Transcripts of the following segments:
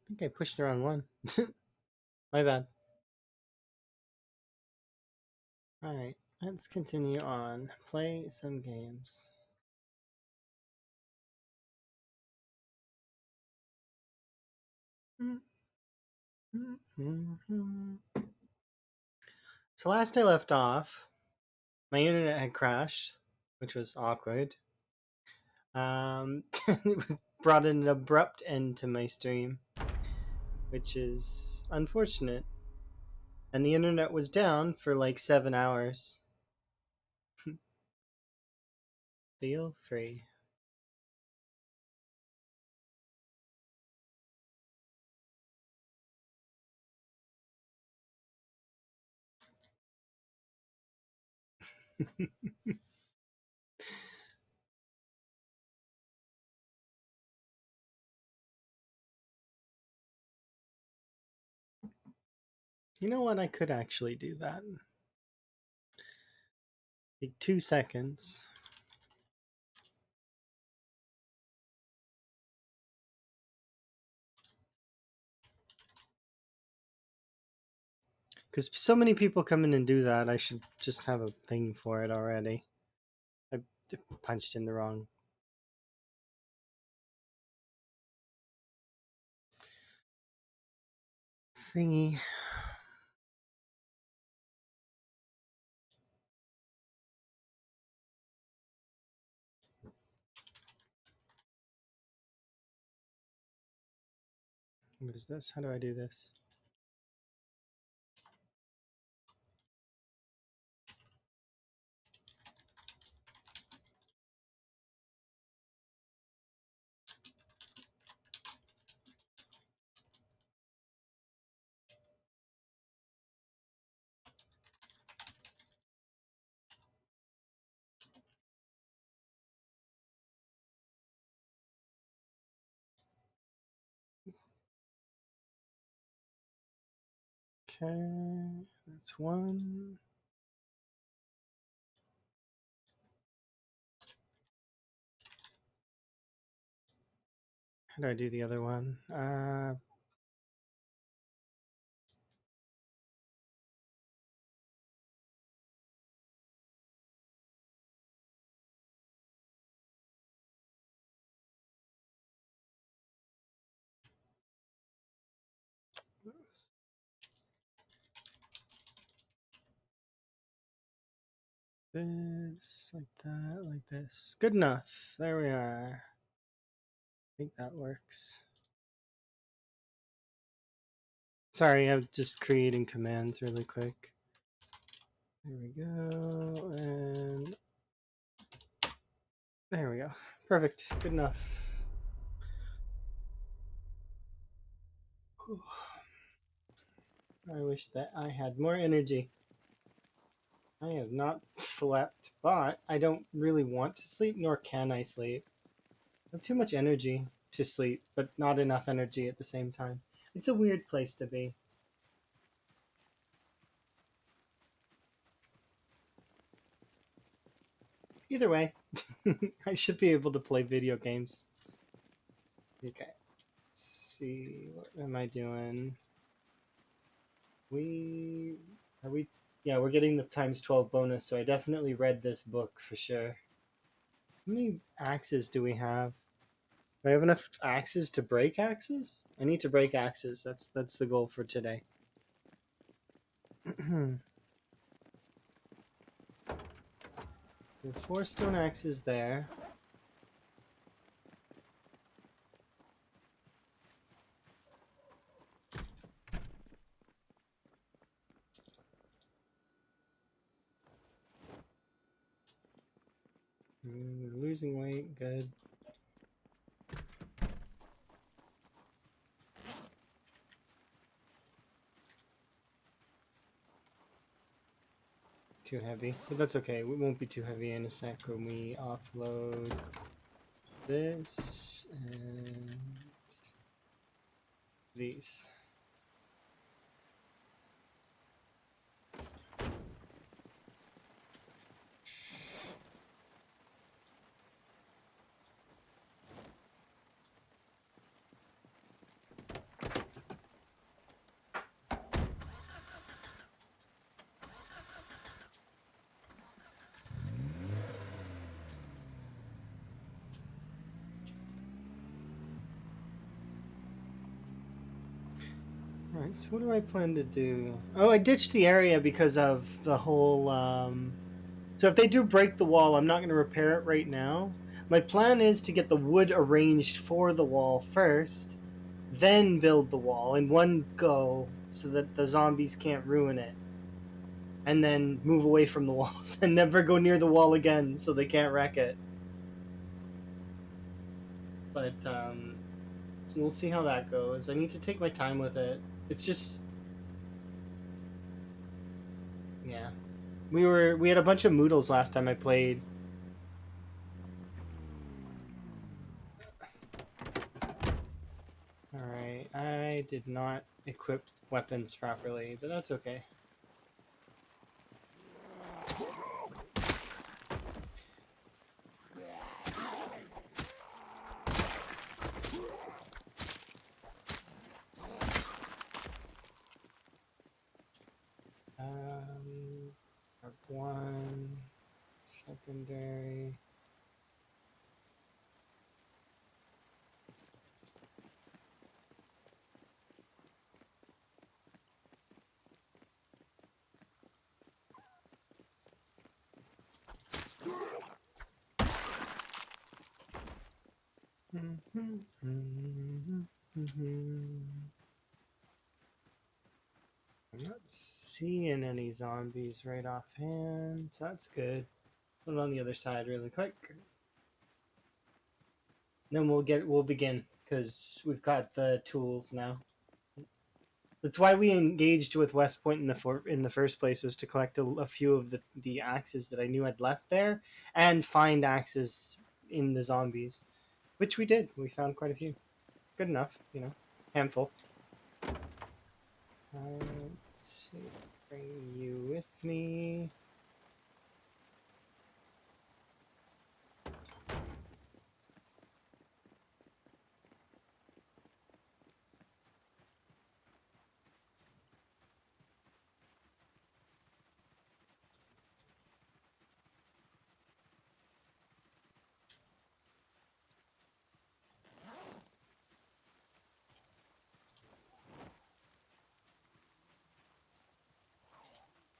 think I pushed the wrong one. My bad. Alright, let's continue on. Play some games. So last I left off, my internet had crashed, which was awkward. It brought an abrupt end to my stream, which is unfortunate. And the internet was down for like 7 hours. Feel free. You know what? I could actually do that. Take 2 seconds. Because so many people come in and do that, I should just have a thing for it already. I punched in the wrong thingy. What is this? How do I do this? Okay, that's one. How do I do the other one? This, like that, like this. Good enough. There we are. I think that works. Sorry, I'm just creating commands really quick. There we go. And there we go. Perfect. Good enough. Whew. I wish that I had more energy. I have not slept, but I don't really want to sleep, nor can I sleep. I have too much energy to sleep, but not enough energy at the same time. It's a weird place to be. Either way, I should be able to play video games. Okay, let's see. What am I doing? We are we? Yeah, we're getting the times 12 bonus, so I definitely read this book for sure. How many axes do we have? Do I have enough axes to break axes? I need to break axes. That's the goal for today. There are 4 stone axes there. Losing weight, good. Too heavy, but that's okay. We won't be too heavy in a sec when we offload this and these. Alright, so what do I plan to do? Oh, I ditched the area because of the whole so if they do break the wall, I'm not going to repair it right now. My plan is to get the wood arranged for the wall first, then build the wall in one go so that the zombies can't ruin it. And then move away from the walls and never go near the wall again so they can't wreck it. But we'll see how that goes. I need to take my time with it. It's just yeah. We had a bunch of moodles last time I played. Alright, I did not equip weapons properly, but that's okay. Mark 1, secondary. I'm not seeing any zombies right offhand, so that's good. Put it on the other side really quick. Then we'll begin because we've got the tools now. That's why we engaged with West Point in the first place, was to collect a few of the axes that I knew I'd left there and find axes in the zombies, which we did. We found quite a few. Good enough, you know, handful. Let's see, bring you with me.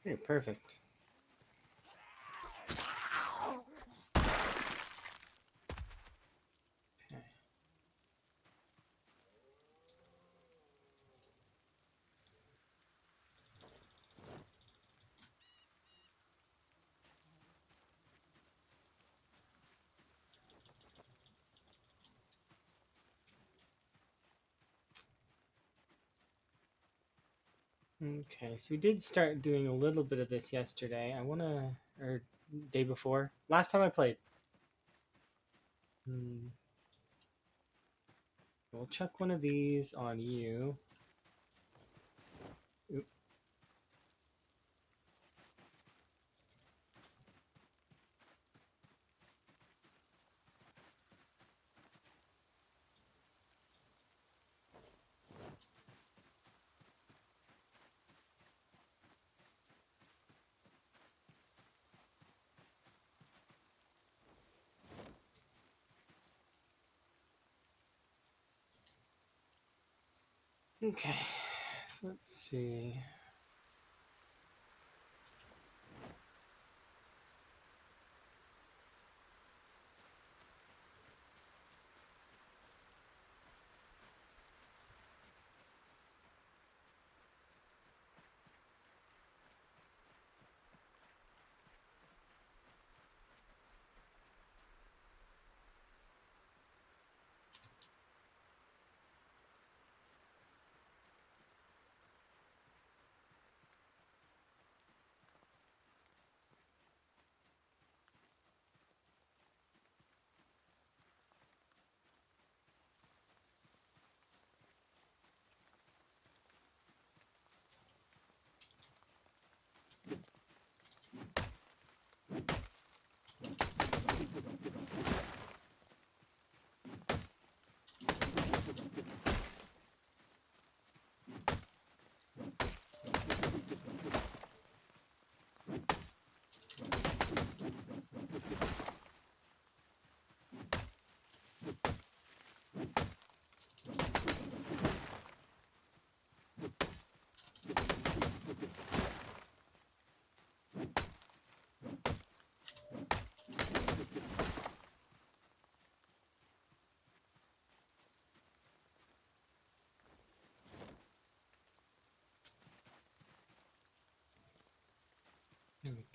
Okay, perfect. Okay. Okay, so we did start doing a little bit of this yesterday. Or day before. Last time I played. We'll chuck one of these on you. Oop. Okay, so let's see.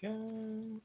go.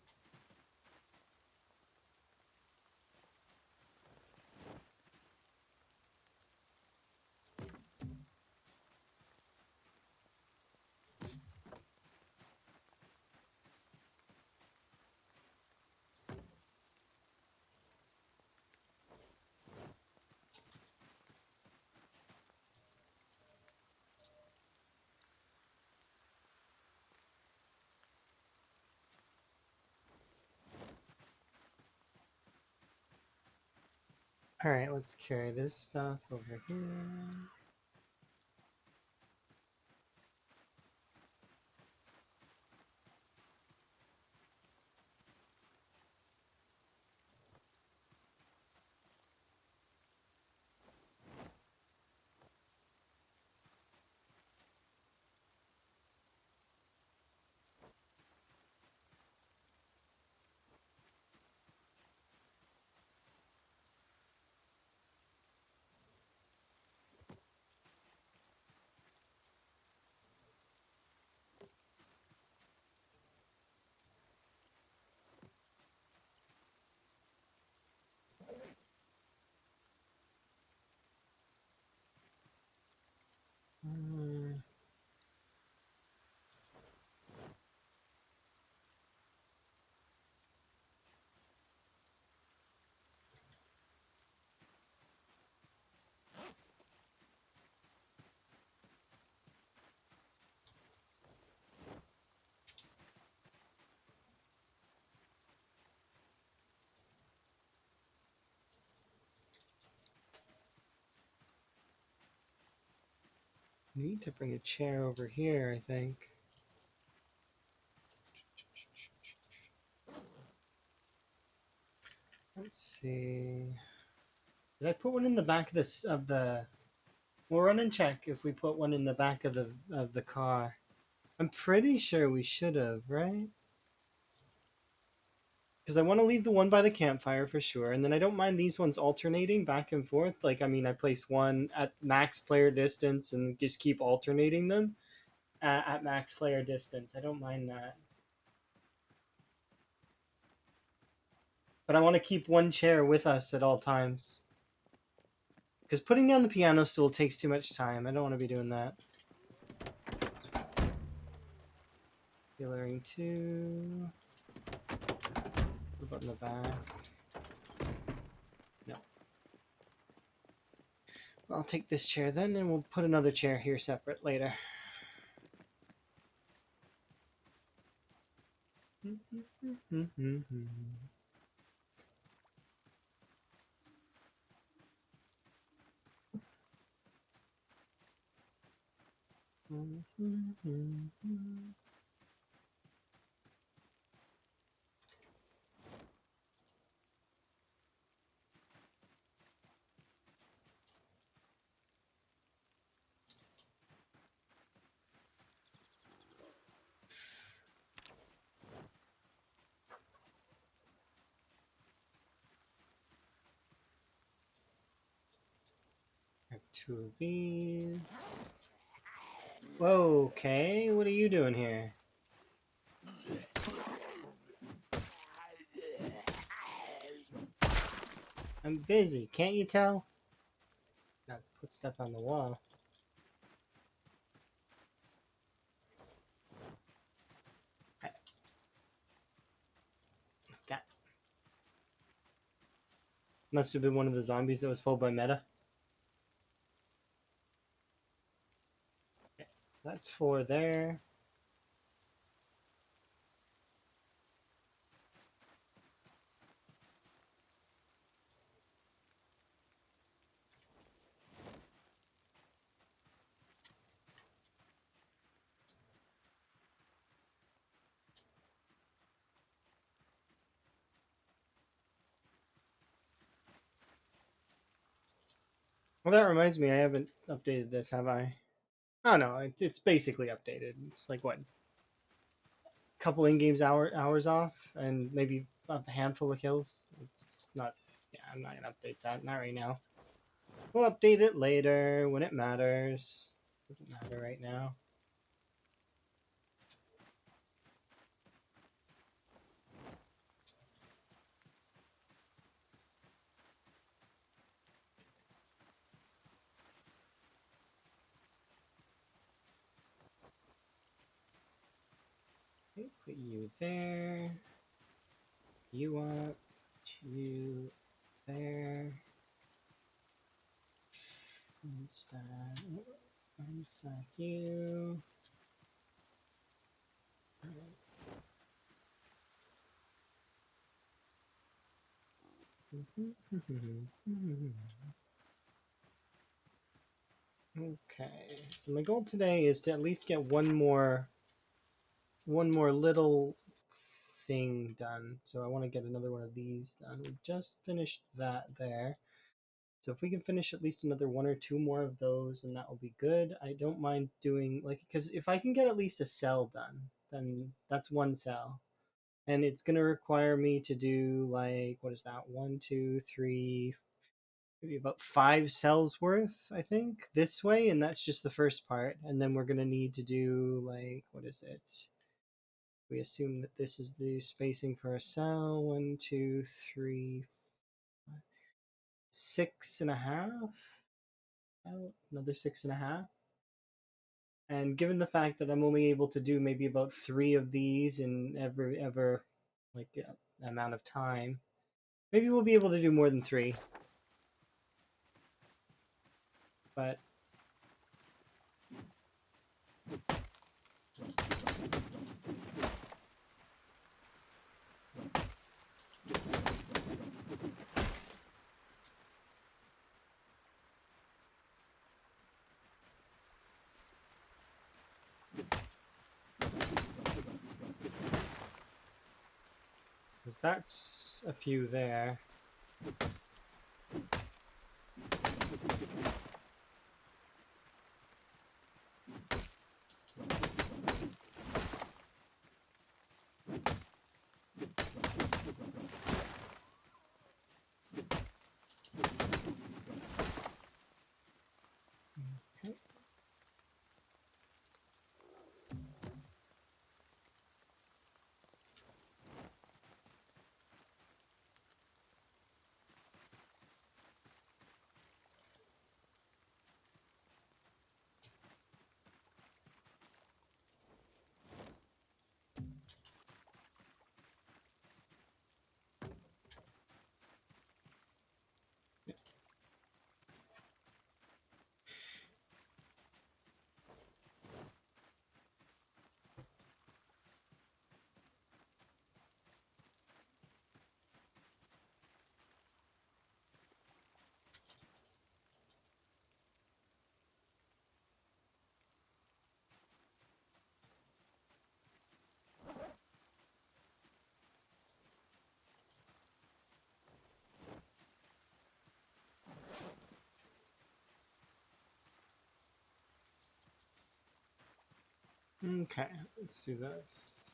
All right, let's carry this stuff over here. Need to bring a chair over here, I think. Let's see. Did I put one in the back of this of the? We'll run and check if we put one in the back of the car. I'm pretty sure we should have, right? Because I want to leave the one by the campfire for sure, and then I don't mind these ones alternating back and forth. Like, I mean, I place one at max player distance and just keep alternating them at max player distance. I don't mind that. But I want to keep one chair with us at all times. Because putting down the piano stool takes too much time. I don't want to be doing that. Pillaring 2. What about in the back? No. I'll take this chair then, and we'll put another chair here separate later. I have 2 of these. Whoa, okay. What are you doing here? I'm busy. Can't you tell? Not put stuff on the wall. That must have been one of the zombies that was pulled by Meta. Okay, so that's 4 there. Well, that reminds me, I haven't updated this, have I? Oh no, it's basically updated. It's like what, a couple hours off, and maybe a handful of kills. It's not. Yeah, I'm not gonna update that. Not right now. We'll update it later when it matters. Doesn't matter right now. Okay, put you there. You up. You there. Unstack you. Okay, so my goal today is to at least get one more little thing done. So I want to get another one of these done. We just finished that there. So if we can finish at least another one or two more of those, then that will be good. I don't mind doing like, because if I can get at least a cell done, then that's one cell. And it's going to require me to do like, what is that? 1, 2, 3, maybe about 5 cells worth, I think, this way. And that's just the first part. And then we're going to need to do like, what is it? We assume that this is the spacing for a cell. 1, 2, 3, 5, 6.5. Another 6.5. And given the fact that I'm only able to do maybe about 3 of these in ever like amount of time, maybe we'll be able to do more than 3. But because that's a few there. Okay. Okay, let's do this.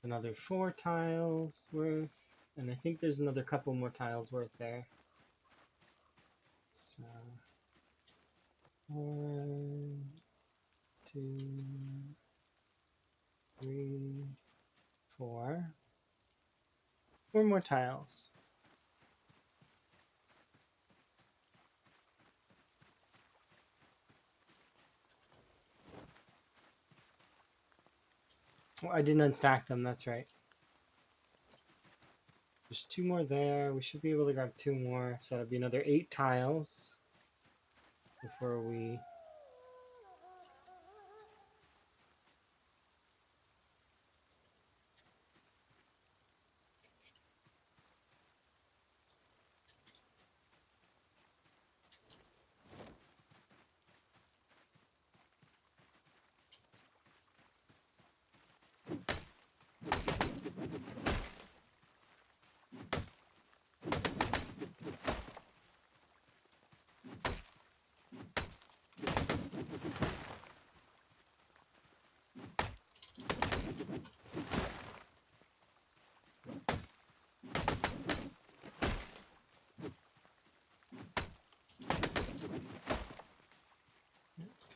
Another 4 tiles worth, and I think there's another couple more tiles worth there. So 1, 2, 3, 4. 4 more tiles. Oh, I didn't unstack them, that's right. There's 2 more there. We should be able to grab 2 more, so that'll be another 8 tiles before we...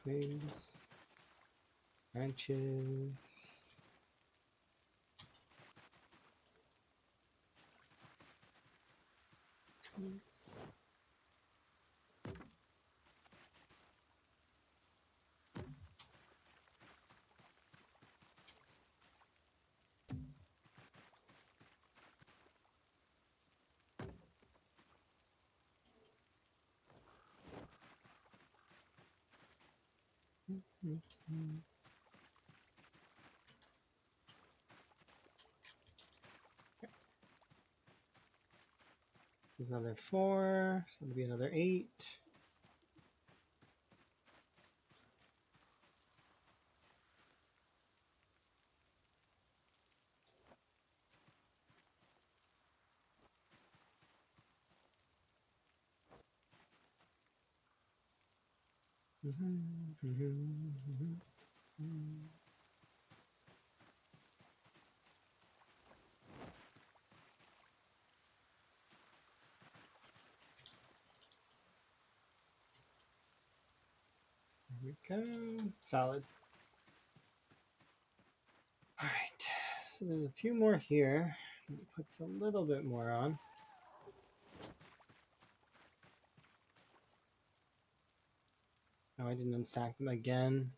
Twigs. Branches. Twigs. Another 4, so it'll be another 8. There we go. Solid. All right. So there's a few more here. Puts a little bit more on. Oh, I didn't unstack them again.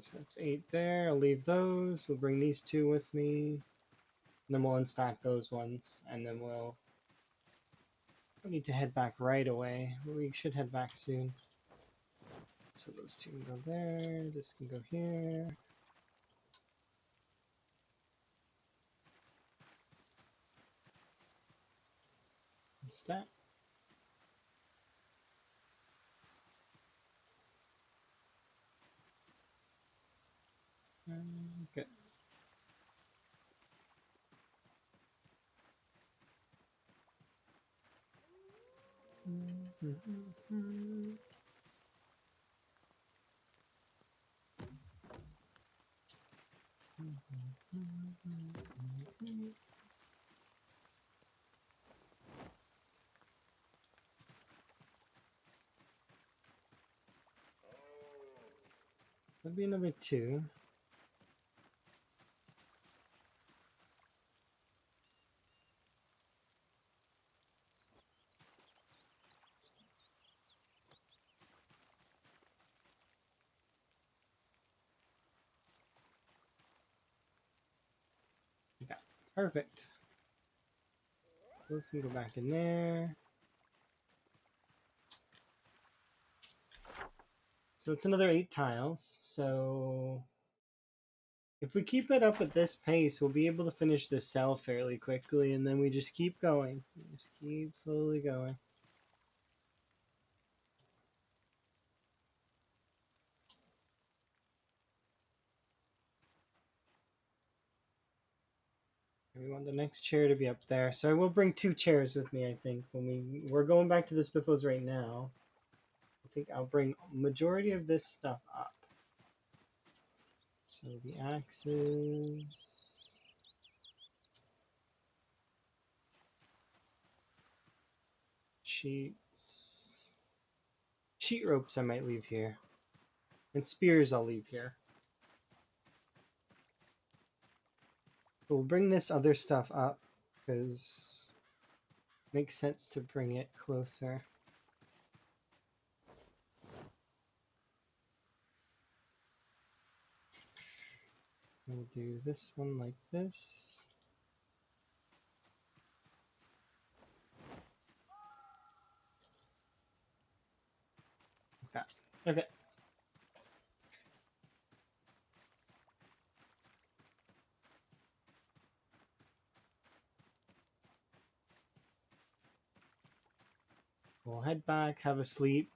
So that's 8 there. I'll leave those. We'll bring these 2 with me. And then we'll unstack those ones. And then we'll need to head back right away. We should head back soon. So those 2 can go there. This can go here. And stack. Good. There'll be another 2. Yeah, perfect. Those can go back in there. So it's another 8 tiles. So if we keep it up at this pace, we'll be able to finish this cell fairly quickly, and then we just keep going. We just keep slowly going. We want the next chair to be up there. So I will bring 2 chairs with me, I think. When we're going back to the Spiffos right now. I think I'll bring majority of this stuff up. So the axes. Sheets. Sheet ropes I might leave here. And spears I'll leave here. But we'll bring this other stuff up because it makes sense to bring it closer. We'll do this one like this. Okay. Okay. We'll head back, have a sleep,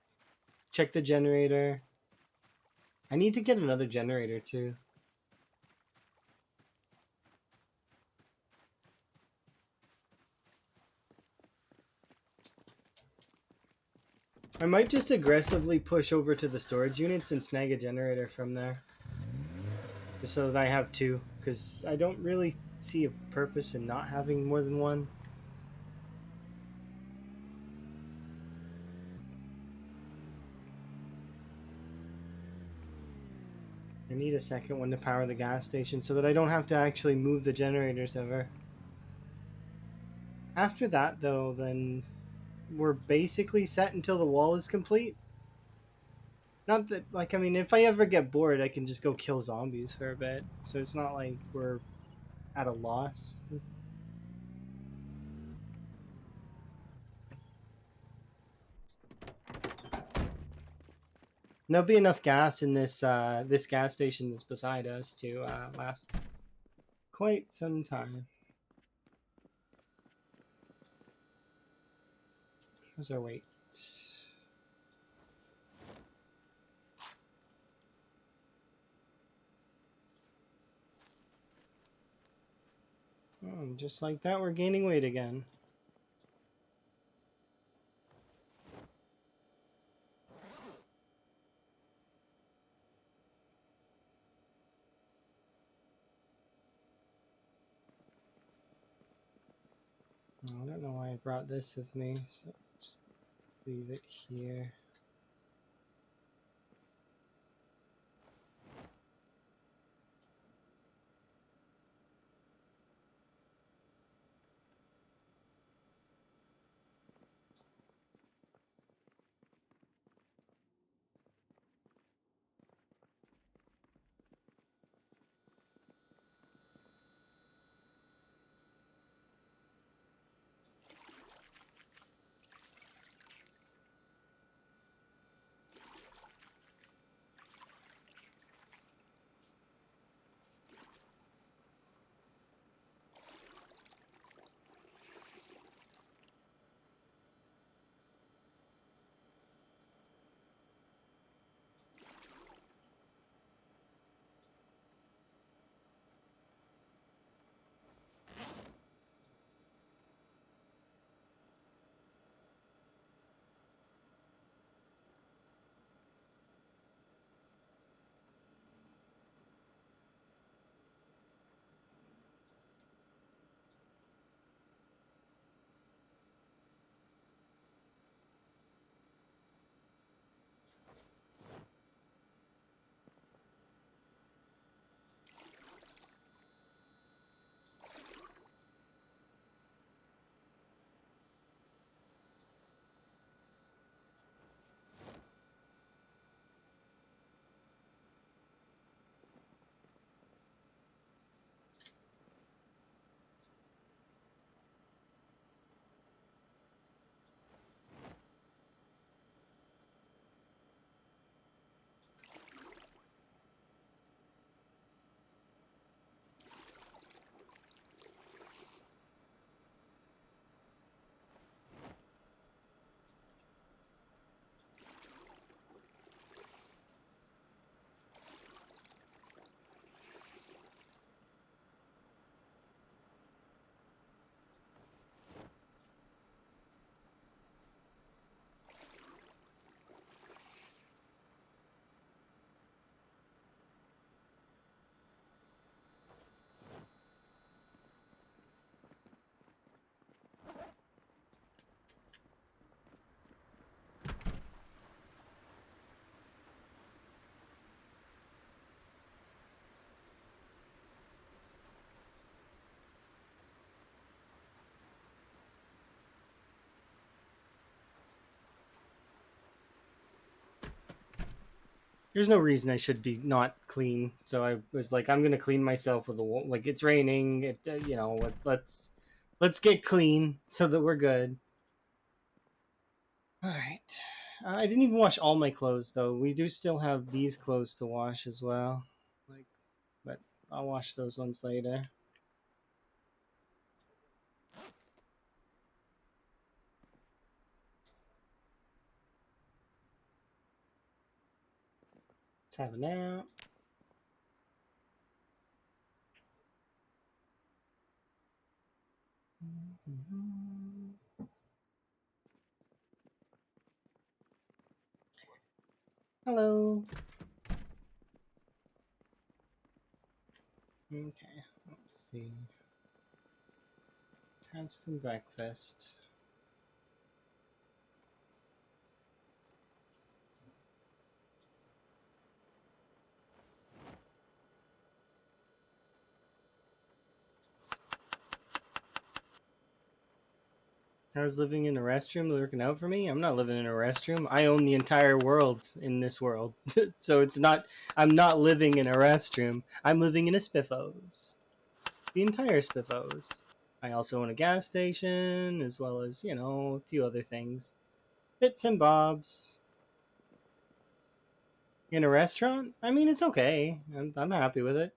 check the generator. I need to get another generator too. I might just aggressively push over to the storage units and snag a generator from there. just so that I have two, because I don't really see a purpose in not having more than one. I need a second one to power the gas station so that I don't have to actually move the generators ever. After that, though, then we're basically set until the wall is complete. Not that, like, I mean, if I ever get bored, I can just go kill zombies for a bit. So it's not like we're at a loss. There'll be enough gas in this gas station that's beside us to last quite some time. How's our weight? Oh, just like that, we're gaining weight again. I don't know why I brought this with me, so just leave it here. There's no reason I should be not clean, so I was like, I'm gonna clean myself with a like it's raining. Let's get clean so that we're good. All right. I didn't even wash all my clothes though. We do still have these clothes to wash as well. Like, but I'll wash those ones later. Let's have a nap. Hello. Okay, let's see. Have some breakfast. I was living in a restroom looking out for me. I'm not living in a restroom. I own the entire world in this world. So it's not, I'm not living in a restroom. I'm living in a Spiffos. The entire Spiffos. I also own a gas station, as well as, you know, a few other things. Bits and bobs. In a restaurant? I mean, it's okay. I'm happy with it.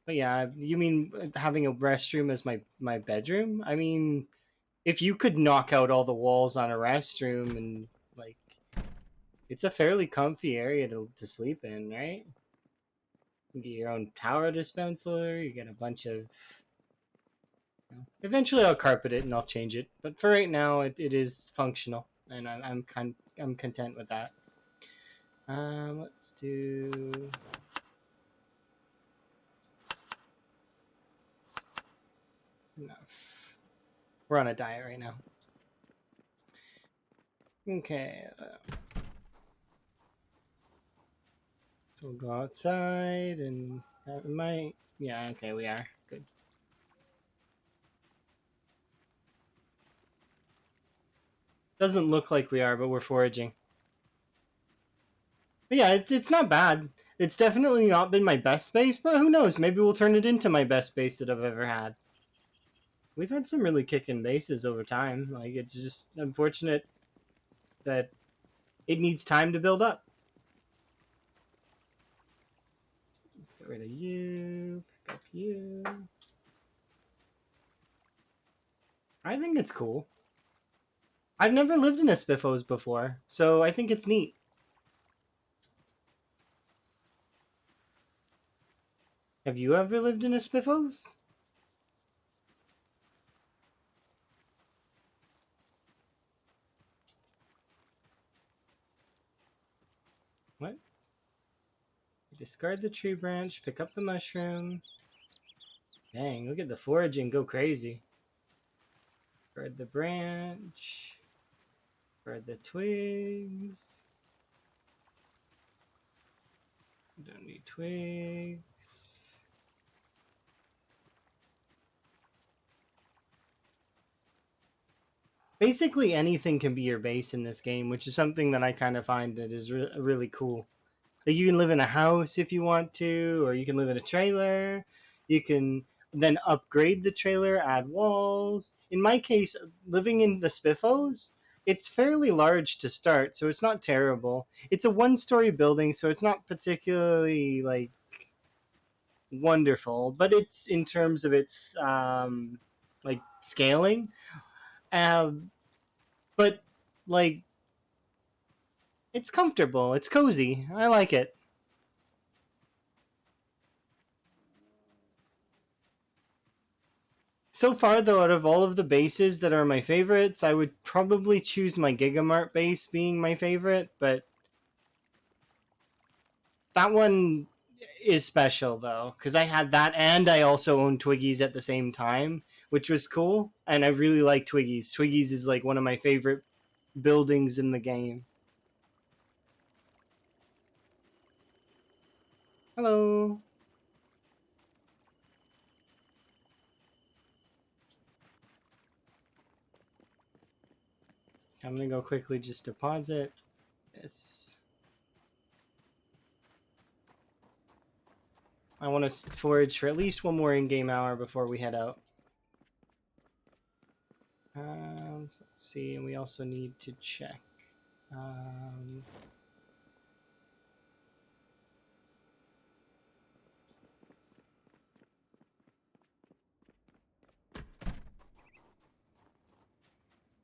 But yeah, you mean having a restroom as my bedroom? I mean, if you could knock out all the walls on a restroom and like, it's a fairly comfy area to sleep in, right? You get your own towel dispenser. You get a bunch of. You know, eventually, I'll carpet it and I'll change it. But for right now, it is functional, and I'm content with that. Let's do. No, we're on a diet right now. Okay. So we'll go outside and might. Yeah. Okay, we are good. Doesn't look like we are, but we're foraging. But yeah, it's not bad. It's definitely not been my best base, but who knows? Maybe we'll turn it into my best base that I've ever had. We've had some really kicking bases over time. Like, it's just unfortunate that it needs time to build up. Let's get rid of you. Pick up you. I think it's cool. I've never lived in a Spiffos before, so I think it's neat. Have you ever lived in a Spiffos? What? Discard the tree branch, pick up the mushroom. Dang, look at the foraging go crazy. Discard the branch. Discard the twigs. Don't need twigs. Basically, anything can be your base in this game, which is something that I kind of find that is really cool. Like, you can live in a house if you want to, or you can live in a trailer. You can then upgrade the trailer, add walls. In my case, living in the Spiffos, it's fairly large to start, so it's not terrible. It's a one-story building, so it's not particularly like wonderful, but it's in terms of its like scaling. Um, but like it's comfortable, it's cozy. I like it. So far, though, out of all of the bases that are my favorites, I would probably choose my Gigamart base being my favorite, but that one is special, though, because I had that and I also owned Twiggies at the same time, which was cool, and I really like Twiggies. Twiggies is like one of my favorite buildings in the game. Hello. I'm gonna go quickly just deposit this. I want to forage for at least one more in-game hour before we head out. So let's see, and we also need to check. Um,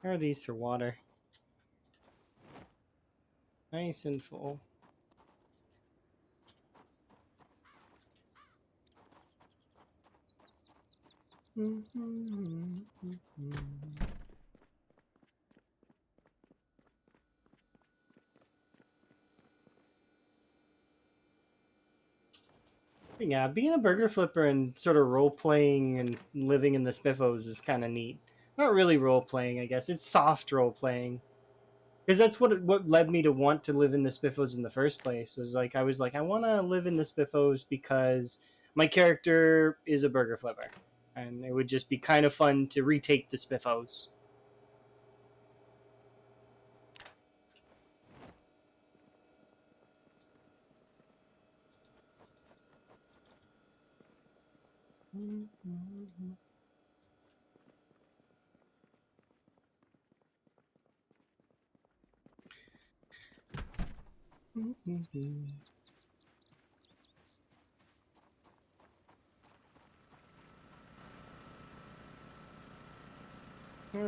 where are these for water? Nice and full. Yeah, being a burger flipper and sort of role playing and living in the spiffos is kind of neat. Not really role playing, I guess. It's soft role playing. Because that's what led me to want to live in the spiffos in the first place. Was like I was like I want to live in the spiffos because my character is a burger flipper, and it would just be kind of fun to retake the spiffos.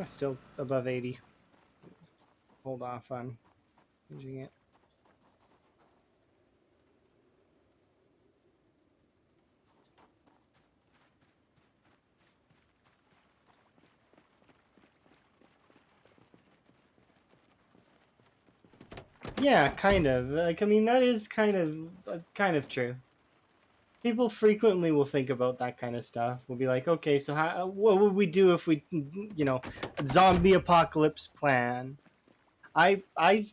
Still above 80. Hold off on changing it. Yeah, kind of. Like, I mean, that is kind of true. People frequently will think about that kind of stuff. We'll be like, okay, so how, what would we do if we, zombie apocalypse plan? I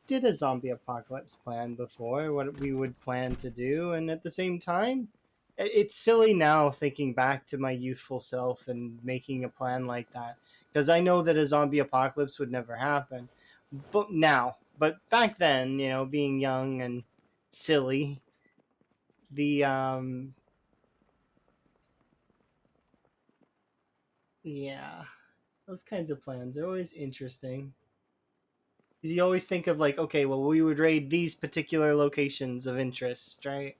did a zombie apocalypse plan before. What we would plan to do, and at the same time, it's silly now thinking back to my youthful self and making a plan like that because I know that a zombie apocalypse would never happen. But back then, being young and silly, the yeah, those kinds of plans are always interesting. Because you always think of like, okay, well, we would raid these particular locations of interest, right?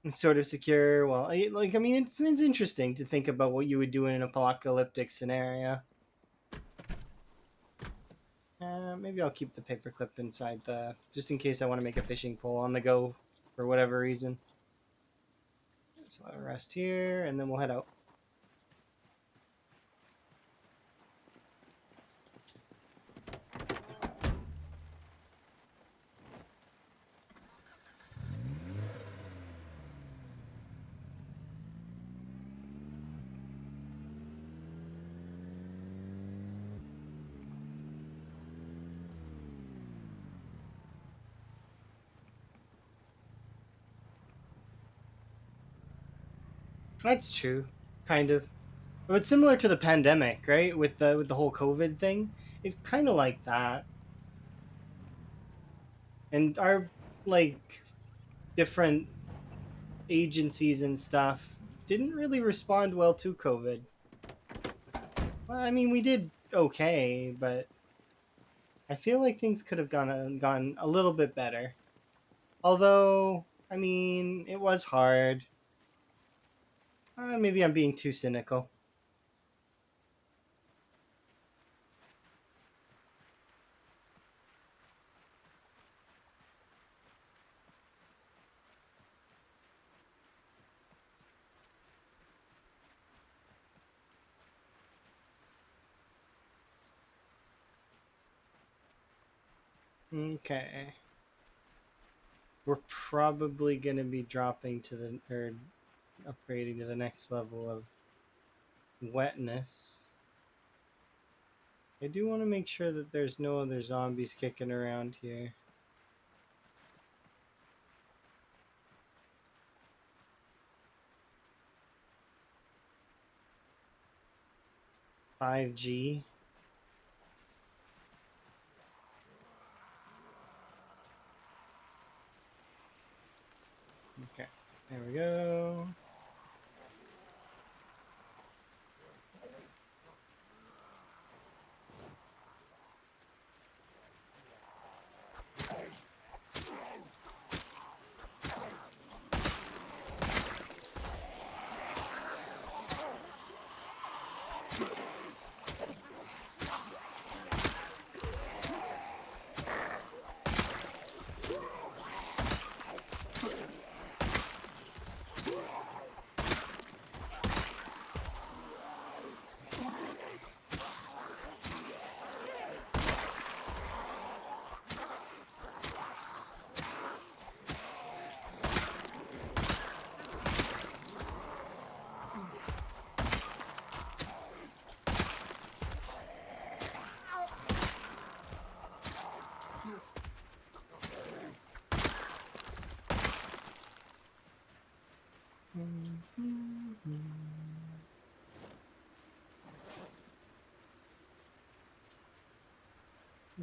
And sort of secure. Well, I mean, it's interesting to think about what you would do in an apocalyptic scenario. Maybe I'll keep the paperclip inside just in case I want to make a fishing pole on the go for whatever reason. So I'll rest here, and then we'll head out. That's true, kind of. But it's similar to the pandemic, right? With the whole COVID thing, it's kind of like that. And our like different agencies and stuff didn't really respond well to COVID. Well, I mean, we did okay, but I feel like things could have gone a little bit better. Although, I mean, it was hard. Maybe I'm being too cynical. Okay, we're probably gonna be dropping to the or upgrading to the next level of wetness. I do want to make sure that there's no other zombies kicking around here. 5G. Okay, there we go.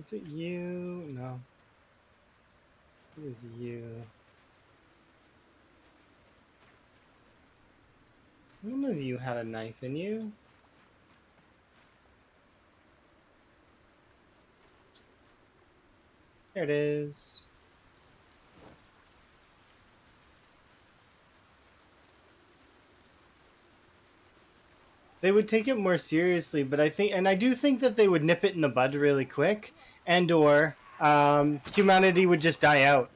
Is it you? No. It was you. None of you had a knife in you. There it is. They would take it more seriously, but I do think that they would nip it in the bud really quick, and or humanity would just die out.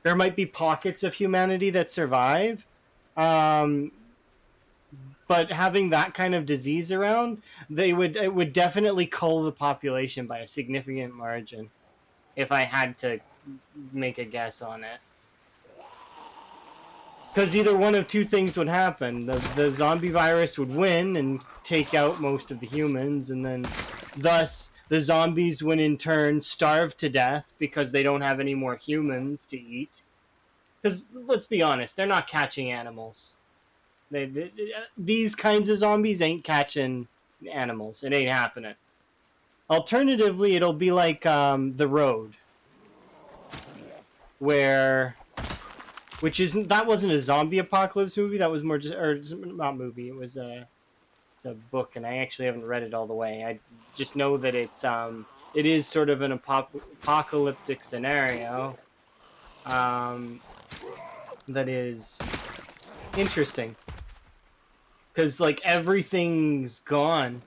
There might be pockets of humanity that survive, but having that kind of disease around, it would definitely cull the population by a significant margin. If I had to make a guess on it. Because either one of two things would happen. The zombie virus would win and take out most of the humans, and then thus the zombies would in turn starve to death because they don't have any more humans to eat. Because let's be honest, they're not catching animals. These kinds of zombies ain't catching animals. It ain't happening. Alternatively, it'll be like The Road, that wasn't a zombie apocalypse movie. That was more just, or not movie. It was it's a book, and I actually haven't read it all the way. I just know that it is sort of an apocalyptic scenario that is interesting because like everything's gone.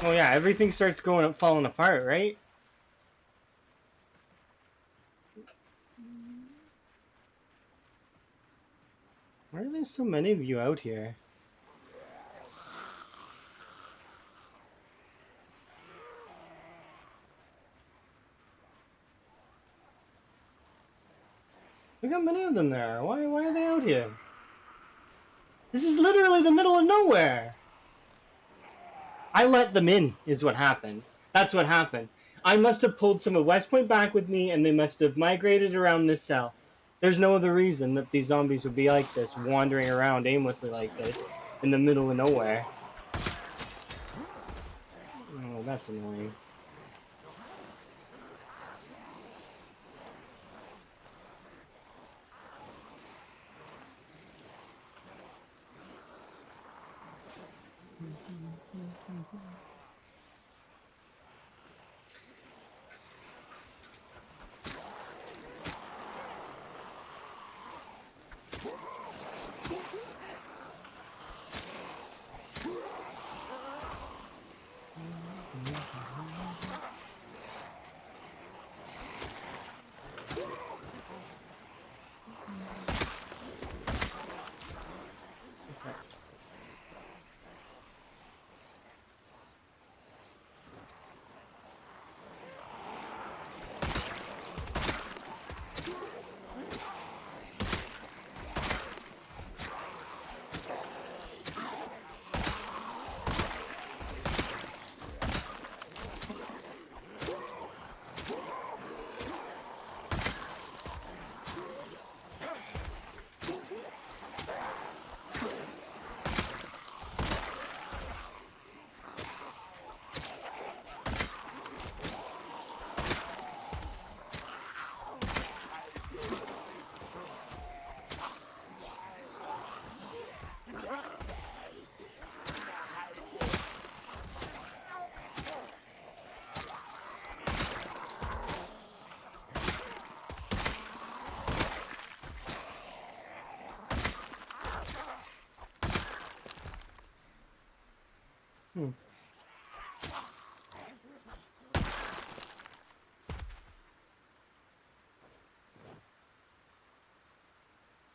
Oh yeah, everything starts falling apart, right? Why are there so many of you out here? Look how many of them there are. Why are they out here? This is literally the middle of nowhere. I let them in, is what happened. That's what happened. I must have pulled some of West Point back with me, and they must have migrated around this cell. There's no other reason that these zombies would be like this, wandering around aimlessly like this, in the middle of nowhere. Oh, that's annoying.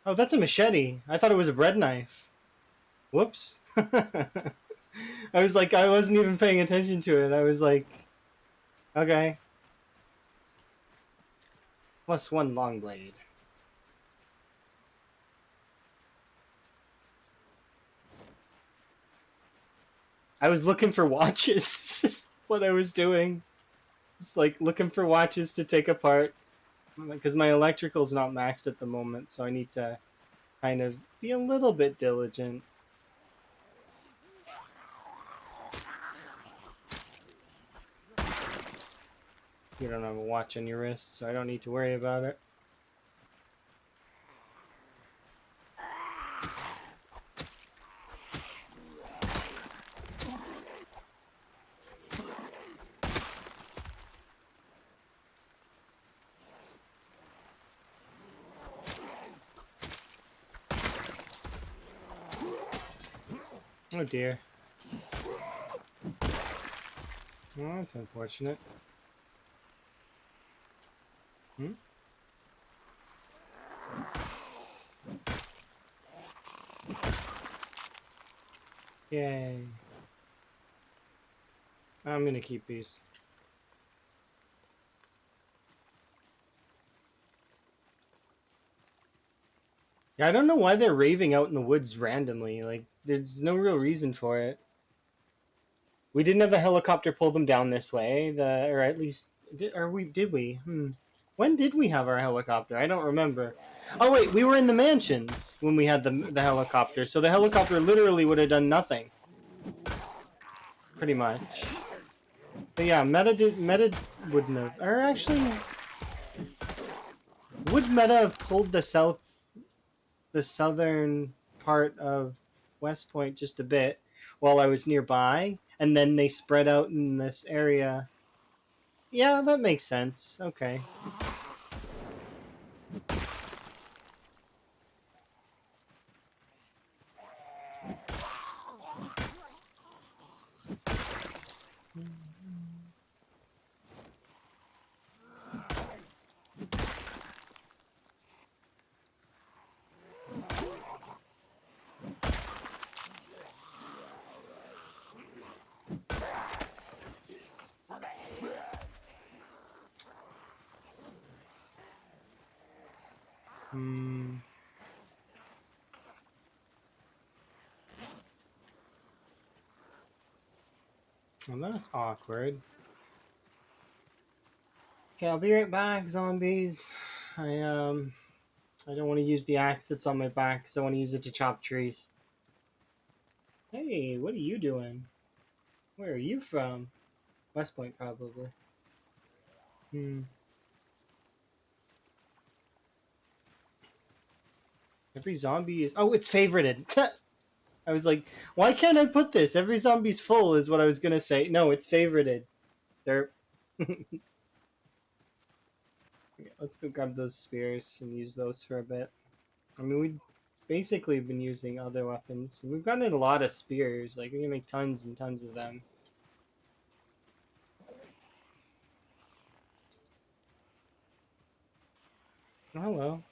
Oh, that's a machete. I thought it was a bread knife. Whoops. I was like, I wasn't even paying attention to it. I was like, okay. Plus 1 long blade. I was looking for watches. What I was doing. It's like looking for watches to take apart. Because my electrical's not maxed at the moment, so I need to kind of be a little bit diligent. You don't have a watch on your wrist, so I don't need to worry about it. Oh dear. Well, that's unfortunate. Hmm? Yay. I'm gonna keep these. Yeah, I don't know why they're raving out in the woods randomly. Like, there's no real reason for it. We didn't have a helicopter pull them down this way, or at least, did we? When did we have our helicopter? I don't remember. Oh wait, we were in the mansions when we had the helicopter, so the helicopter literally would have done nothing. Pretty much. But yeah, meta wouldn't have, or actually, would meta have pulled the southern part of West Point just a bit while I was nearby, and then they spread out in this area. Yeah, that makes sense. Okay. Well, that's awkward. Okay, I'll be right back, zombies. I don't want to use the axe that's on my back because I want to use it to chop trees. Hey, what are you doing? Where are you from? West Point, probably. Every zombie is... Oh, it's favorited. I was like, why can't I put this? Every zombie's full is what I was going to say. No, it's favorited. They're... Okay, let's go grab those spears and use those for a bit. I mean, we basically been using other weapons. We've gotten a lot of spears. Like, we can make tons and tons of them. Oh, well.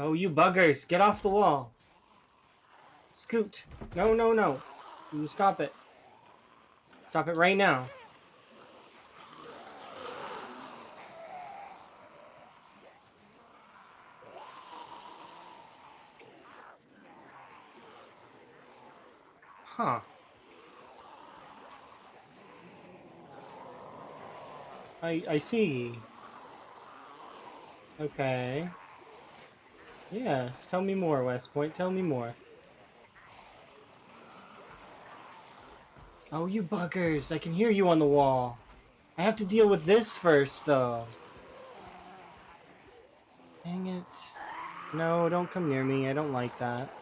Oh, you buggers! Get off the wall! Scoot! No, no, no! You stop it. Stop it right now. Huh. I see. Okay. Yes, tell me more, West Point. Tell me more. Oh, you buggers! I can hear you on the wall. I have to deal with this first, though. Dang it. No, don't come near me. I don't like that.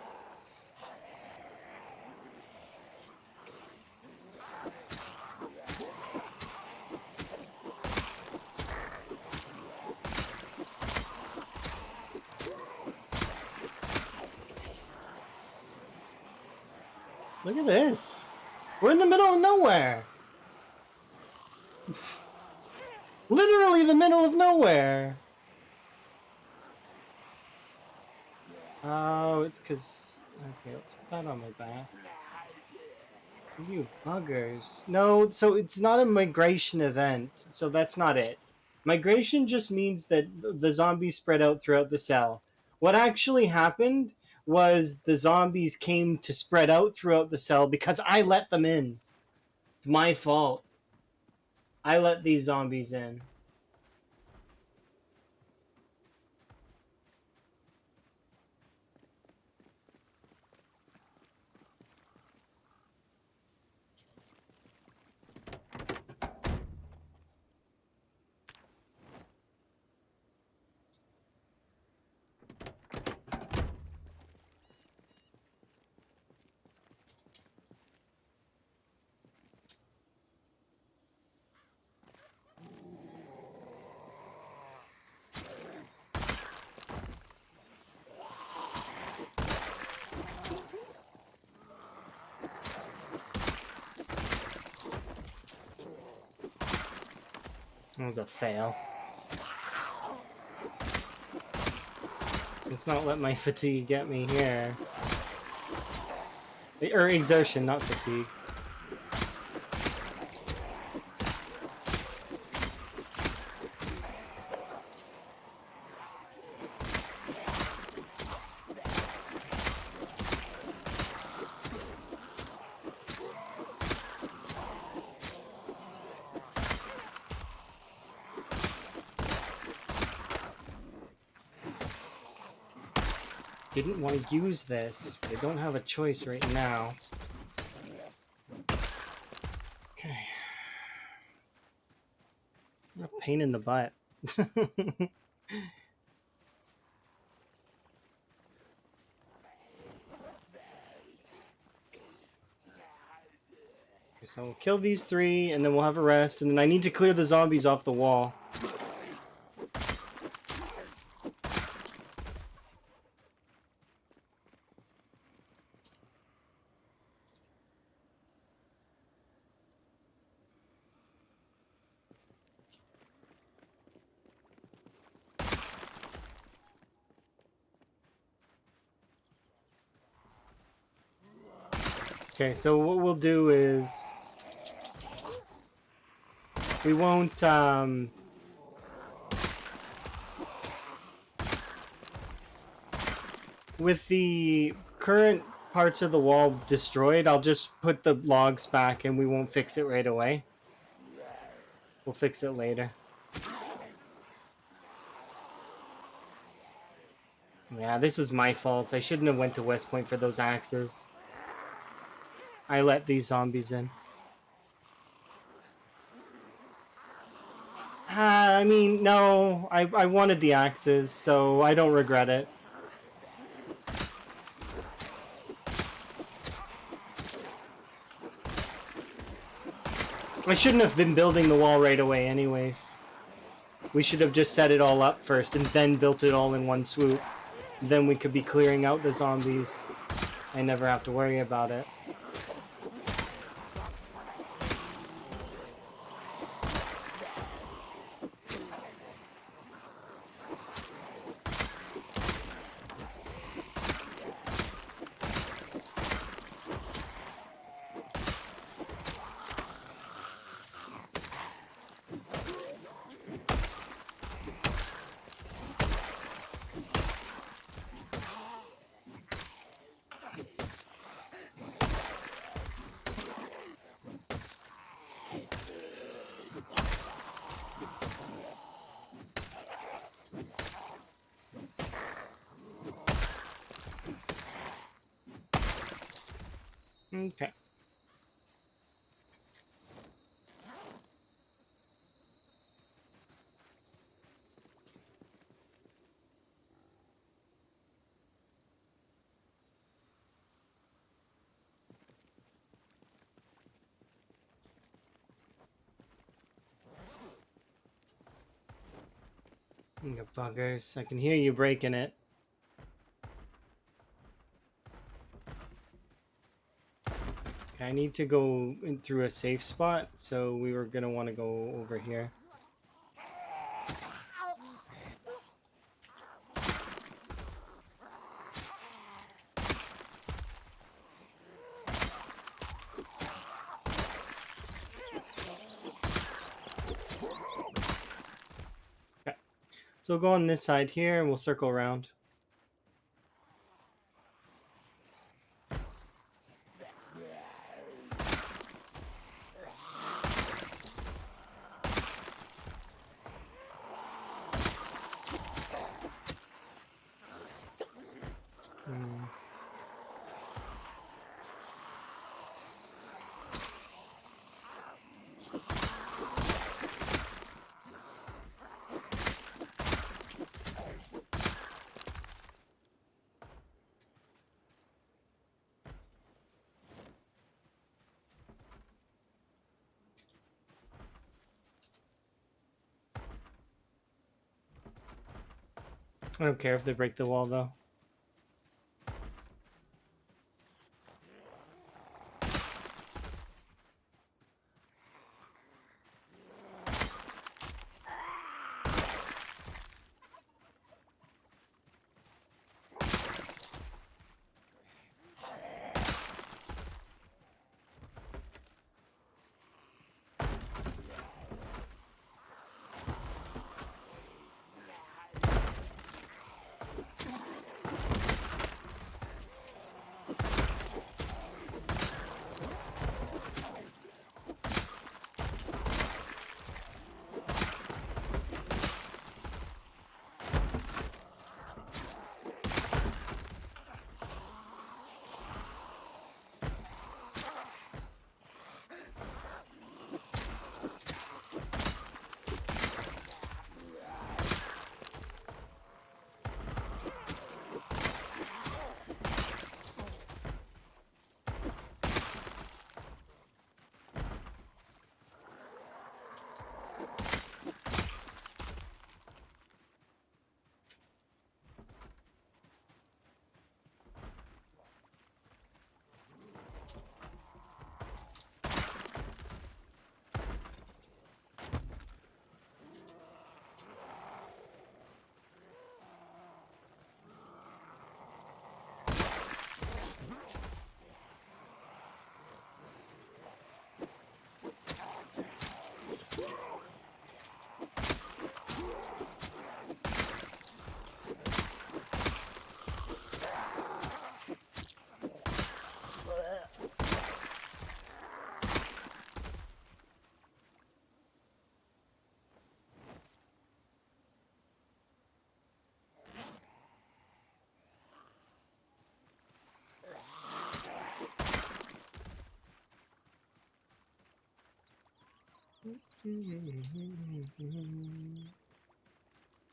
Look at this. We're in the middle of nowhere. Literally the middle of nowhere. Oh, it's because... Okay, let's put that on my back. You buggers. No, so it's not a migration event, so that's not it. Migration just means that the zombies spread out throughout the cell. What actually happened was the zombies came to spread out throughout the cell because I let them in. It's my fault. I let these zombies in. That was a fail. Let's not let my fatigue get me here. Or exertion, not fatigue. Didn't want to use this, but I don't have a choice right now. Okay. What a pain in the butt. Okay, so we'll kill these three, and then we'll have a rest, and then I need to clear the zombies off the wall. Okay, so what we'll do is we won't with the current parts of the wall destroyed, I'll just put the logs back and we won't fix it right away. We'll fix it later. Yeah, this was my fault. I shouldn't have went to West Point for those axes. I let these zombies in. I mean, no, I wanted the axes, so I don't regret it. I shouldn't have been building the wall right away anyways. We should have just set it all up first and then built it all in one swoop. Then we could be clearing out the zombies. I never have to worry about it. Okay. You buggers. I can hear you breaking it. I need to go in through a safe spot, so we were gonna want to go over here. Okay. So we'll go on this side here, and we'll circle around. I don't care if they break the wall, though.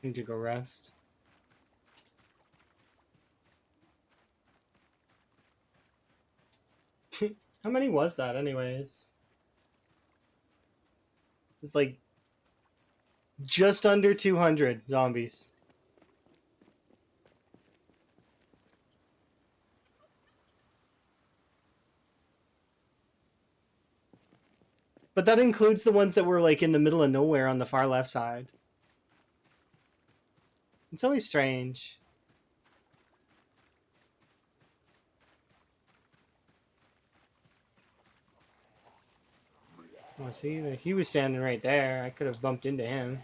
Need to go rest. How many was that, anyways? It's like just under 200 zombies. But that includes the ones that were like in the middle of nowhere on the far left side. It's always strange. Oh, see, he was standing right there. I could have bumped into him.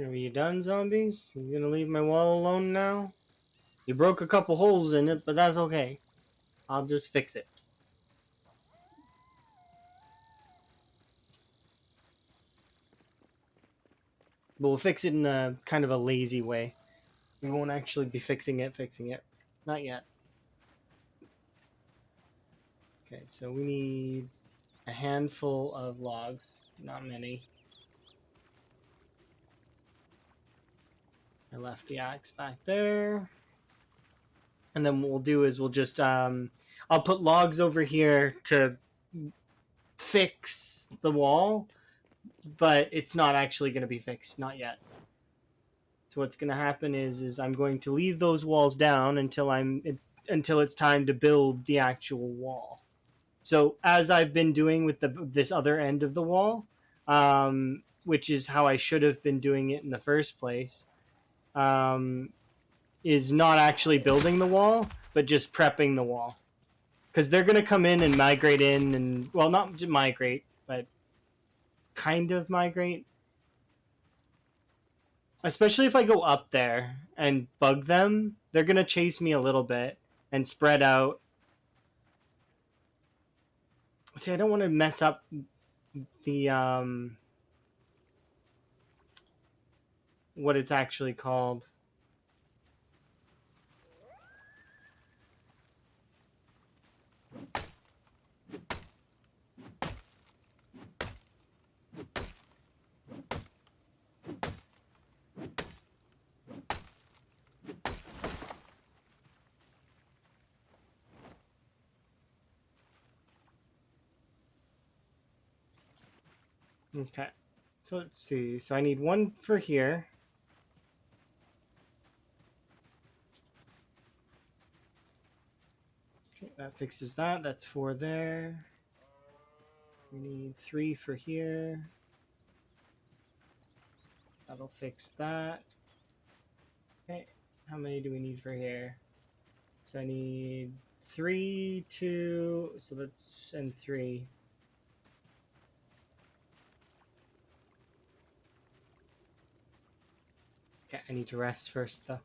Are you done, zombies? You gonna leave my wall alone now? You broke a couple holes in it, but that's okay. I'll just fix it. But we'll fix it in a kind of a lazy way. We won't actually be fixing it. Not yet. Okay, so we need a handful of logs. Not many. I left the axe back there. And then what we'll do is we'll just, I'll put logs over here to fix the wall, but it's not actually going to be fixed. Not yet. So what's going to happen is I'm going to leave those walls down until it's time to build the actual wall. So as I've been doing with this other end of the wall, which is how I should have been doing it in the first place, is not actually building the wall, but just prepping the wall. Because they're going to come in and migrate in, and, well, not migrate, but kind of migrate. Especially if I go up there and bug them, they're going to chase me a little bit and spread out. See, I don't want to mess up the, what it's actually called. Okay, so let's see. So I need one for here. Okay, that fixes that. That's 4 there. We need 3 for here. That'll fix that. Okay, how many do we need for here? So I need 3, 2, so that's, and 3. Okay, I need to rest first though.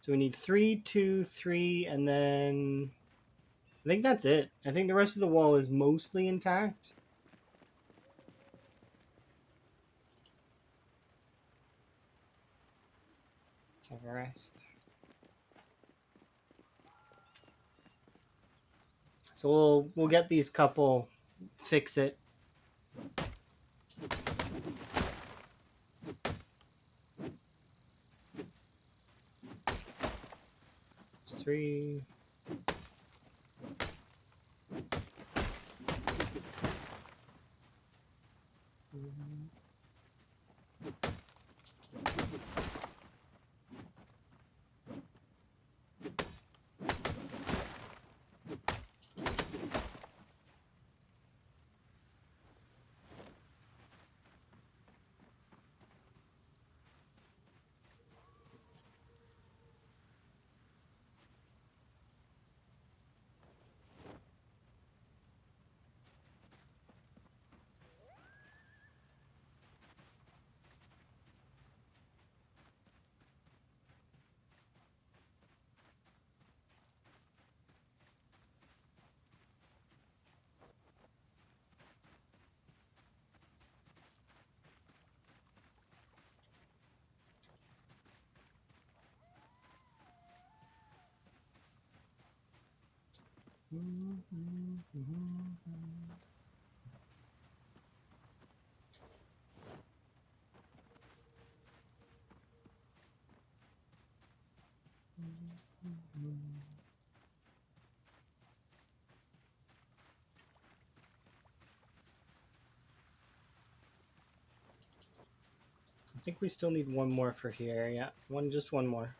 So we need 3, 2, 3, and then I think that's it. I think the rest of the wall is mostly intact. Have a rest. So we'll get these couple, fix it. It's 3. I think we still need one more for here. Yeah, just one more.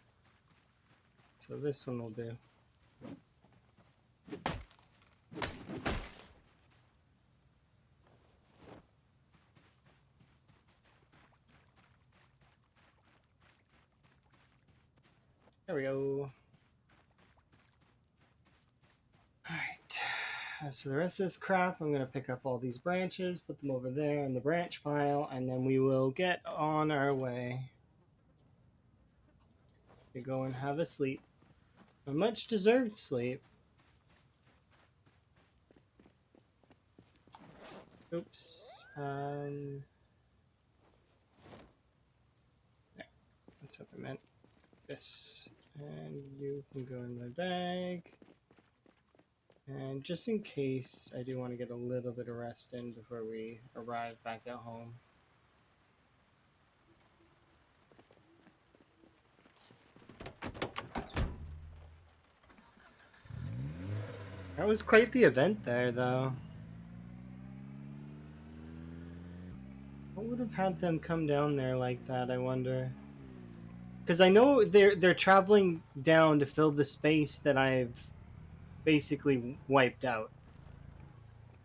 So this one will do. There we go. All right. as for the rest of this crap, I'm going to pick up all these branches, put them over there in the branch pile, and then we will get on our way to go and have a sleep. A much deserved sleep. Oops. Yeah, that's what I meant. This. And you can go in my bag. And just in case, I do want to get a little bit of rest in before we arrive back at home. That was quite the event there, though. What would have had them come down there like that, I wonder? Because I know they're traveling down to fill the space that I've basically wiped out.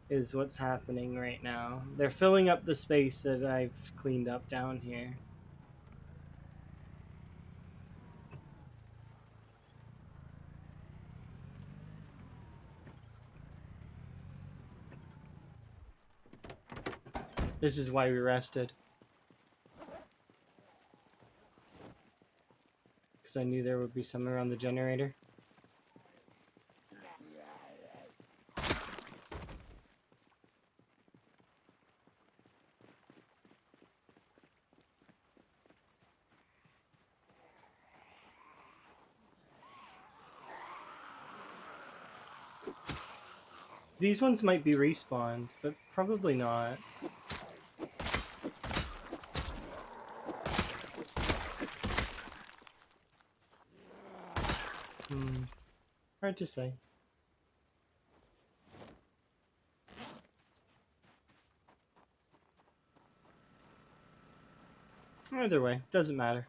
Is what's happening right now. They're filling up the space that I've cleaned up down here. This is why we rested. Because I knew there would be some around the generator. These ones might be respawned, but probably not. Hard to say. Either way, doesn't matter.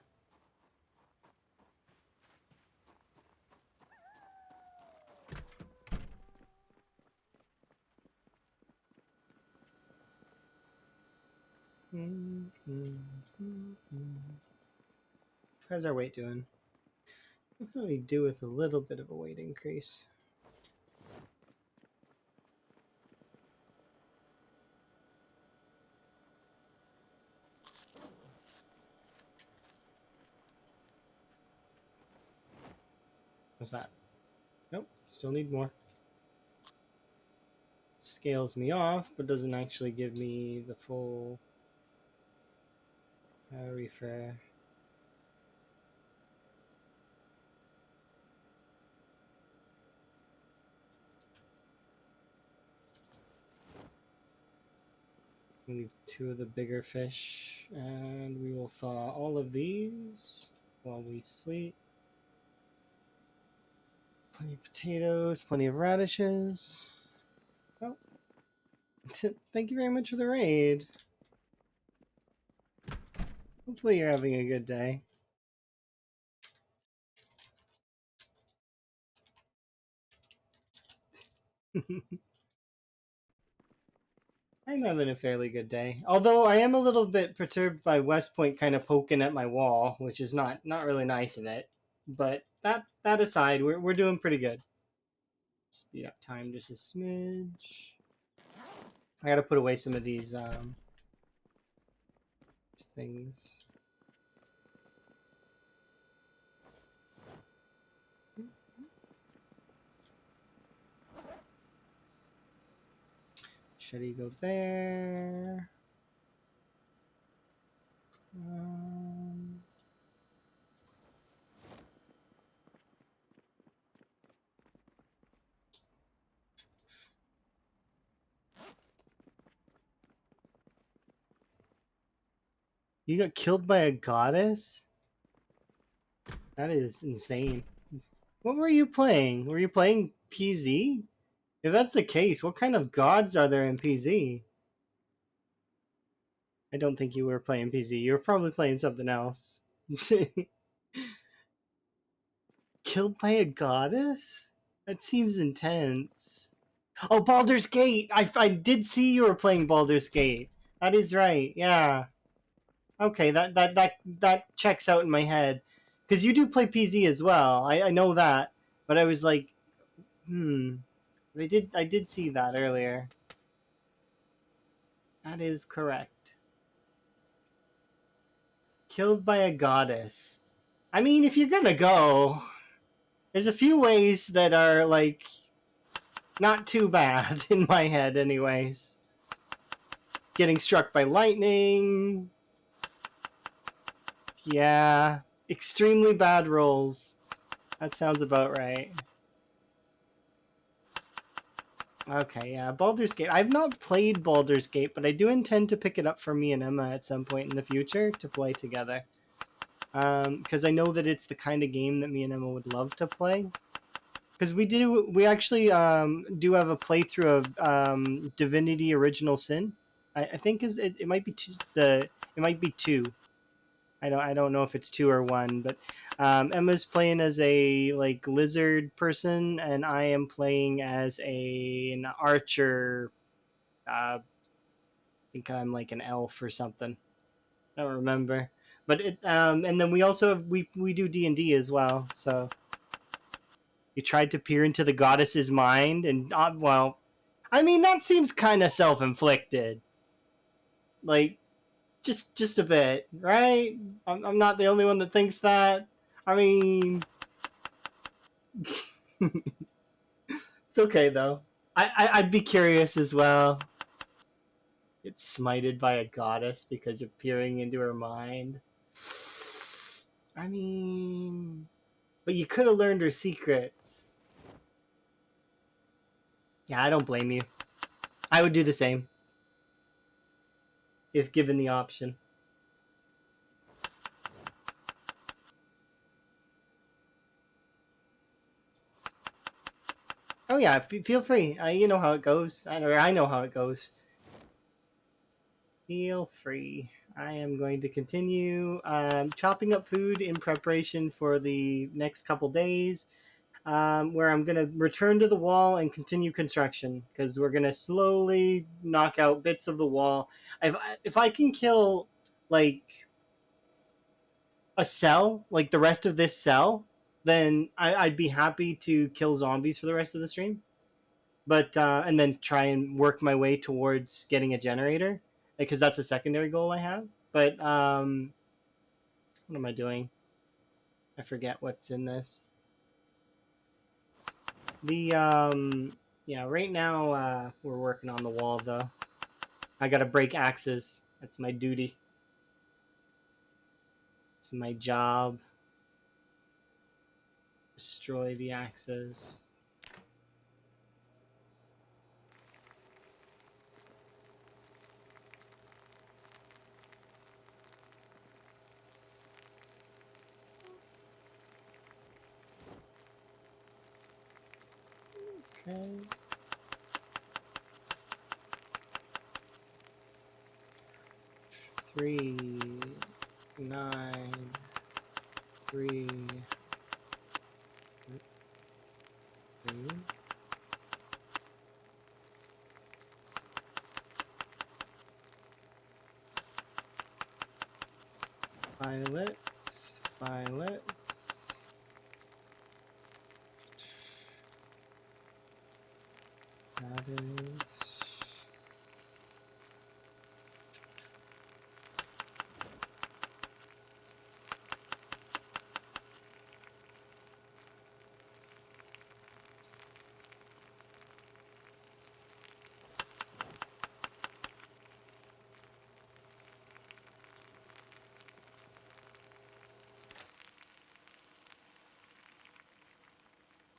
How's our weight doing? Definitely do with a little bit of a weight increase. What's that? Nope, still need more. Scales me off, but doesn't actually give me the full refer. We need 2 of the bigger fish, and we will thaw all of these while we sleep. Plenty of potatoes, plenty of radishes. Oh, thank you very much for the raid. Hopefully you're having a good day. I'm having a fairly good day. Although I am a little bit perturbed by West Point kind of poking at my wall, which is not really nice of it. But that aside, we're doing pretty good. Speed up time just a smidge. I gotta put away some of these things. Should he go there? You got killed by a goddess? That is insane. What were you playing? Were you playing PZ? If that's the case, what kind of gods are there in PZ? I don't think you were playing PZ. You were probably playing something else. Killed by a goddess? That seems intense. Oh, Baldur's Gate! I did see you were playing Baldur's Gate. That is right, yeah. Okay, that checks out in my head. Because you do play PZ as well. I know that. But I was like, I did see that earlier. That is correct. Killed by a goddess. I mean, if you're gonna go, there's a few ways that are like not too bad in my head, anyways. Getting struck by lightning. Yeah, extremely bad rolls. That sounds about right. Okay, yeah, Baldur's Gate. I've not played Baldur's Gate, but I do intend to pick it up for me and Emma at some point in the future to play together. Because I know that it's the kind of game that me and Emma would love to play. Because we actually do have a playthrough of Divinity Original Sin. I think it might be it might be two. I don't know if it's two or one, but Emma's playing as a like lizard person, and I am playing as an archer. I think I'm like an elf or something. I don't remember, but it and then we also we do D&D as well. So you tried to peer into the goddess's mind, and well, I mean that seems kind of self-inflicted. Like just a bit, right? I'm not the only one that thinks that. I mean, it's okay though. I'd be curious as well. It's smited by a goddess because you're peering into her mind. I mean, but you could have learned her secrets. Yeah, I don't blame you. I would do the same if given the option. Oh yeah, feel free. You know how it goes. I know how it goes. Feel free. I am going to continue chopping up food in preparation for the next couple days, where I'm going to return to the wall and continue construction because we're going to slowly knock out bits of the wall. If I can kill like a cell, like the rest of this cell, then I'd be happy to kill zombies for the rest of the stream. But and then try and work my way towards getting a generator because that's a secondary goal I have. But what am I doing? I forget what's in this. The yeah, right now we're working on the wall though. I gotta break axes. That's my duty. It's my job. Destroy the axes. Okay. 3, 9, 3, 3. Violets. That is.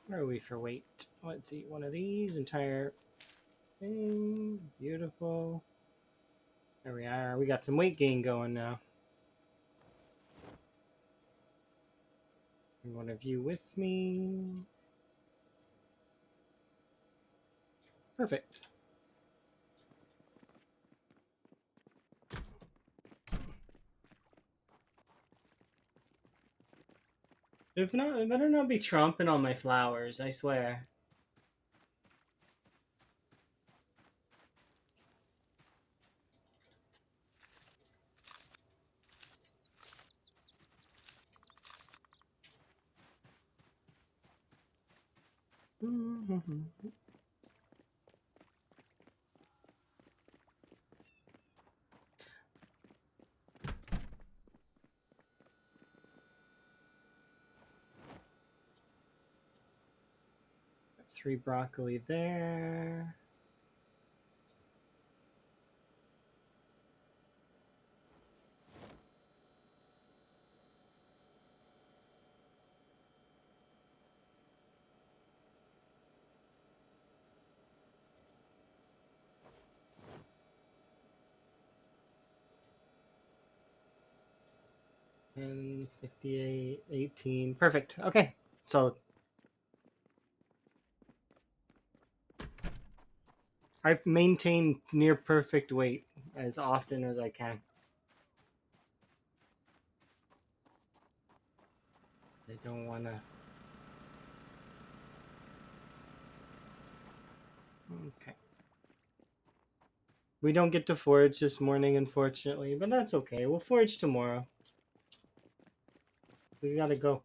Where are we for weight? Let's eat one of these. Entire thing. Beautiful. There we are. We got some weight gain going now. One of you with me. Perfect. If not, it better not be tromping on my flowers, I swear. 3 broccoli there. And 58, 18. Perfect. Okay. So I've maintained near perfect weight as often as I can. I don't want to. Okay. We don't get to forage this morning, unfortunately, but that's okay. We'll forage tomorrow. We gotta go.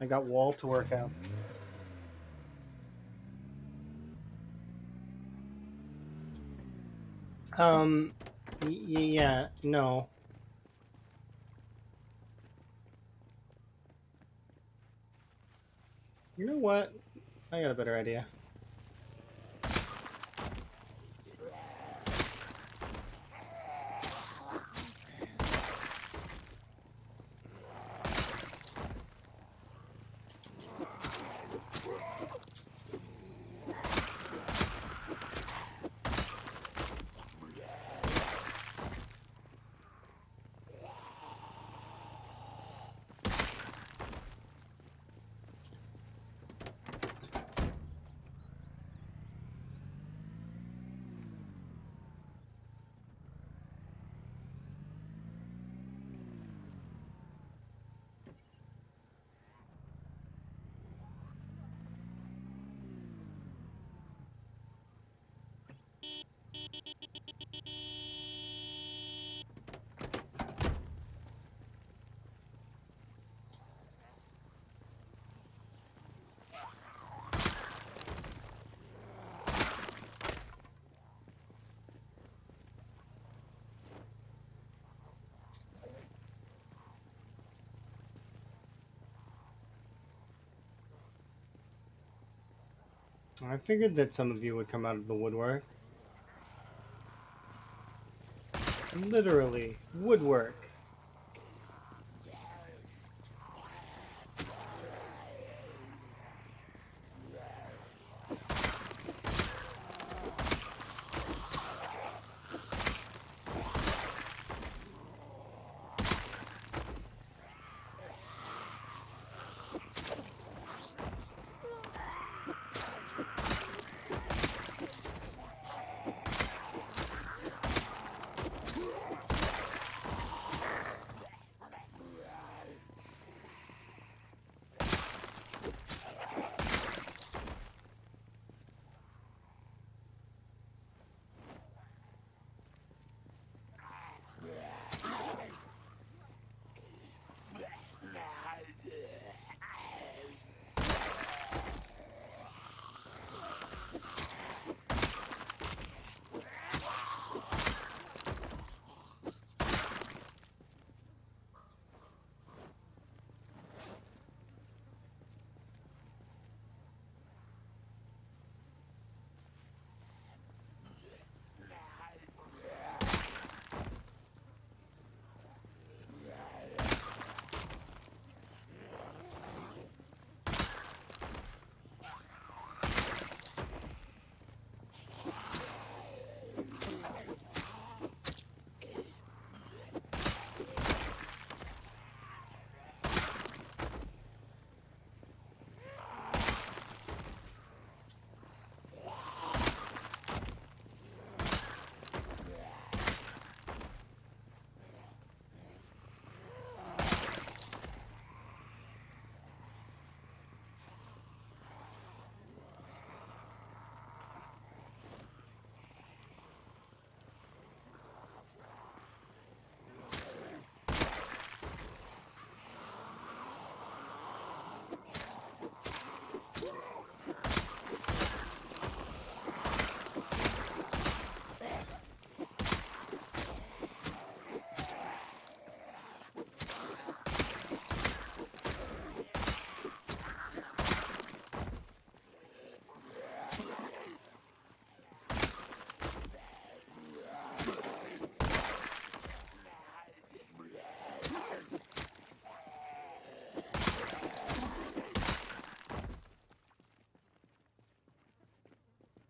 I got wall to work out. Yeah, no. You know what? I got a better idea. I figured that some of you would come out of the woodwork. Literally, woodwork.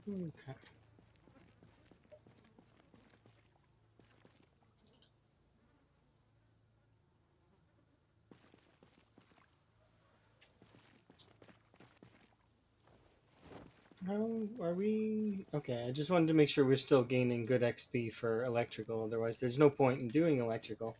Okay. How are we? Okay, I just wanted to make sure we're still gaining good XP for electrical. Otherwise, there's no point in doing electrical.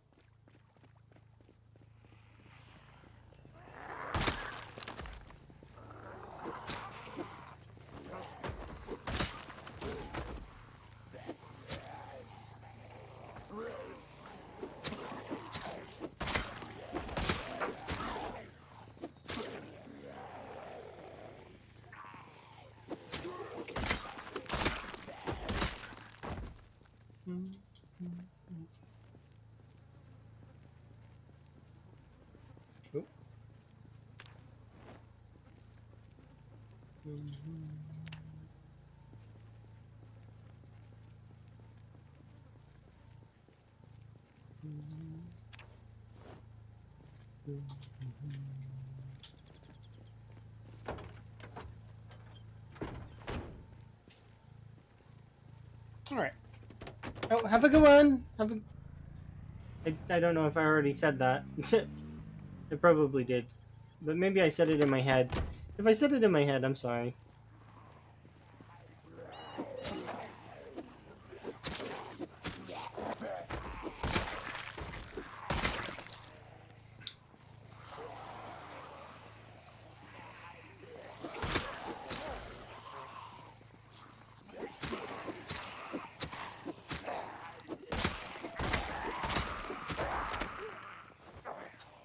Oh. All right. Oh, have a good one. Have a. I don't know if I already said that. I probably did, but maybe I said it in my head. If I said it in my head, I'm sorry.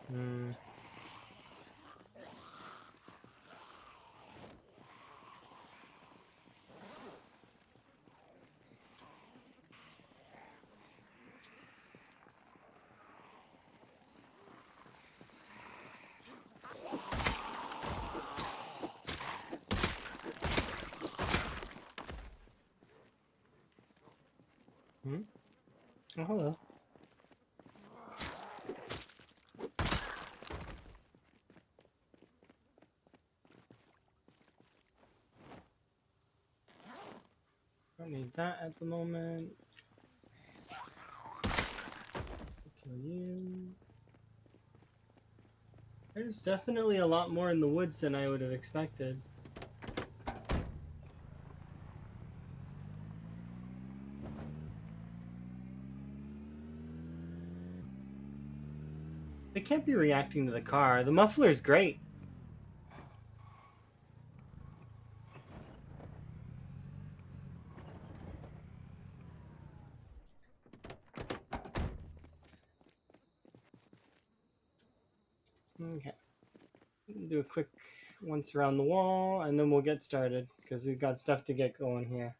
Hmm. Hmm? Oh, hello. Don't need that at the moment. Kill you. There's definitely a lot more in the woods than I would have expected. They can't be reacting to the car. The muffler's great. Okay. Do a quick once around the wall, and then we'll get started, because we've got stuff to get going here.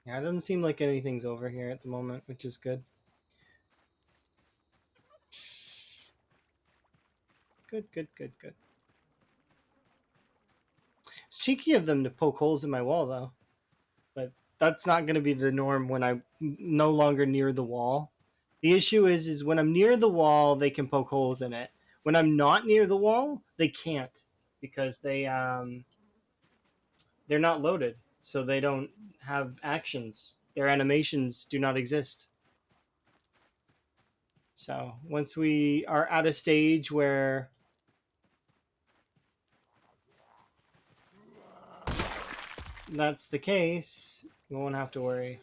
Yeah, it doesn't seem like anything's over here at the moment, which is good. Good, good, good, good. It's cheeky of them to poke holes in my wall, though. But that's not going to be the norm when I'm no longer near the wall. The issue is when I'm near the wall, they can poke holes in it. When I'm not near the wall, they can't, because they're not loaded, so they don't have actions. Their animations do not exist. So once we are at a stage where that's the case, you won't have to worry.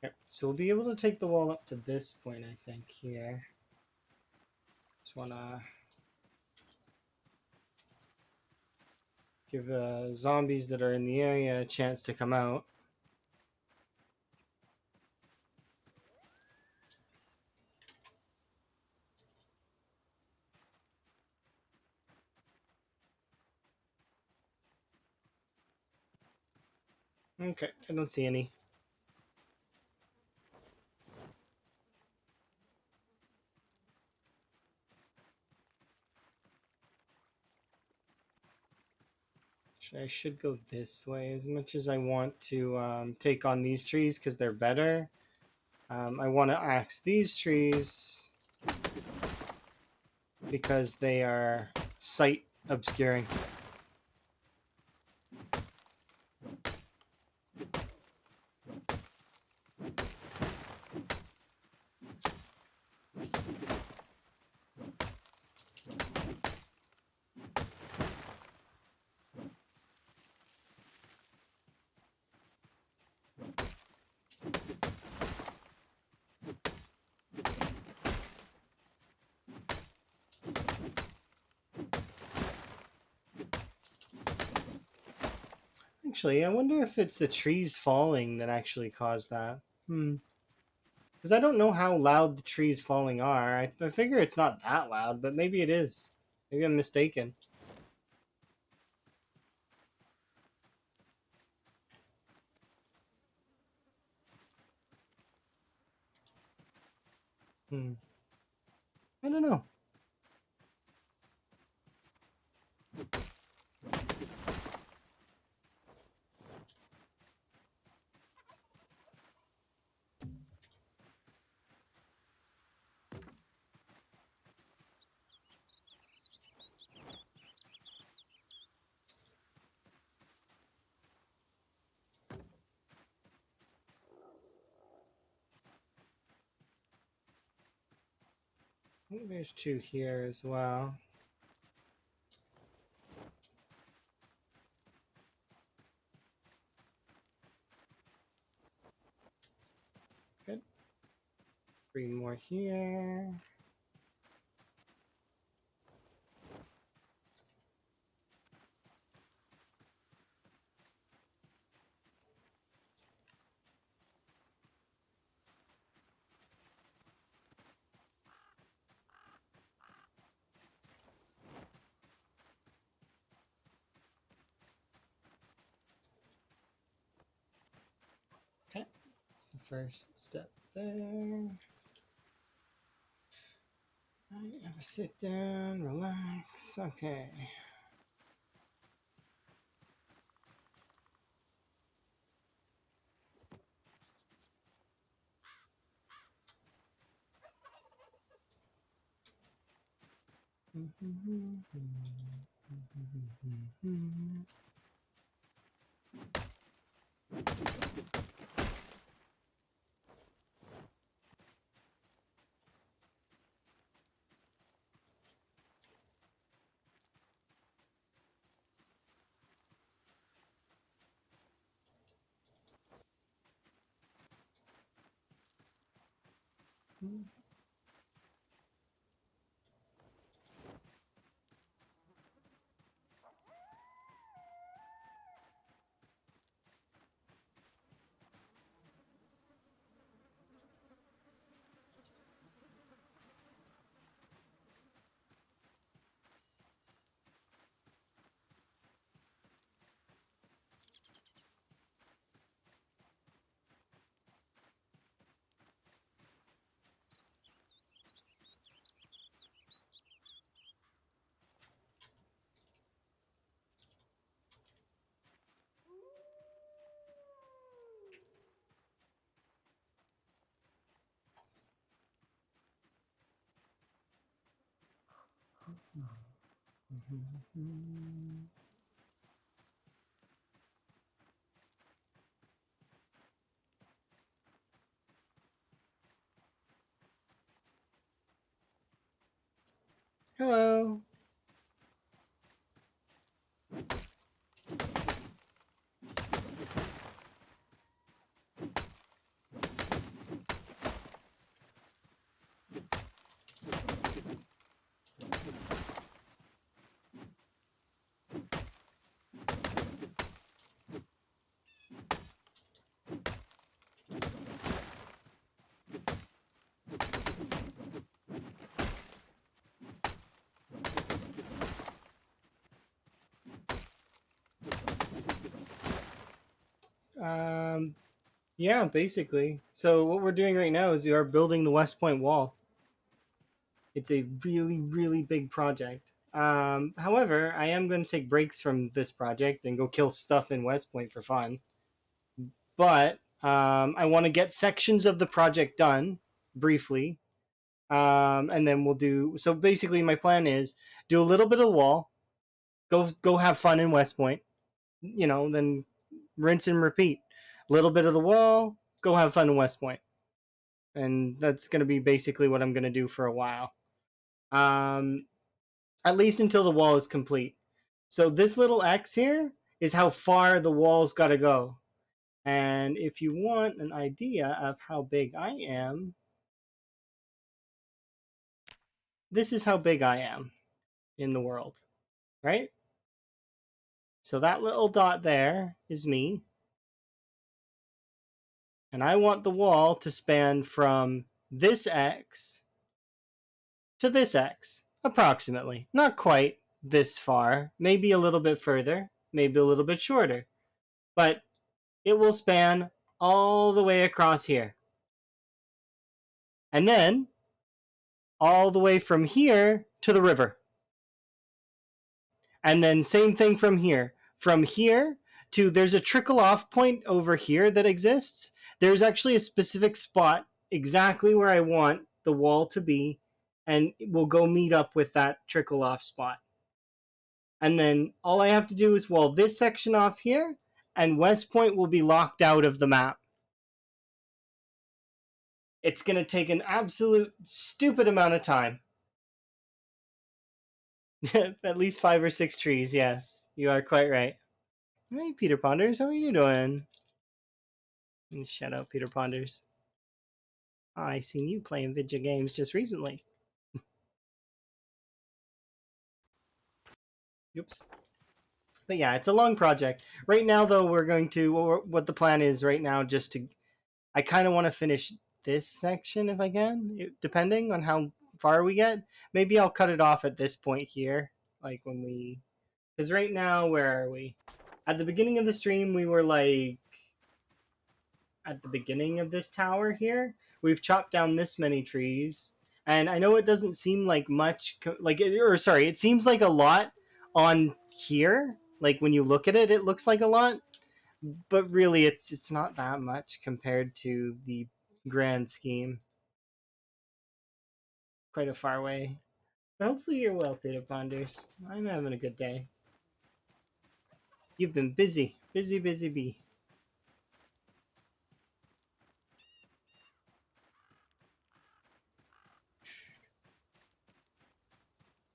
Okay, so we'll be able to take the wall up to this point, I think, here. Just want to give zombies that are in the area a chance to come out. Okay, I don't see any. I should go this way as much as I want to take on these trees because they're better. I want to axe these trees because they are sight obscuring. Actually, I wonder if it's the trees falling that actually caused that. Because I don't know how loud the trees falling are. I figure it's not that loud, but maybe it is. Maybe I'm mistaken. I don't know. I think there's two here as well. Good. Three more here. Okay. That's the first step there. Have a sit down, relax. Okay. Hello. Yeah, basically. So what we're doing right now is we are building the West Point Wall. It's a really, really big project. However, I am going to take breaks from this project and go kill stuff in West Point for fun. But I want to get sections of the project done briefly, and then we'll do. So basically, my plan is do a little bit of the wall, go have fun in West Point, then rinse and repeat. A little bit of the wall, go have fun in West Point, and that's going to be basically what I'm going to do for a while. Um, at least until the wall is complete. So this little X here is how far the wall's got to go. And if you want an idea of how big I am, this is how big I am in the world, right? So that little dot there is me. And I want the wall to span from this X to this X, approximately. Not quite this far, maybe a little bit further, maybe a little bit shorter. But it will span all the way across here. And then all the way from here to the river. And then same thing from here. From here to there's a trickle off point over here that exists. There's actually a specific spot exactly where I want the wall to be, and we'll go meet up with that trickle off spot. And then all I have to do is wall this section off here, and West Point will be locked out of the map. It's going to take an absolute stupid amount of time. At least 5 or 6 trees, yes. You are quite right. Hey, Peter Ponders, how are you doing? Shout out, Peter Ponders. I seen you playing video games just recently. Oops. But yeah, it's a long project. Right now, though, we're going to... What the plan is right now, just to... I kind of want to finish this section if I can, depending on how far we get. Maybe I'll cut it off at this point here. Like when we... Because right now, where are we? At the beginning of the stream, we were like... At the beginning of this tower here, we've chopped down this many trees. And I know it doesn't seem like much... it seems like a lot on here. Like when you look at it, it looks like a lot. But really, it's not that much compared to the grand scheme. Quite a far way. But hopefully you're well, Peter Ponders. I'm having a good day. You've been busy. Busy, busy bee.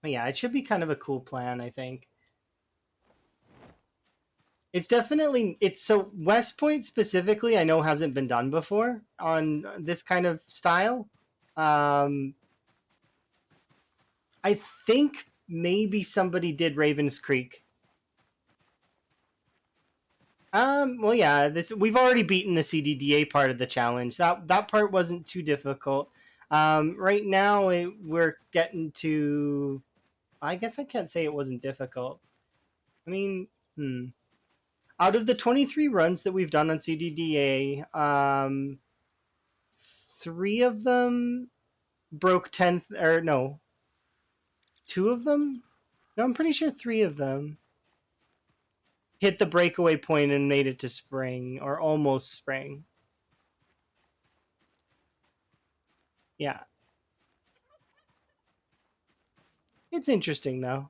But yeah, it should be kind of a cool plan, I think. It's definitely... So West Point specifically, I know hasn't been done before on this kind of style. I think maybe somebody did Raven's Creek. Well, yeah, we've already beaten the CDDA part of the challenge. That part wasn't too difficult. Right now, we're getting to... I guess I can't say it wasn't difficult. I mean, out of the 23 runs that we've done on CDDA, 3 of them broke 10th, or no, 2 of them? No, I'm pretty sure 3 of them hit the breakaway point and made it to spring, or almost spring. Yeah. It's interesting, though.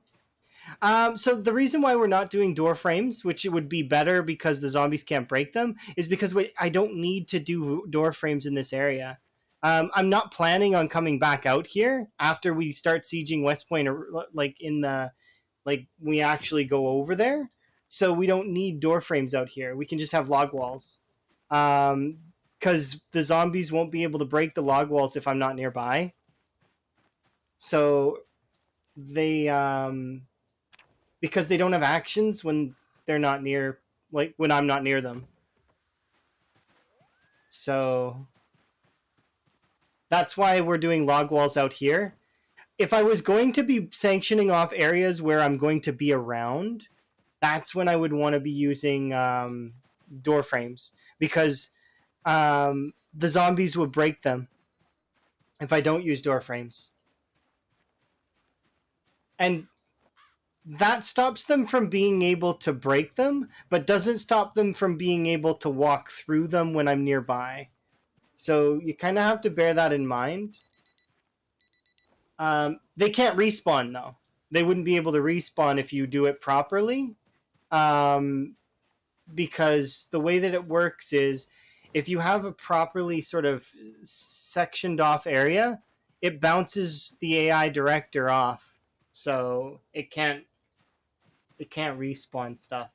So the reason why we're not doing door frames, which it would be better because the zombies can't break them, is because I don't need to do door frames in this area. I'm not planning on coming back out here after we start sieging West Point, or we actually go over there. So we don't need door frames out here. We can just have log walls. Because the zombies won't be able to break the log walls if I'm not nearby. So they... because they don't have actions when they're not near, like when I'm not near them. So that's why we're doing log walls out here. If I was going to be sanctioning off areas where I'm going to be around, that's when I would want to be using door frames, because the zombies would break them if I don't use door frames. And that stops them from being able to break them, but doesn't stop them from being able to walk through them when I'm nearby. So you kind of have to bear that in mind. They can't respawn though. They wouldn't be able to respawn if you do it properly. Um, because the way that it works is if you have a properly sort of sectioned off area, it bounces the AI director off. So it can't respawn stuff.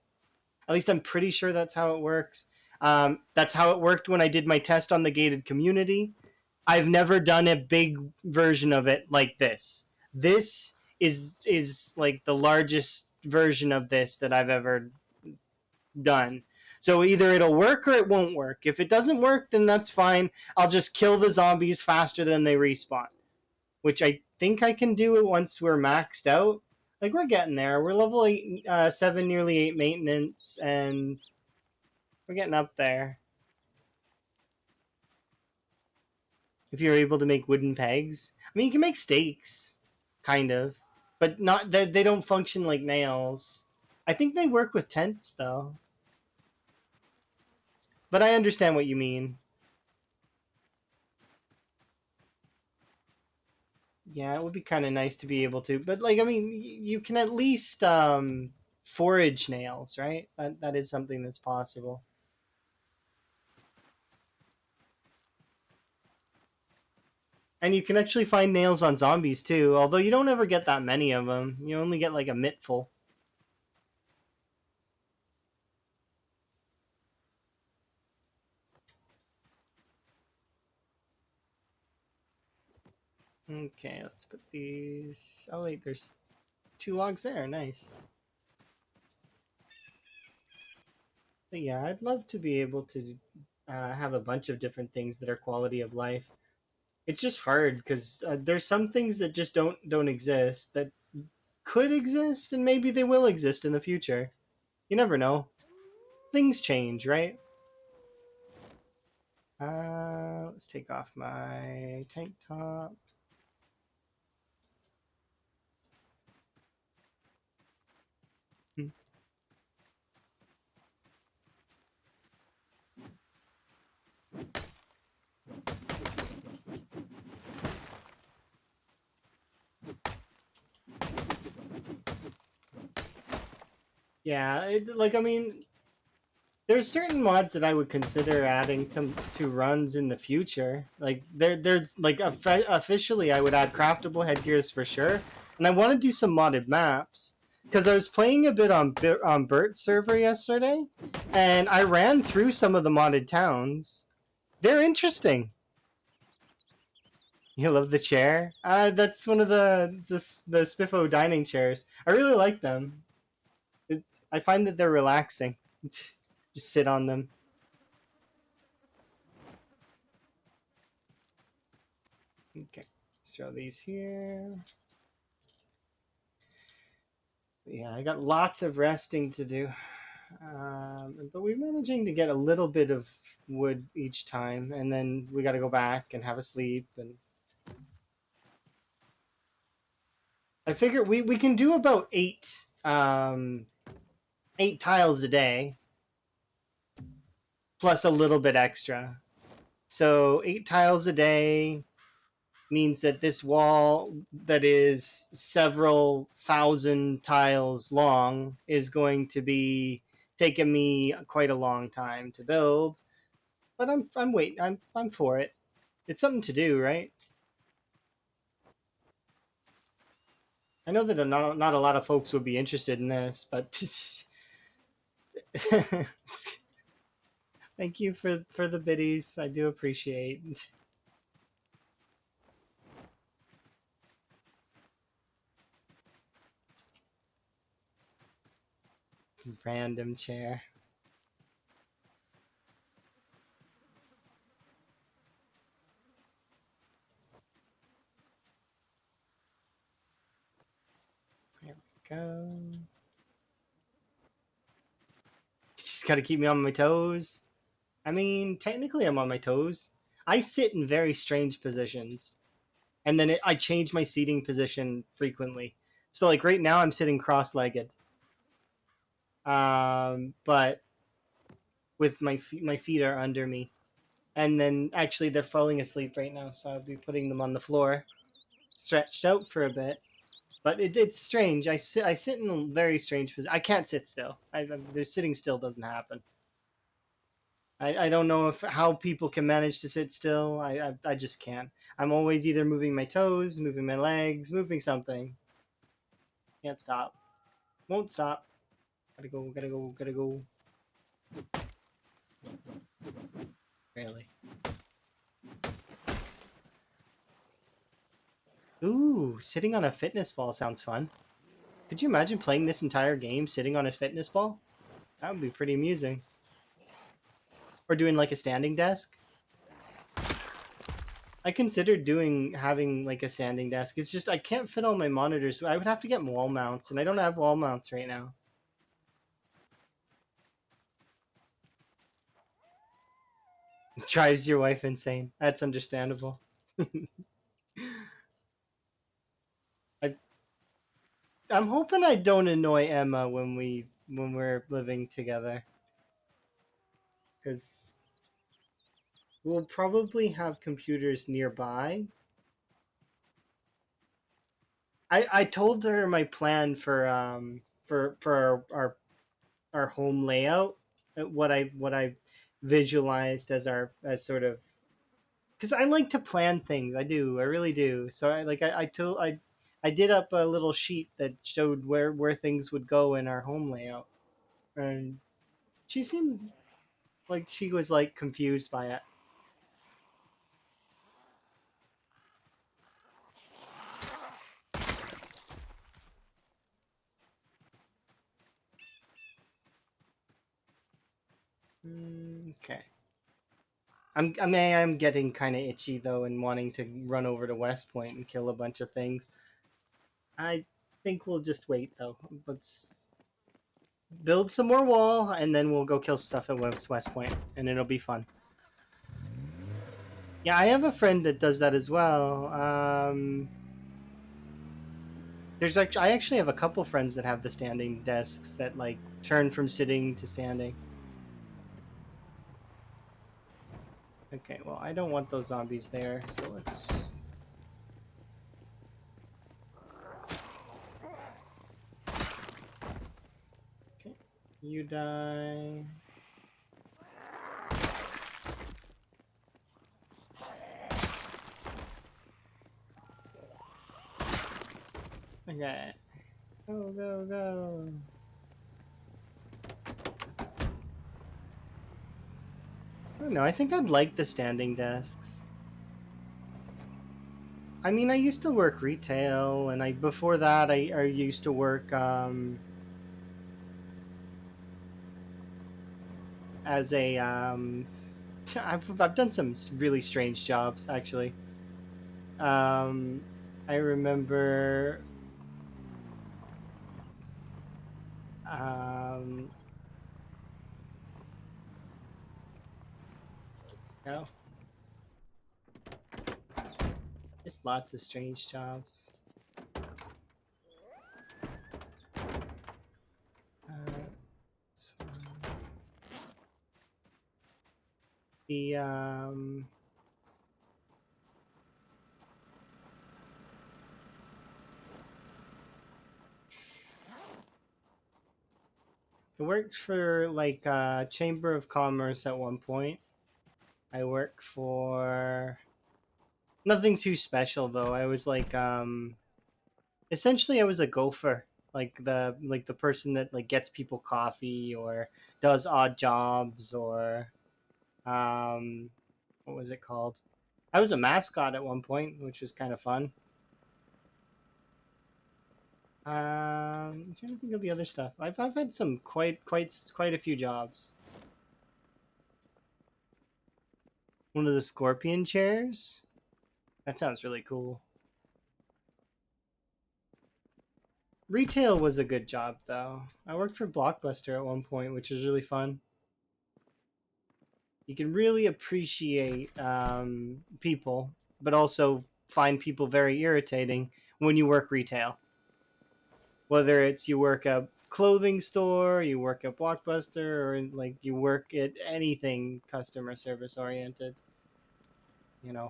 At least I'm pretty sure that's how it works. That's how it worked when I did my test on the gated community. I've never done a big version of it like this. This is like the largest version of this that I've ever done. So either it'll work or it won't work. If it doesn't work, then that's fine. I'll just kill the zombies faster than they respawn, which I think I can do it once we're maxed out. Like we're getting there. We're level 8, 7, nearly 8 maintenance, and we're getting up there. If you're able to make wooden pegs, I mean, you can make stakes, kind of, but not. They don't function like nails. I think they work with tents though. But I understand what you mean. Yeah, it would be kind of nice to be able to, but like, I mean, you can at least forage nails, right? That is something that's possible. And you can actually find nails on zombies too, although you don't ever get that many of them. You only get like a mittful. Okay, let's put these. Oh wait, there's 2 logs there. Nice. But yeah, I'd love to be able to have a bunch of different things that are quality of life. It's just hard because there's some things that just don't exist that could exist, and maybe they will exist in the future. You never know. Things change, right? Let's take off my tank top. Hmm. Yeah, like I mean, there's certain mods that I would consider adding to runs in the future. Like there's like officially, I would add craftable headgears for sure, and I want to do some modded maps because I was playing a bit on Bert's server yesterday, and I ran through some of the modded towns. They're interesting. You love the chair? That's one of the Spiffo dining chairs. I really like them. I find that they're relaxing. Just sit on them. Okay, let's throw these here. Yeah, I got lots of resting to do. But we're managing to get a little bit of wood each time, and then we got to go back and have a sleep. And I figure we can do about 8 tiles a day, plus a little bit extra. So 8 tiles a day means that this wall that is several thousand tiles long is going to be taking me quite a long time to build. But I'm waiting. I'm for it. It's something to do, right? I know that not a lot of folks would be interested in this, but thank you for the biddies. I do appreciate. Random chair. There we go. Just gotta keep me on my toes. I mean, technically, I'm on my toes. I sit in very strange positions, and then I change my seating position frequently. So like right now I'm sitting cross-legged, but with my feet are under me, and then actually they're falling asleep right now, so I'll be putting them on the floor, stretched out for a bit. But it's strange. I sit in a very strange position. I can't sit still. The sitting still doesn't happen. I don't know if how people can manage to sit still. I just can't. I'm always either moving my toes, moving my legs, moving something. Can't stop. Won't stop. Gotta go. Gotta go. Gotta go. Really. Ooh, sitting on a fitness ball sounds fun. Could you imagine playing this entire game sitting on a fitness ball? That would be pretty amusing. Or doing like a standing desk. I considered having like a standing desk. It's just I can't fit all my monitors. I would have to get wall mounts, and I don't have wall mounts right now. It drives your wife insane. That's understandable. I I'm hoping I don't annoy Emma when we're living together, because we'll probably have computers nearby. I told her my plan for our home layout, what I visualized as our as sort of, because I like to plan things. I really do. So I did up a little sheet that showed where things would go in our home layout, and she seemed like she was like confused by it. Okay. I'm getting kind of itchy though, and wanting to run over to West Point and kill a bunch of things. I think we'll just wait though. Let's build some more wall, and then we'll go kill stuff at West Point, and it'll be fun. Yeah, I have a friend that does that as well. I actually have a couple friends that have the standing desks that like turn from sitting to standing. Okay, well I don't want those zombies there, so let's. Okay, you die. Okay. Go, go, go. I don't know. I think I'd like the standing desks. I mean, I used to work retail, and before that, I used to work as a I've done some really strange jobs actually. Um, I remember um, no, just lots of strange jobs. Uh, so the I worked for like Chamber of Commerce at one point. I work for nothing too special though. I was like essentially I was a gopher, like the person that like gets people coffee or does odd jobs or um what was it called? I was a mascot at one point, which was kind of fun. I'm trying to think of the other stuff. I've had some quite a few jobs. One of the scorpion chairs. That sounds really cool. Retail was a good job though. I worked for Blockbuster at one point, which was really fun. You can really appreciate people, but also find people very irritating when you work retail. Whether it's you work a clothing store, you work at Blockbuster, or like you work at anything customer service oriented,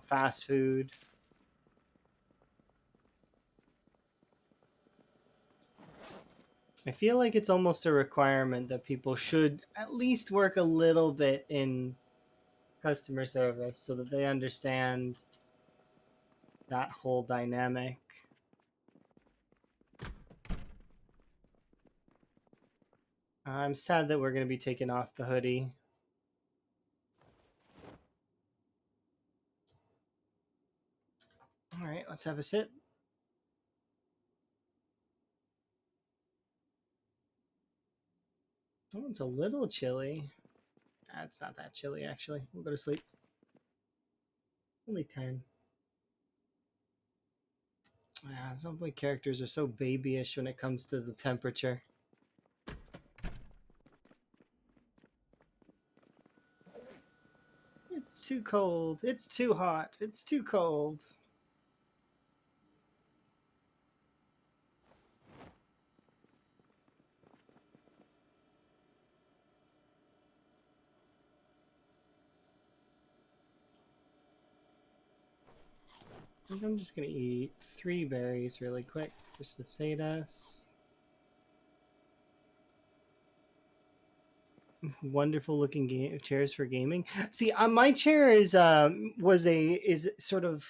fast food. I feel like it's almost a requirement that people should at least work a little bit in customer service so that they understand that whole dynamic. I'm sad that we're going to be taking off the hoodie. All right, let's have a sip. Oh, it's a little chilly. It's not that chilly, actually. We'll go to sleep. Only 10. Yeah, some boy characters are so babyish when it comes to the temperature. It's too cold. It's too hot. It's too cold. I think I'm just gonna eat 3 berries really quick, just to save us. Wonderful looking chairs for gaming. See, my chair is sort of,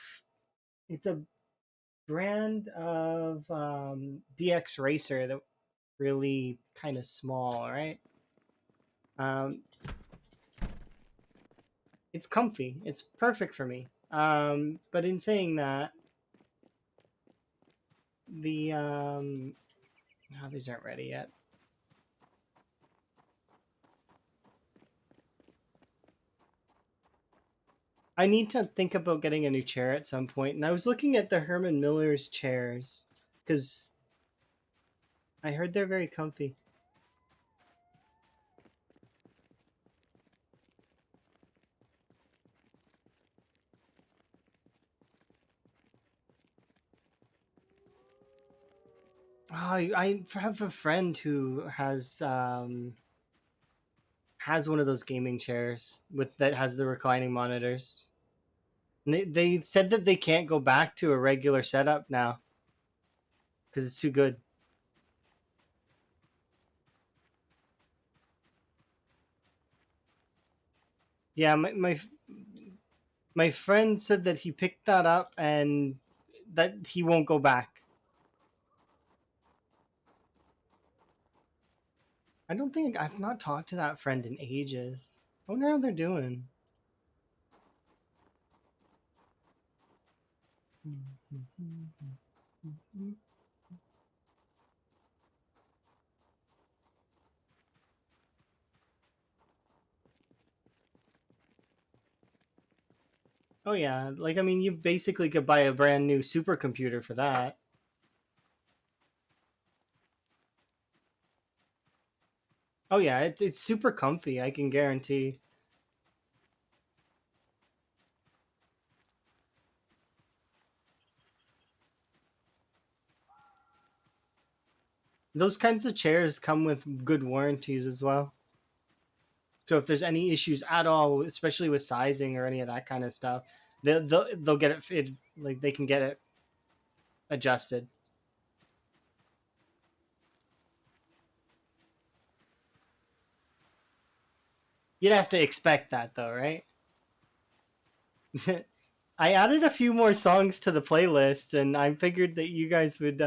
it's a brand of DX Racer that really kind of small, right? Um, it's comfy. It's perfect for me. But in saying that, the oh, these aren't ready yet. I need to think about getting a new chair at some point, and I was looking at the Herman Miller's chairs because I heard they're very comfy. Oh, I have a friend who has one of those gaming chairs with that has the reclining monitors. And they said that they can't go back to a regular setup now because it's too good. Yeah, my friend said that he picked that up and that he won't go back. I don't think I've not talked to that friend in ages. I wonder how they're doing. Oh yeah, like I mean, you basically could buy a brand new supercomputer for that. Oh yeah, it's super comfy. I can guarantee. Those kinds of chairs come with good warranties as well. So if there's any issues at all, especially with sizing or any of that kind of stuff, they'll get it, like they can get it adjusted. You'd have to expect that though, right? I added a few more songs to the playlist, and I figured that you guys would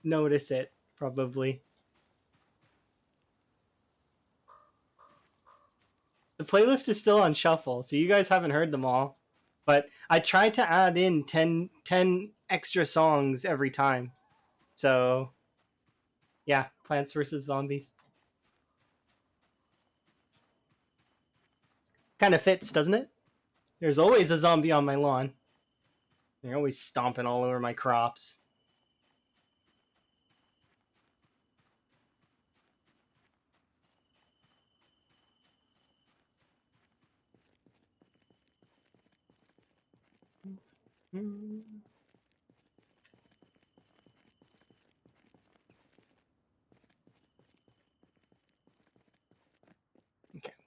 notice it probably. The playlist is still on shuffle, so you guys haven't heard them all. But I try to add in 10 extra songs every time. So yeah, Plants vs Zombies kind of fits, doesn't it? There's always a zombie on my lawn. They're always stomping all over my crops.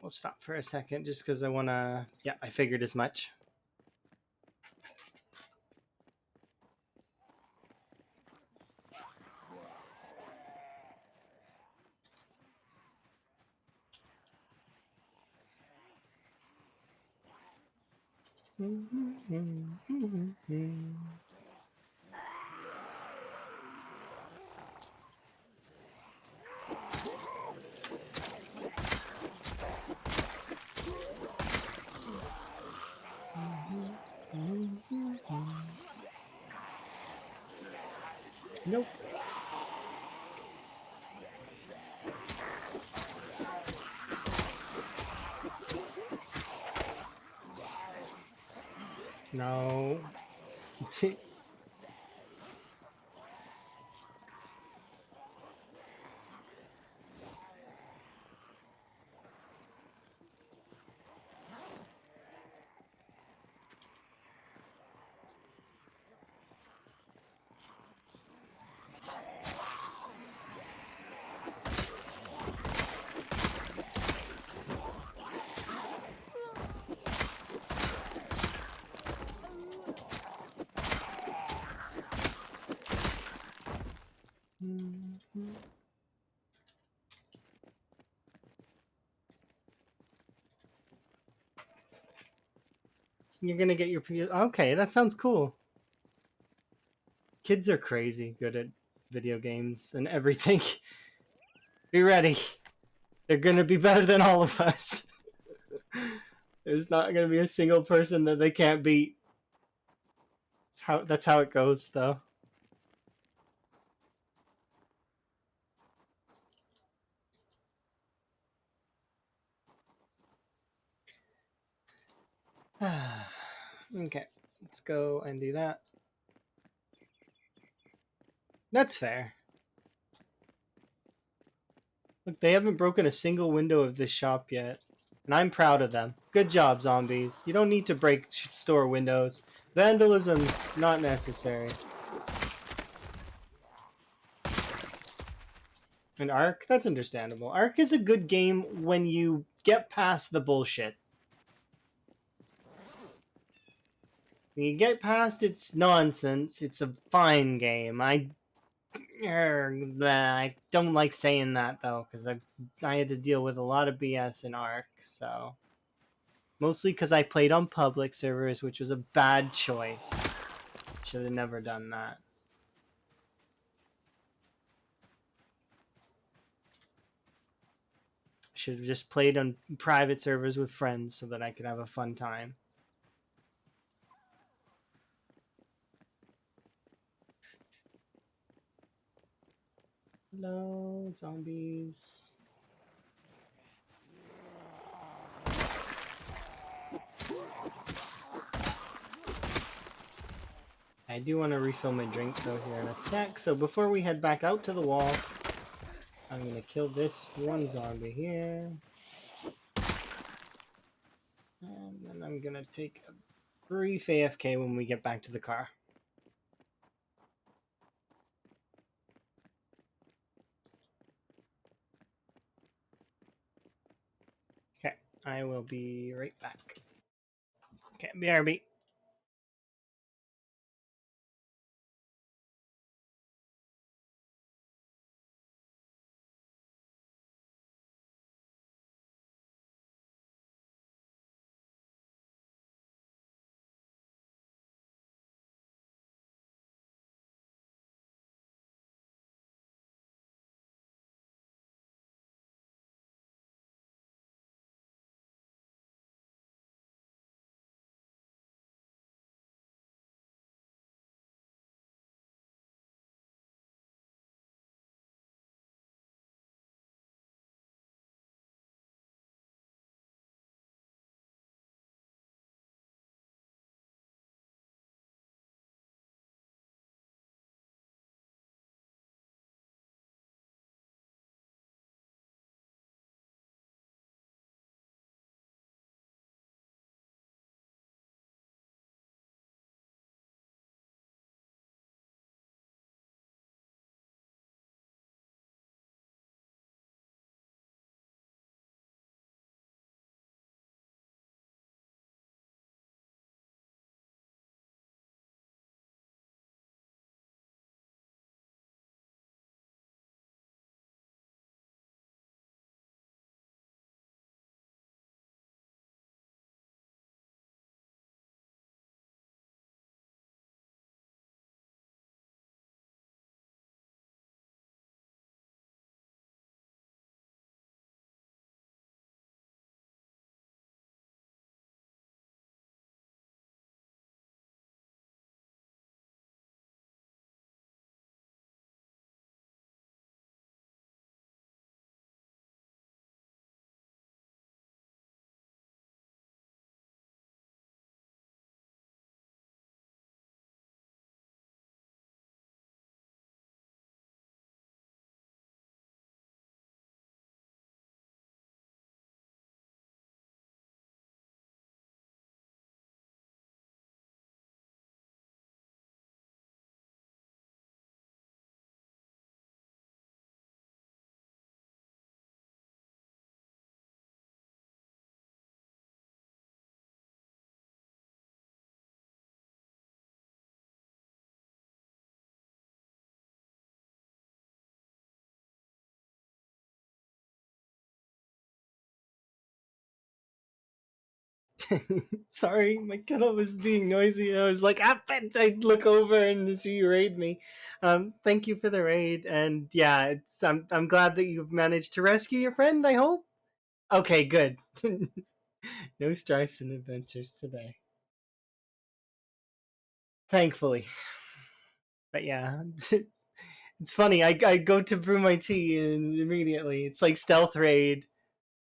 We'll stop for a second just because I want to... Yeah, I figured as much. Nope. No. You're gonna get your... Okay, that sounds cool. Kids are crazy good at video games and everything. Be ready. They're gonna be better than all of us. There's not gonna be a single person that they can't beat. That's how it goes, though. Okay, let's go and do that. That's fair. Look, they haven't broken a single window of this shop yet. And I'm proud of them. Good job, zombies. You don't need to break store windows. Vandalism's not necessary. And Ark? That's understandable. Ark is a good game when you get past the bullshit. When you get past its nonsense, it's a fine game. I don't like saying that, though, because I had to deal with a lot of BS in Ark, so... Mostly because I played on public servers, which was a bad choice. Should have never done that. Should have just played on private servers with friends so that I could have a fun time. Hello, zombies. I do want to refill my drink though here in a sec, so before we head back out to the wall, I'm going to kill this one zombie here. And then I'm going to take a brief AFK when we get back to the car. Okay, I will be right back. Okay, BRB. Sorry, my kettle was being noisy. I was like, ah, I'd look over and see you raid me. Thank you for the raid, and yeah, I'm glad that you've managed to rescue your friend. I hope. Okay, good. No stress and adventures today, thankfully. But yeah, it's funny. I go to brew my tea and immediately it's like stealth raid.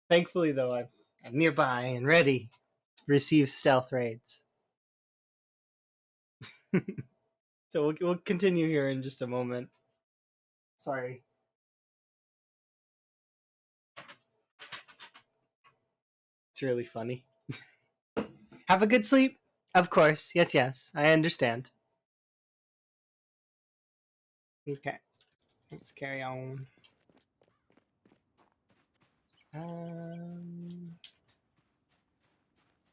Thankfully, though, I'm nearby and ready to receive stealth raids. So we'll continue here in just a moment. Sorry. It's really funny. Have a good sleep. Of course. Yes, yes. I understand. Okay. Let's carry on.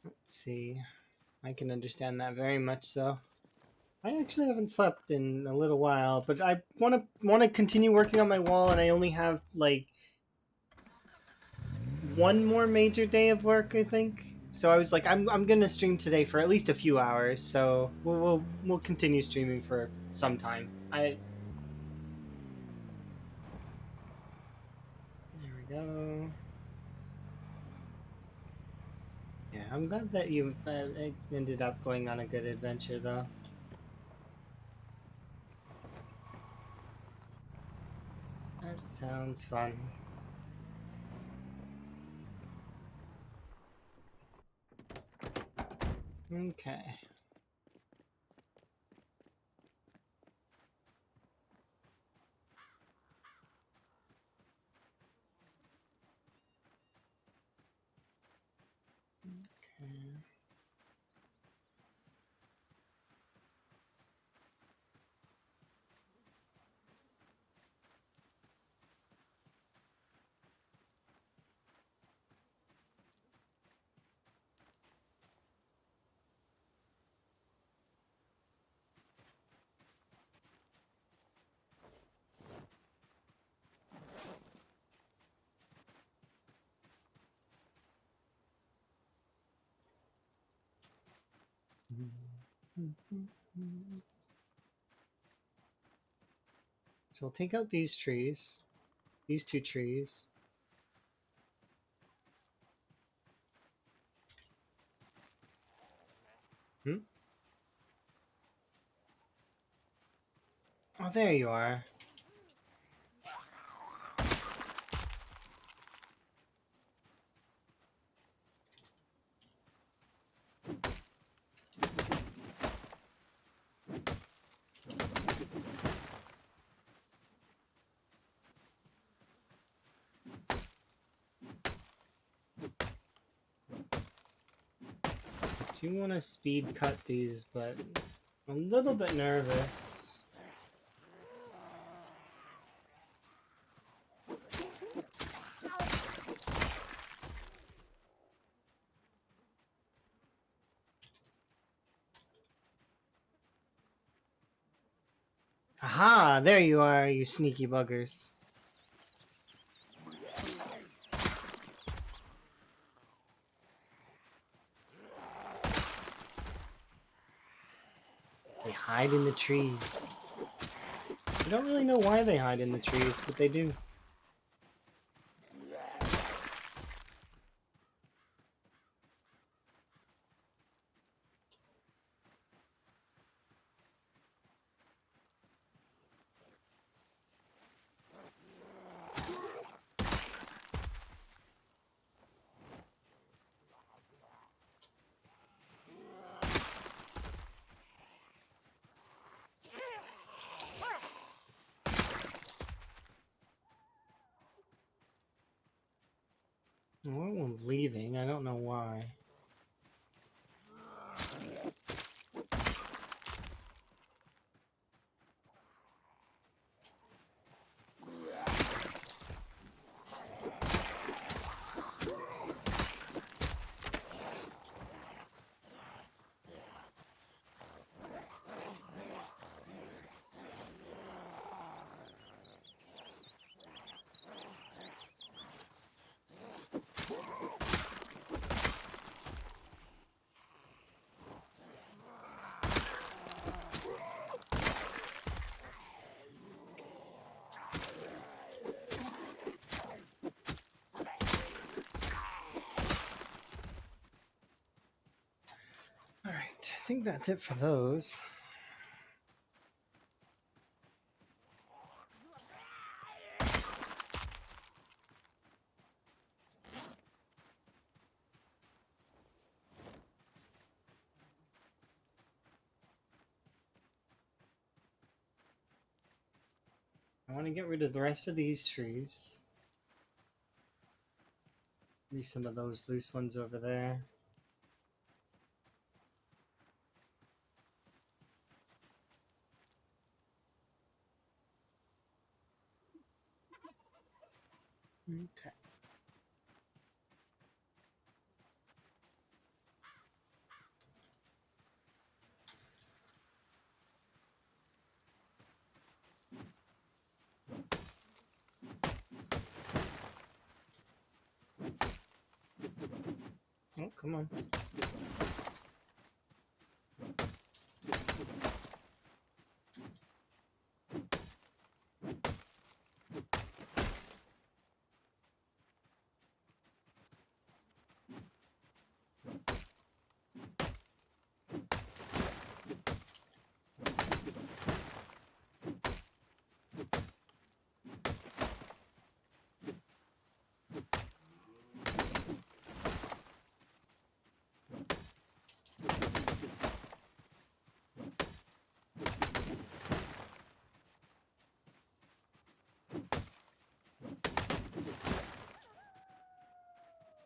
Let's see. I can understand that very much so. I actually haven't slept in a little while, but I want to continue working on my wall, and I only have like one more major day of work, I think. So I was like, I'm gonna stream today for at least a few hours. So we'll continue streaming for some time. There we go. Yeah, I'm glad that you ended up going on a good adventure, though. That sounds fun. Okay. Okay. So I'll take out these trees, these two trees. Hmm? Oh, there you are. Do want to speed cut these, but I'm a little bit nervous. Aha! There you are, you sneaky buggers. They hide in the trees. I don't really know why they hide in the trees, but they do. One one's leaving. I don't know why. think that's it for those. I want to get rid of the rest of these trees. Maybe some of those loose ones over there. Okay. Oh, come on.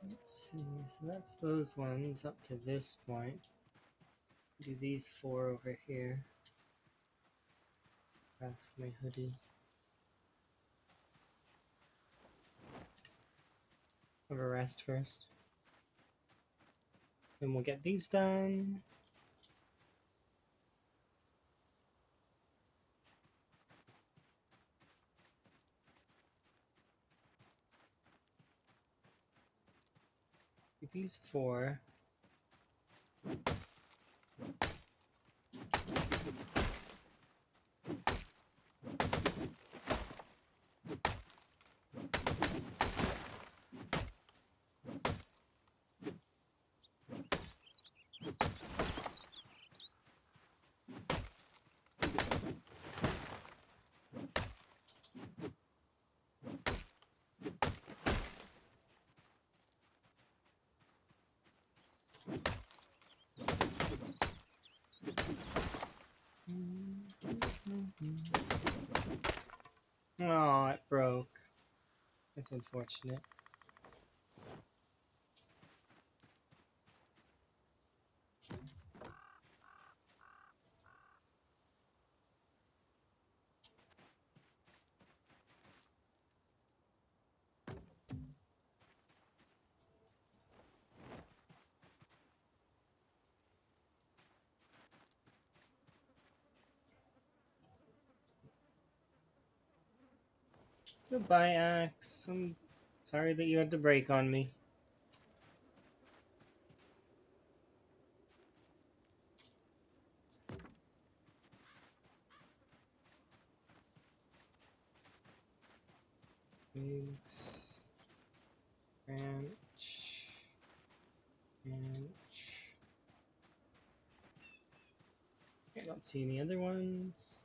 Let's see, so that's those ones up to this point. Do these 4 over here. Craft my hoodie. Have a rest first. Then we'll get these done. These 4. Oh, it broke. That's unfortunate. Goodbye, Axe. I'm sorry that you had to break on me. Thanks. Branch. I don't see any other ones.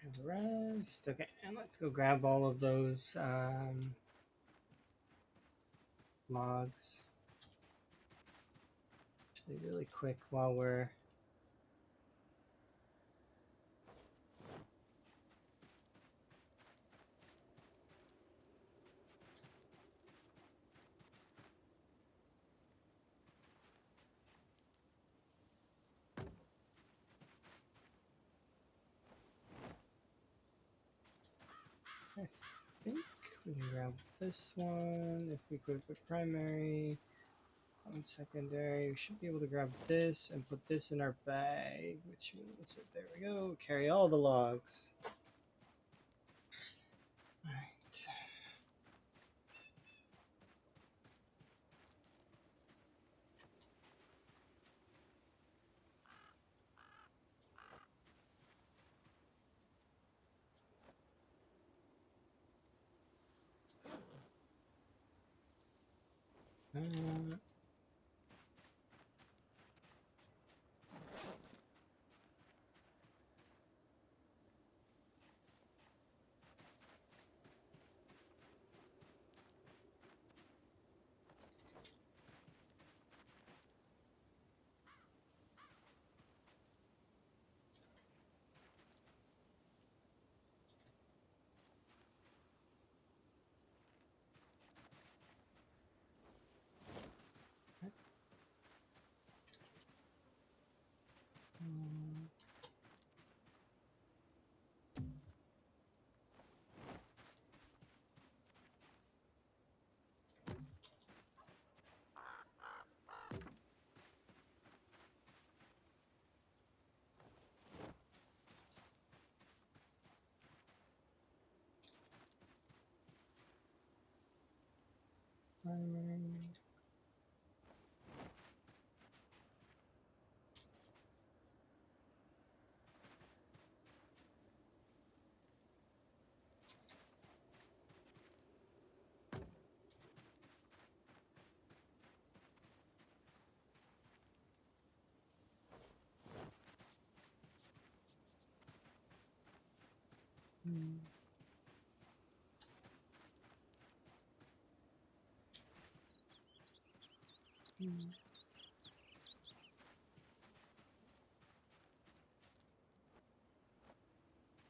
Have a rest. Okay, and let's go grab all of those logs. Actually, really quick while we're I think we can grab this one. If we equip with primary, on secondary, we should be able to grab this and put this in our bag, which means that there we go. Carry all the logs. Alright.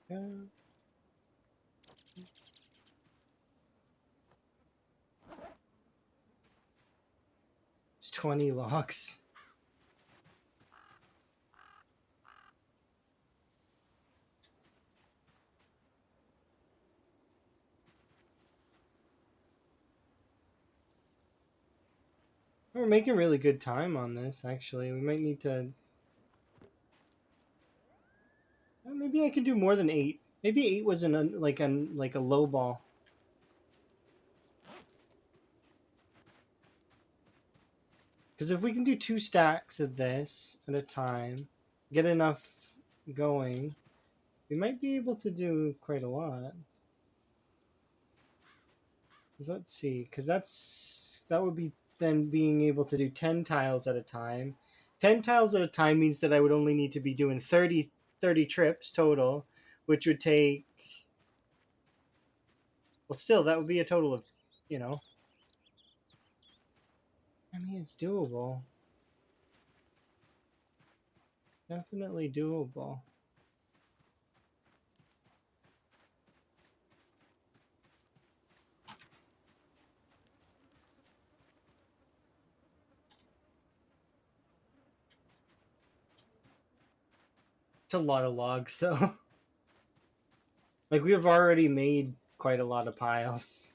Uh, it's 20 logs. We're making really good time on this, actually. We might need to... Maybe I could do more than 8. Maybe 8 was like a low ball. Because if we can do 2 stacks of this at a time, get enough going, we might be able to do quite a lot. Because let's see, because that would be then being able to do 10 tiles at a time. 10 tiles at a time means that I would only need to be doing 30 trips total, which would take... Well, still, that would be a total of, you know... I mean, it's doable. Definitely doable. It's a lot of logs, though. Like, we've already made quite a lot of piles.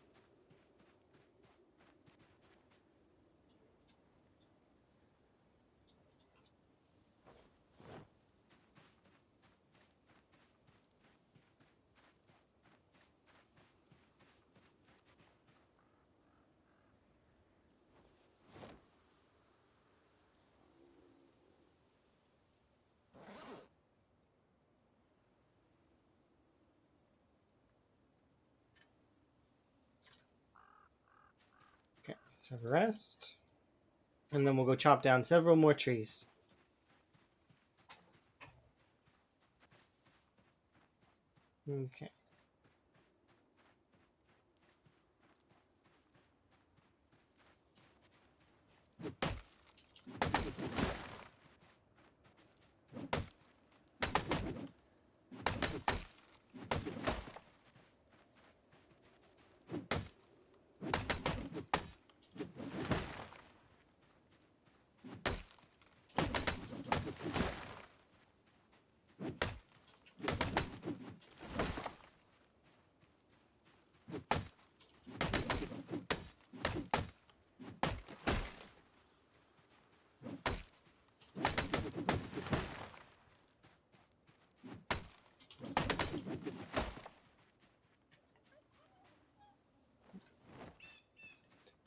Okay, let's have a rest. And then we'll go chop down several more trees. Okay.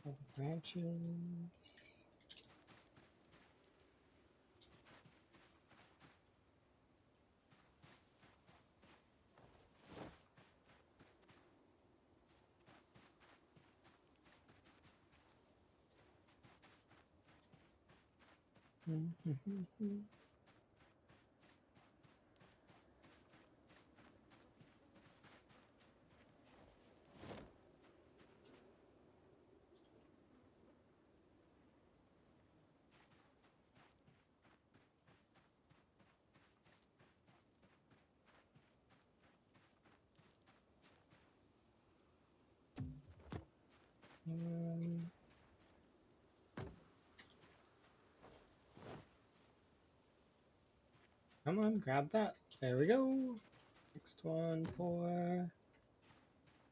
All the branches. Come on, grab that. There we go. Next one, 4.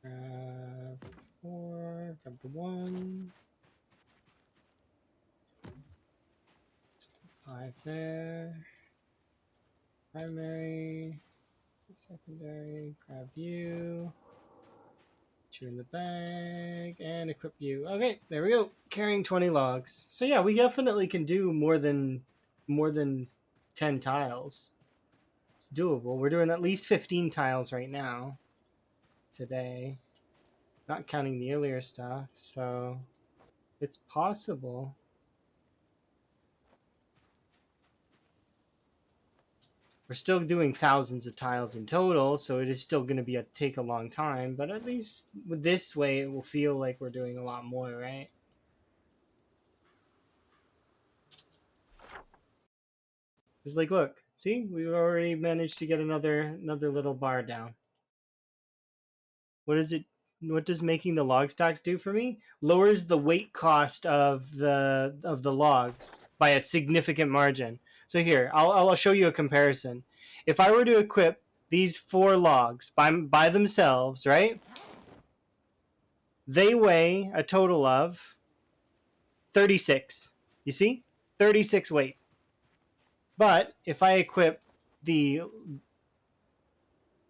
Grab 4. Grab the 1. Just 5 there. Primary. Secondary. Grab you. Put you in the bag. And equip you. Okay, there we go. Carrying 20 logs. So yeah, we definitely can do more than 10 tiles. It's doable. We're doing at least 15 tiles right now. Today. Not counting the earlier stuff, so it's possible. We're still doing thousands of tiles in total, so it is still going to take a long time, but at least with this way it will feel like we're doing a lot more, right? It's like, look, see, we've already managed to get another little bar down. What is it? What does making the log stacks do for me? Lowers the weight cost of the logs by a significant margin. So here, I'll show you a comparison. If I were to equip these 4 logs by themselves, right? They weigh a total of 36. You see? 36 weight. But if I equip the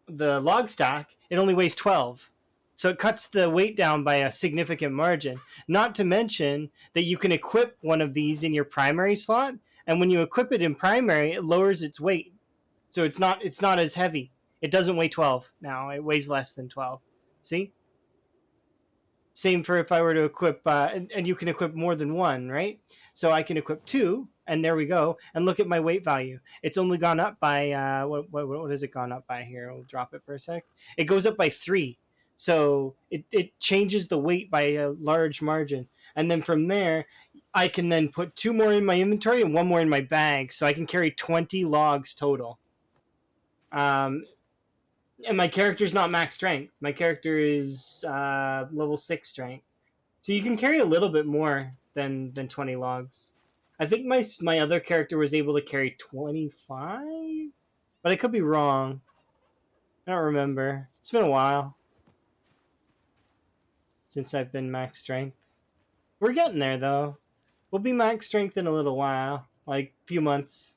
log stack, it only weighs 12. So it cuts the weight down by a significant margin. Not to mention that you can equip one of these in your primary slot, and when you equip it in primary, it lowers its weight. So it's not as heavy. It doesn't weigh 12 now. It weighs less than 12. See? Same for if I were to equip, and you can equip more than one, right? So I can equip 2, and there we go. And look at my weight value. It's only gone up by, what has it gone up by here? We'll drop it for a sec. It goes up by 3. So it changes the weight by a large margin. And then from there, I can then put 2 more in my inventory and 1 more in my bag. So I can carry 20 logs total. And my character's not max strength. My character is level 6 strength. So you can carry a little bit more than 20 logs. I think my other character was able to carry 25? But I could be wrong. I don't remember. It's been a while since I've been max strength. We're getting there, though. We'll be max strength in a little while. Like, a few months.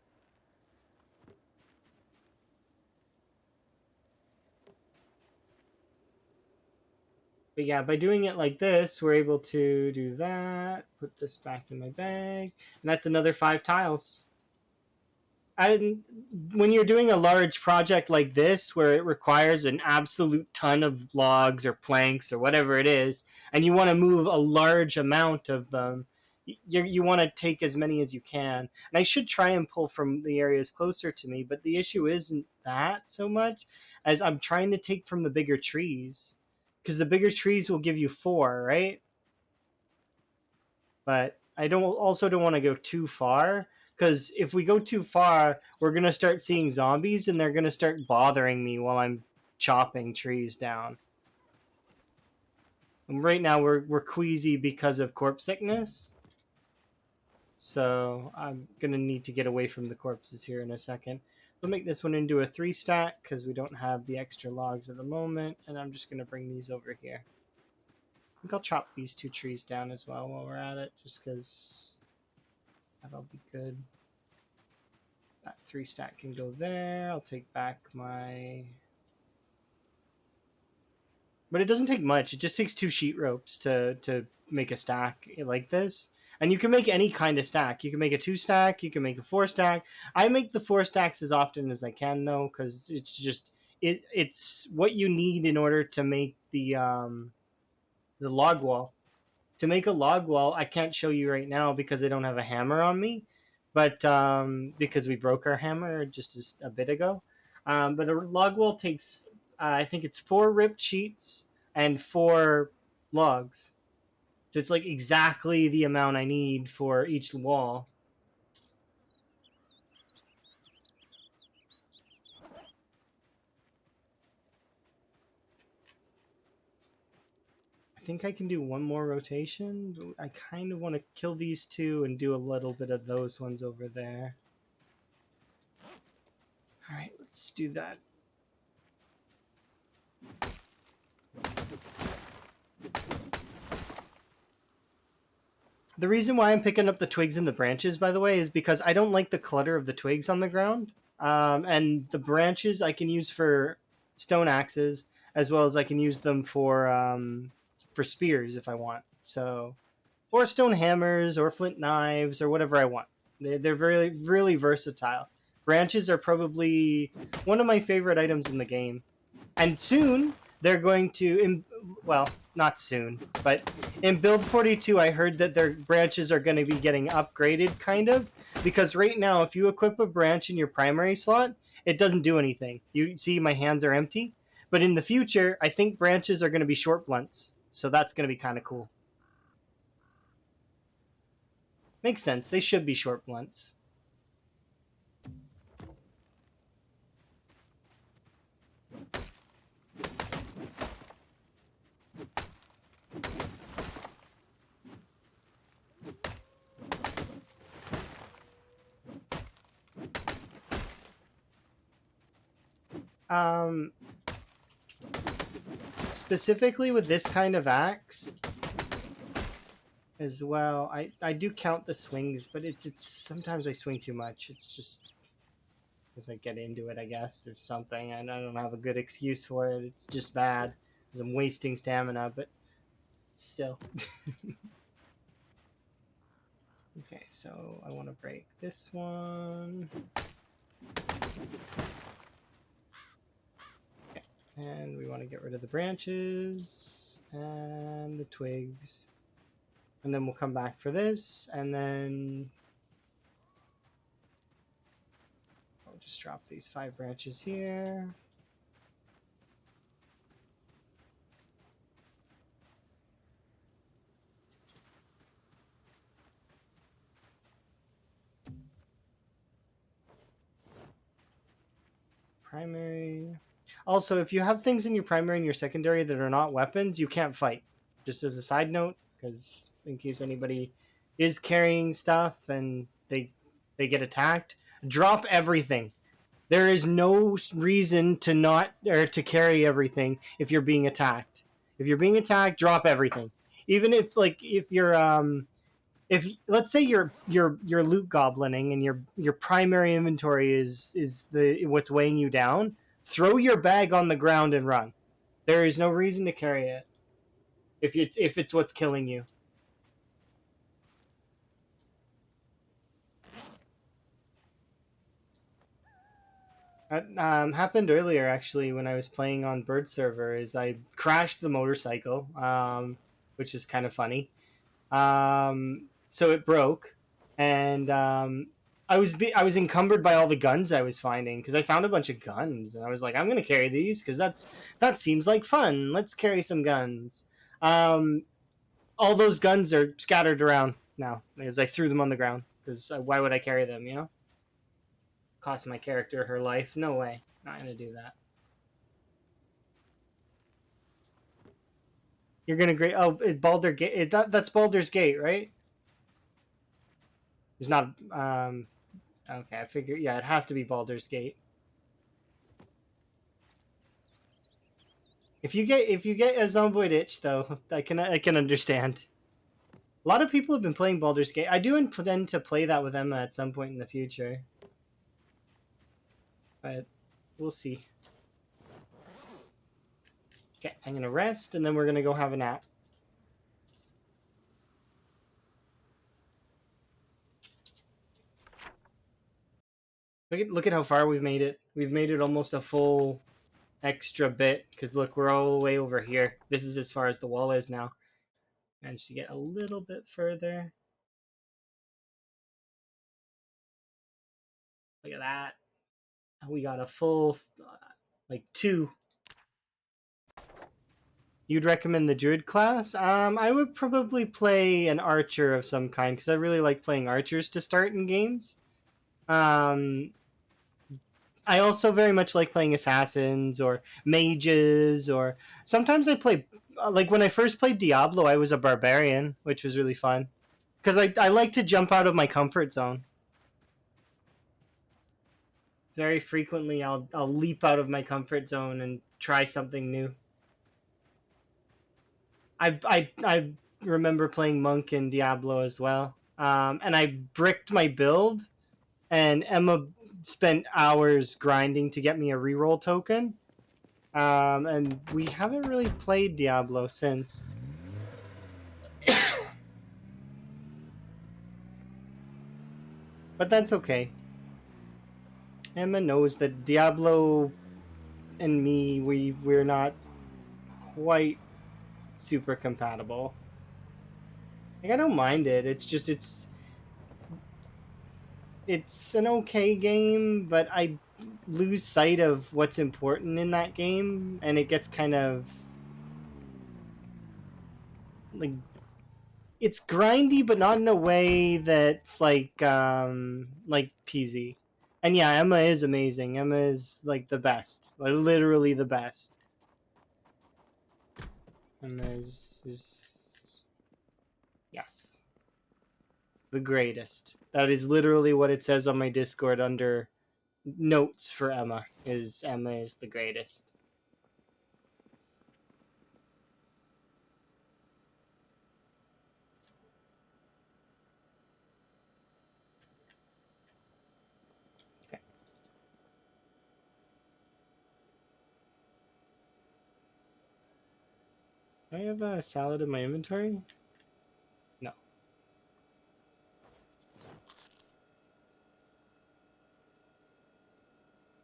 But yeah, by doing it like this, we're able to do that, put this back in my bag, and that's another 5 tiles. And when you're doing a large project like this, where it requires an absolute ton of logs or planks or whatever it is, and you want to move a large amount of them, you want to take as many as you can. And I should try and pull from the areas closer to me, but the issue isn't that so much as I'm trying to take from the bigger trees, because the bigger trees will give you 4, right? But I don't want to go too far, because if we go too far, we're gonna start seeing zombies, and they're gonna start bothering me while I'm chopping trees down. And right now we're queasy because of corpse sickness, so I'm gonna need to get away from the corpses here in a second. We'll make this one into a 3 stack because we don't have the extra logs at the moment, and I'm just gonna bring these over here. I think I'll chop these 2 trees down as well while we're at it, just because that'll be good. That 3 stack can go there. I'll take back my... But it doesn't take much. It just takes 2 sheet ropes to make a stack like this. And you can make any kind of stack. You can make a 2 stack. You can make a 4 stack. I make the 4 stacks as often as I can, though, because it's just... It's what you need in order to make the log wall. To make a log wall, I can't show you right now because I don't have a hammer on me. but because we broke our hammer just a bit ago. But a log wall takes, I think it's 4 ripped sheets and 4 logs. So it's like exactly the amount I need for each wall. I think I can do one more rotation. I kind of want to kill these two and do a little bit of those ones over there. All right, let's do that. The reason why I'm picking up the twigs and the branches, by the way, is because I don't like the clutter of the twigs on the ground. And the branches I can use for stone axes, as well as I can use them for spears if I want. So, or stone hammers, or flint knives, or whatever I want. They're very really versatile. Branches are probably one of my favorite items in the game, and soon they're going to, well, not soon, but in build 42 I heard that their branches are going to be getting upgraded, kind of, because right now if you equip a branch in your primary slot, it doesn't do anything. You see my hands are empty, but in the future I think branches are going to be short blunts, so that's going to be kind of cool. Makes sense, they should be short blunts. um Specifically with this kind of axe as well, I do count the swings, but it's sometimes I swing too much. It's just as I get into it, I guess, or something, and I don't have a good excuse for it. It's just bad because I'm wasting stamina, but still. Okay, so I want to break this one. Okay, and we want to get rid of the branches and the twigs. And then we'll come back for this, and then I'll just drop these 5 branches here. Primary. Also, if you have things in your primary and your secondary that are not weapons, you can't fight. Just as a side note, because in case anybody is carrying stuff and they get attacked, drop everything. There is no reason to not or to carry everything if you're being attacked. If you're being attacked, drop everything. Even if you're if let's say you're loot goblining and your primary inventory is the what's weighing you down, throw your bag on the ground and run. There is no reason to carry it if it's what's killing you. That happened earlier actually when I was playing on Bird server. Is I crashed the motorcycle, which is kind of funny. So it broke, and I was encumbered by all the guns I was finding because I found a bunch of guns, and I was like, I'm gonna carry these because that seems like fun. Let's carry some guns. Um, all those guns are scattered around now because I threw them on the ground. Because why would I carry them? You know, cost my character her life. No way, not gonna do that. You're gonna great. Oh, it's Baldur Gate. That's Baldur's Gate, right? It's not. Okay, I figure. Yeah, it has to be Baldur's Gate. If you get a Zomboid itch, though, I can understand. A lot of people have been playing Baldur's Gate. I do intend to play that with Emma at some point in the future, but we'll see. Okay, I'm gonna rest, and then we're gonna go have a nap. Look at how far we've made it. We've made it almost a full extra bit because look, we're all the way over here. This is as far as the wall is now. Managed to get a little bit further. Look at that. We got a full, like 2. You'd recommend the druid class? I would probably play an archer of some kind because I really like playing archers to start in games. Um, I also very much like playing assassins or mages, or sometimes I play like when I first played Diablo, I was a barbarian, which was really fun because I like to jump out of my comfort zone. Very frequently, I'll leap out of my comfort zone and try something new. I remember playing monk in Diablo as well, and I bricked my build, and Emma spent hours grinding to get me a reroll token. And we haven't really played Diablo since. But that's okay. Emma knows that Diablo and me, we're not quite super compatible. Like, I don't mind it. It's just it's an okay game, but I lose sight of what's important in that game, and it gets kind of like it's grindy, but not in a way that's like PZ. And yeah, Emma is amazing. Emma is like the best, like literally the best. Emma is yes, the greatest. That is literally what it says on my Discord under notes for Emma. Is Emma is the greatest. Okay. Do I have a salad in my inventory? No.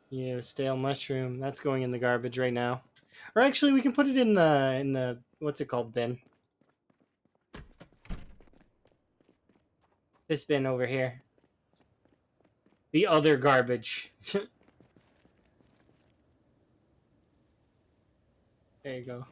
Yeah, stale mushroom. That's going in the garbage right now. Or actually, we can put it in the what's it called bin. This bin over here. The other garbage. There you go.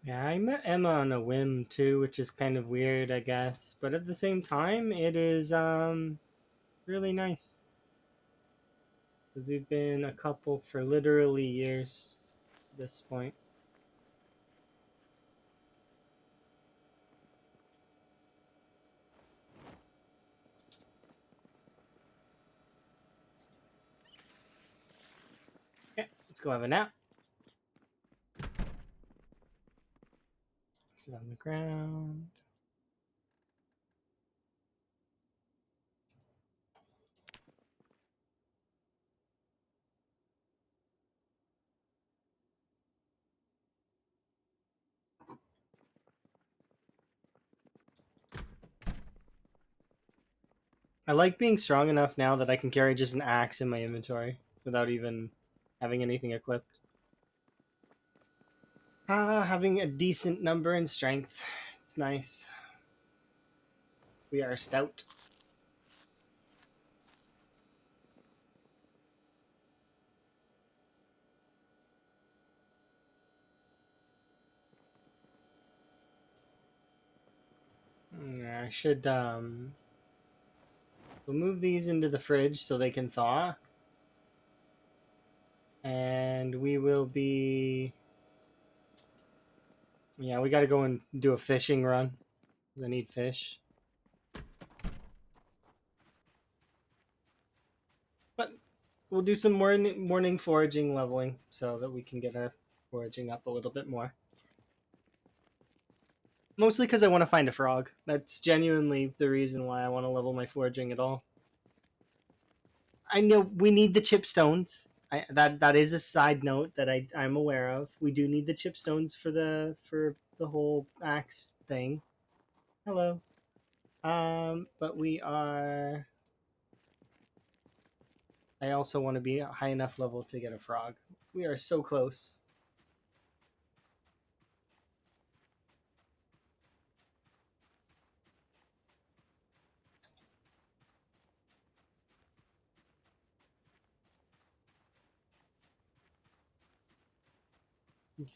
Yeah, I met Emma on a whim too, which is kind of weird, I guess. But at the same time, it is really nice. Because we've been a couple for literally years at this point. Okay, let's go have a nap. Sit on the ground. I like being strong enough now that I can carry just an axe in my inventory without even having anything equipped. Having a decent number in strength. It's nice. We are stout. I should we'll move these into the fridge so they can thaw. And we will be yeah, we gotta go and do a fishing run. Because I need fish. But we'll do some morning foraging leveling so that we can get our foraging up a little bit more. Mostly because I want to find a frog. That's genuinely the reason why I want to level my foraging at all. I know we need the chipstones. That is a side note that I'm aware of. We do need the chipstones for the whole axe thing. Hello. But we are. I also want to be a high enough level to get a frog. We are so close.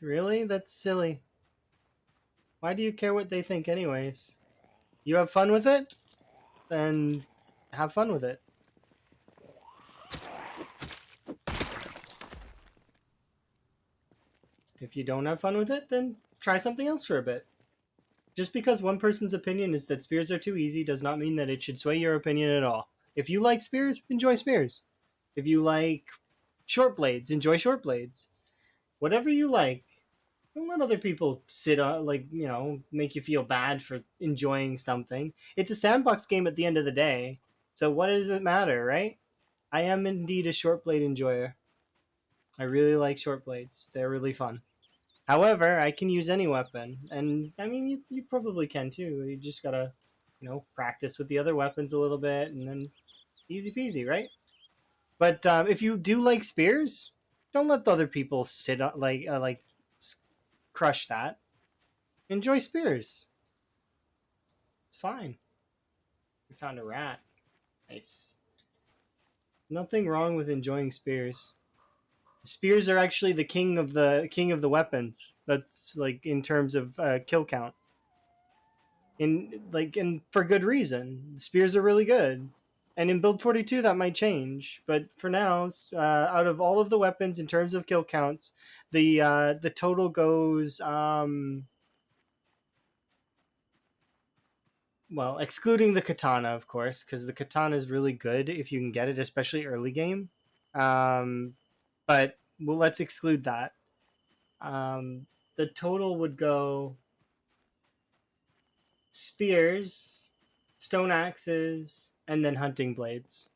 Really? That's silly. Why do you care what they think, anyways? You have fun with it? Then have fun with it. If you don't have fun with it, then try something else for a bit. Just because one person's opinion is that spears are too easy does not mean that it should sway your opinion at all. If you like spears, enjoy spears. If you like short blades, enjoy short blades. Whatever you like. Don't let other people sit on, make you feel bad for enjoying something. It's a sandbox game at the end of the day. So what does it matter, right? I am indeed a short blade enjoyer. I really like short blades. They're really fun. However, I can use any weapon, and I mean, you probably can too. You just gotta, practice with the other weapons a little bit, and then easy peasy, right? But if you do like spears, don't let the other people sit on crush that. Enjoy spears. It's fine. We found a rat. Nice. Nothing wrong with enjoying spears. Spears are actually the king of the weapons. That's like in terms of kill count. And for good reason. Spears are really good. And in build 42 that might change, but for now, out of all of the weapons in terms of kill counts, the total goes well, excluding the katana, of course, because the katana is really good if you can get it, especially early game. Um, but well, let's exclude that. Um, the total would go spears, stone axes, and then hunting blades.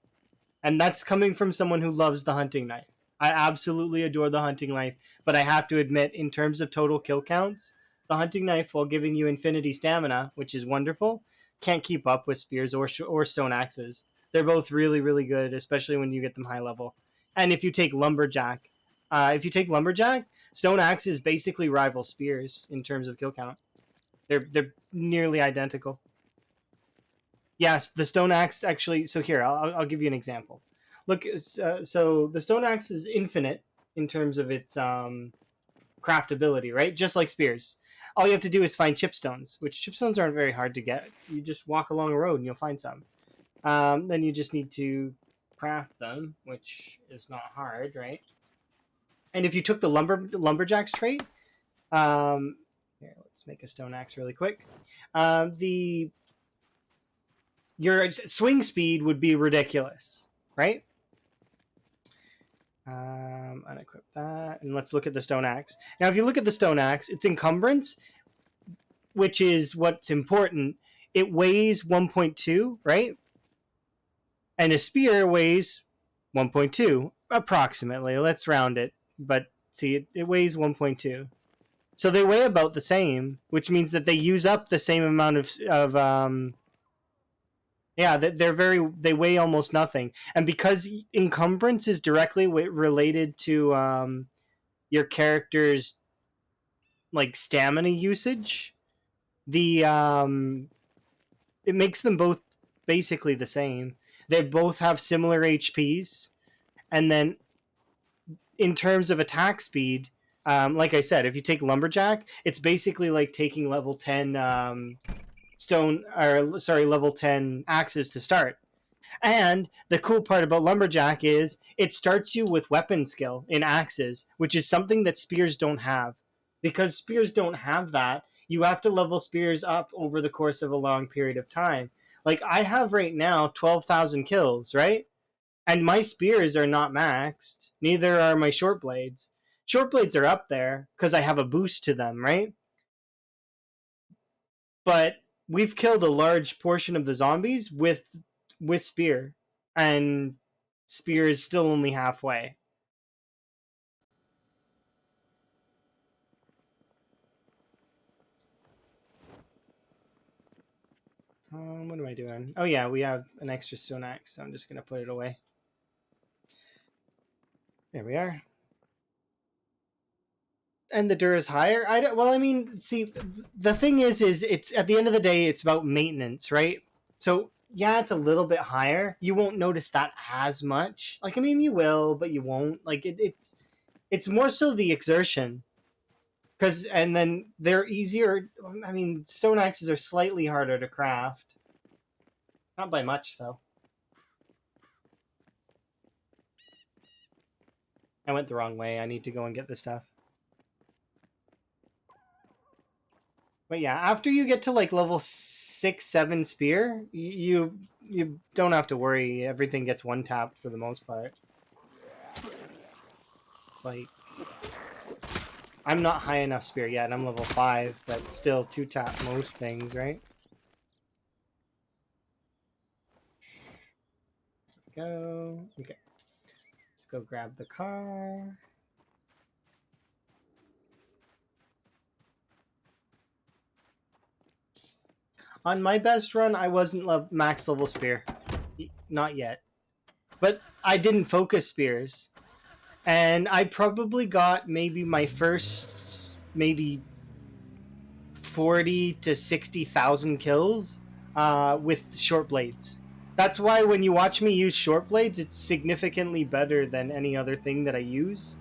And that's coming from someone who loves the hunting knife. I absolutely adore the hunting knife, but I have to admit, in terms of total kill counts, the hunting knife, while giving you infinity stamina, which is wonderful, can't keep up with spears or stone axes. They're both really, really good, especially when you get them high level. And if you take lumberjack, stone axes basically rival spears in terms of kill count. They're nearly identical. Yes, the stone axe actually. So here, I'll give you an example. Look, so the stone axe is infinite in terms of its craftability, right? Just like spears. All you have to do is find chipstones, which chipstones aren't very hard to get. You just walk along a road and you'll find some. Then you just need to craft them, which is not hard, right? And if you took the lumberjacks trait, here, let's make a stone axe really quick. The Your swing speed would be ridiculous, right? Unequip that, and let's look at the stone axe. Now, if you look at the stone axe, its encumbrance, which is what's important, it weighs 1.2, right? And a spear weighs 1.2, approximately. Let's round it, but see, it weighs 1.2. So they weigh about the same, which means that they use up the same amount of yeah, they weigh almost nothing, and because encumbrance is directly related to your character's like stamina usage, the it makes them both basically the same. They both have similar HPs, and then in terms of attack speed, like I said, if you take lumberjack, it's basically like taking level 10 level 10 axes to start. And the cool part about lumberjack is it starts you with weapon skill in axes, which is something that spears don't have. Because spears don't have that, you have to level spears up over the course of a long period of time. Like I have right now 12,000 kills, right? And my spears are not maxed. Neither are my short blades. Short blades are up there because I have a boost to them, right? but we've killed a large portion of the zombies with spear, and spear is still only halfway. What am I doing? Oh yeah, we have an extra stone axe, so I'm just gonna put it away. There we are. And the dir is higher. I don't, well, I mean, see, the thing is it's at the end of the day, it's about maintenance, right? So yeah, it's a little bit higher. You won't notice that as much. Like, I mean, you will, but you won't. Like, it's more so the exertion, because and then they're easier. I mean, stone axes are slightly harder to craft, not by much though. I went the wrong way. I need to go and get the stuff. But yeah, after you get to like level 6, 7 spear, you don't have to worry. Everything gets one tapped for the most part. It's like I'm not high enough spear yet. I'm level 5, but still 2 tap most things, right? Go. Okay. Let's go grab the car. On my best run, I wasn't max level spear. Not yet. But I didn't focus spears. And I probably got maybe my first maybe 40 to 60,000 kills with short blades. That's why when you watch me use short blades, it's significantly better than any other thing that I use,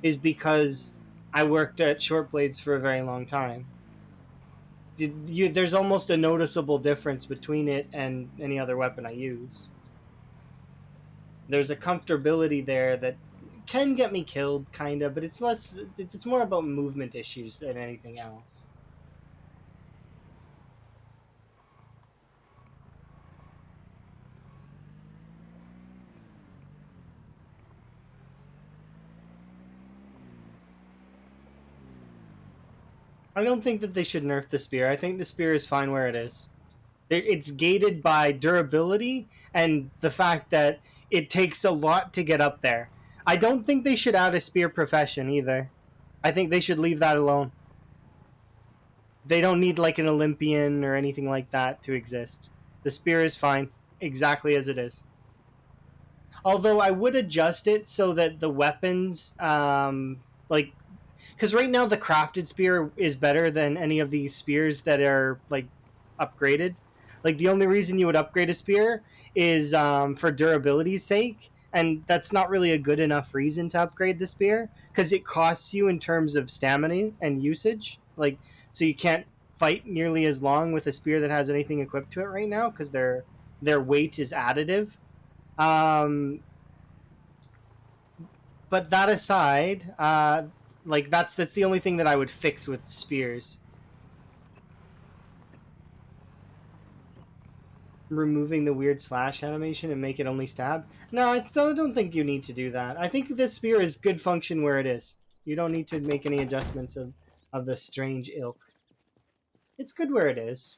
is because I worked at short blades for a very long time. There's almost a noticeable difference between it and any other weapon I use. There's a comfortability there that can get me killed, kind of, but it's less. It's more about movement issues than anything else. I don't think that they should nerf the spear. I think the spear is fine where it is. It's gated by durability and the fact that it takes a lot to get up there. I don't think they should add a spear profession either. I think they should leave that alone. They don't need like an Olympian or anything like that to exist. The spear is fine exactly as it is. Although I would adjust it so that the weapons, like, because right now the crafted spear is better than any of the spears that are like upgraded. Like the only reason you would upgrade a spear is for durability's sake, and that's not really a good enough reason to upgrade the spear because it costs you in terms of stamina and usage. Like, so you can't fight nearly as long with a spear that has anything equipped to it right now because their weight is additive. Um, but that aside, like that's the only thing that I would fix with spears. Removing the weird slash animation and make it only stab. No, I don't think you need to do that. I think this spear is good function where it is. You don't need to make any adjustments of the strange ilk. It's good where it is.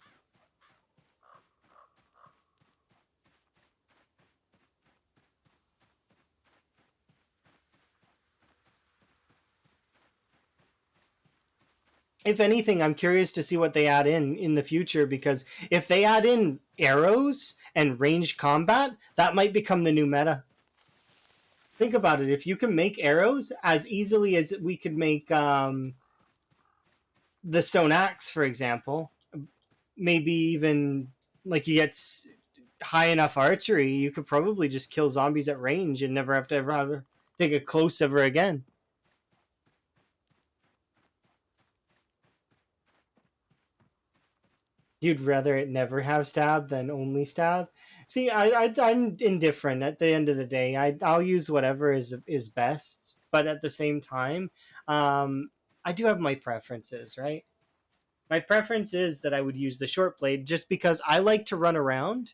If anything, I'm curious to see what they add in the future, because if they add in arrows and ranged combat, that might become the new meta. Think about it. If you can make arrows as easily as we could make the stone axe, for example, maybe even like you get high enough archery, you could probably just kill zombies at range and never have to ever take a close ever again. You'd rather it never have stab than only stab. See, I'm indifferent at the end of the day. I'll use whatever is best, but at the same time, I do have my preferences, right? My preference is that I would use the short blade just because I like to run around,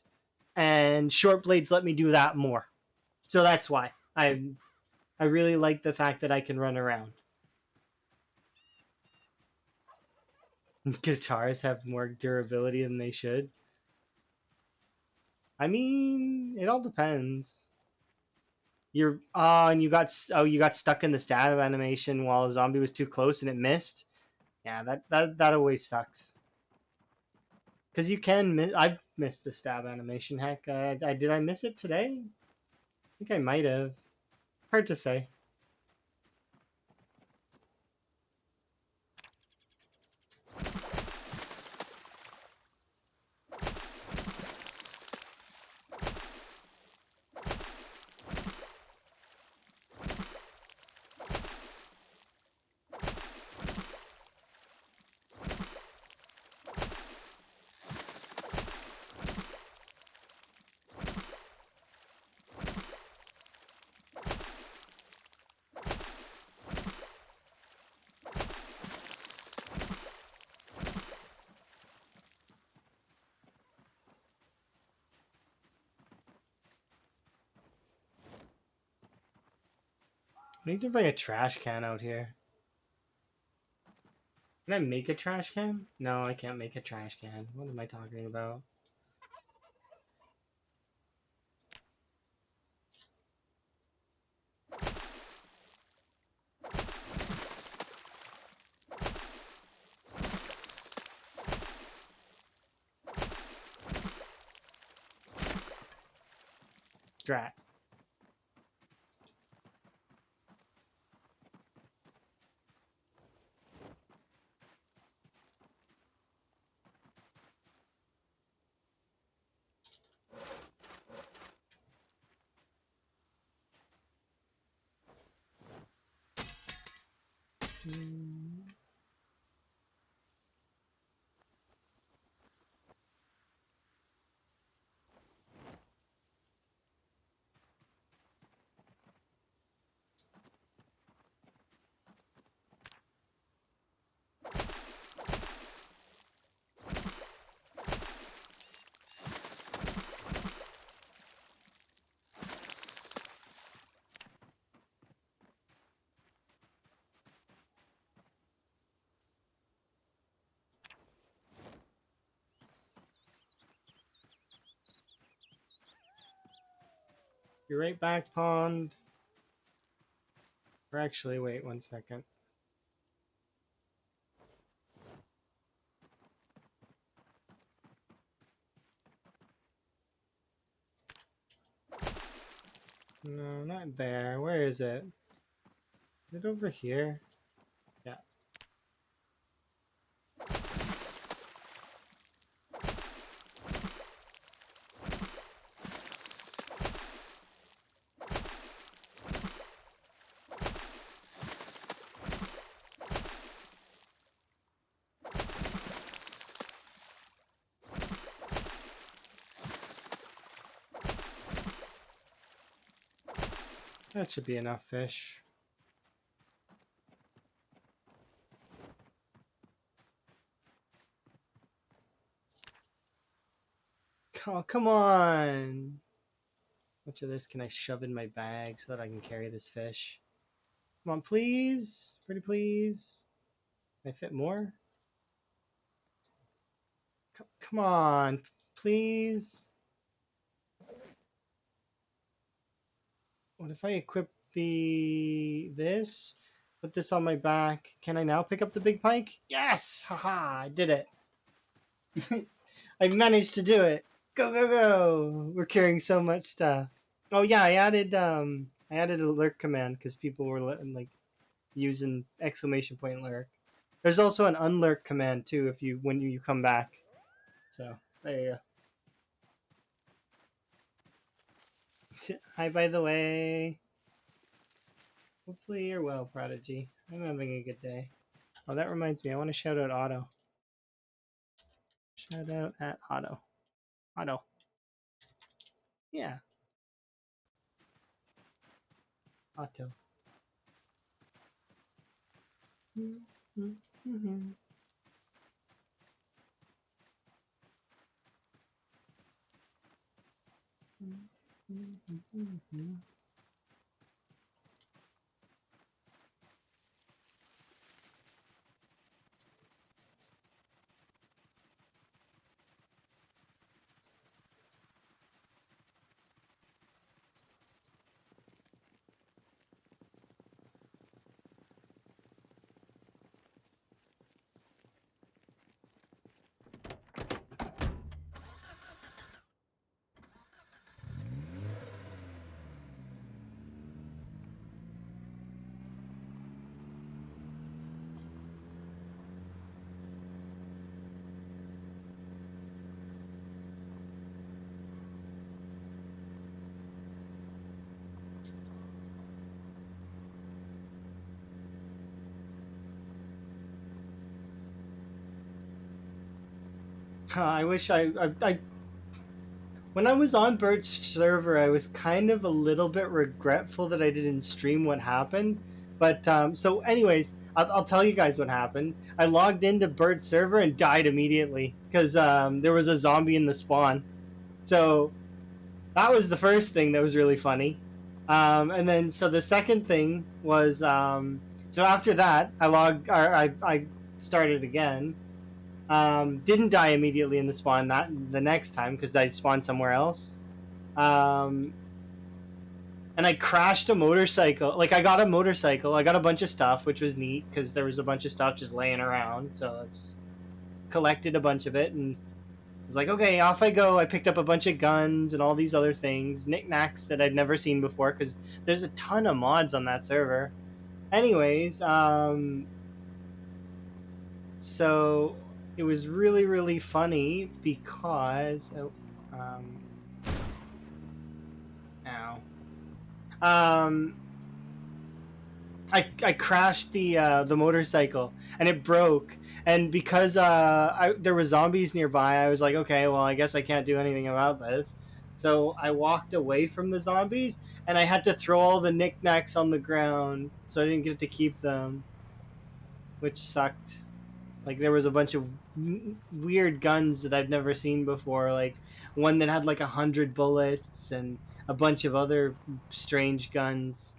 and short blades let me do that more. So that's why I really like the fact that I can run around. Guitars have more durability than they should. I mean, it all depends. You're and you got stuck in the stab animation while a zombie was too close and it missed. Yeah, that always sucks. Because you can miss. I missed the stab animation. Heck, did I miss it today? I think I might have. Hard to say. I need to bring a trash can out here. Can I make a trash can? No, I can't make a trash can. What am I talking about? Drat. You're right back, pond. Or actually, wait 1 second. No, not there. Where is it? Is it over here? Yeah. That should be enough fish. Oh, come on! How much of this can I shove in my bag so that I can carry this fish? Come on, please? Pretty please? Can I fit more? Come on, please? What if I equip this? Put this on my back. Can I now pick up the big pike? Yes! Haha, I did it. I managed to do it. Go, go, go! We're carrying so much stuff. Oh yeah, I added a lurk command because people were like using exclamation point lurk. There's also an unlurk command too if you when you come back. So there you go. Hi, by the way. Hopefully you're well, Prodigy. I'm having a good day. Oh, that reminds me. I want to shout out Otto. Shout out at Otto. Otto. Yeah, Otto. I wish when I was on Bert's server, I was kind of a little bit regretful that I didn't stream what happened. But so, anyways, I'll tell you guys what happened. I logged into Bert's server and died immediately because there was a zombie in the spawn. So that was the first thing that was really funny. And then so the second thing was so after that I started again. Didn't die immediately in the spawn that the next time because I spawned somewhere else. Um, and I crashed a motorcycle. Like I got a motorcycle. I got a bunch of stuff, which was neat because there was a bunch of stuff just laying around. So I just collected a bunch of it and was like, okay, off I go. I picked up a bunch of guns and all these other things, knickknacks that I'd never seen before because there's a ton of mods on that server. Anyways, so it was really, really funny because ow. Um, I crashed the motorcycle and it broke. And because there were zombies nearby, I was like, okay, well, I guess I can't do anything about this. So I walked away from the zombies and I had to throw all the knickknacks on the ground, so I didn't get to keep them, which sucked. Like there was a bunch of weird guns that I've never seen before, like one that had like 100 bullets and a bunch of other strange guns.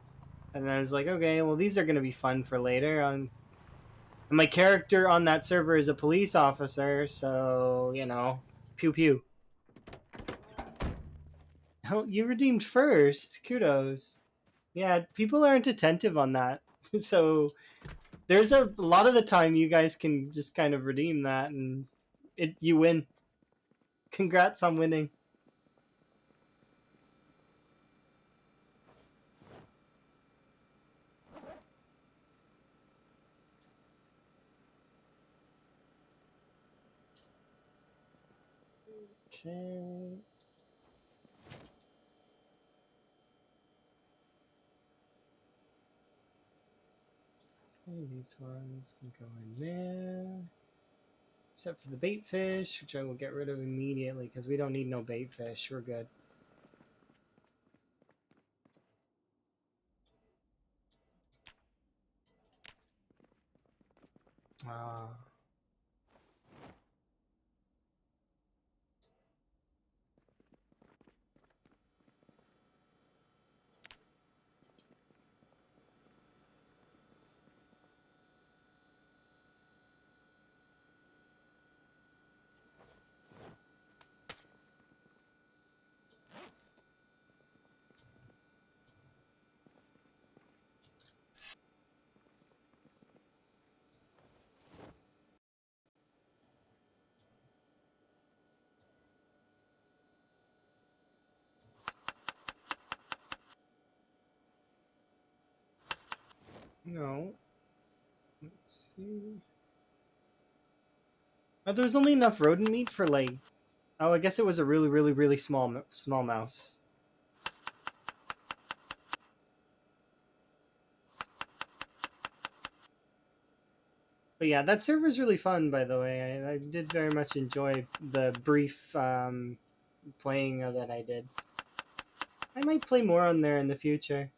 And I was like, okay, well these are gonna be fun for later. And my character on that server is a police officer, so you know, pew pew. Oh, you redeemed first. Kudos. Yeah, people aren't attentive on that, so there's a lot of the time you guys can just kind of redeem that, and you win. Congrats on winning. Okay. Okay, these ones can go in there. Except for the bait fish, which I will get rid of immediately because we don't need no bait fish. We're good. Ah. No. Let's see. Oh, there was only enough rodent meat for like. Oh, I guess it was a really, really, really small mouse. But yeah, that server is really fun, by the way. I did very much enjoy the brief playing that I did. I might play more on there in the future.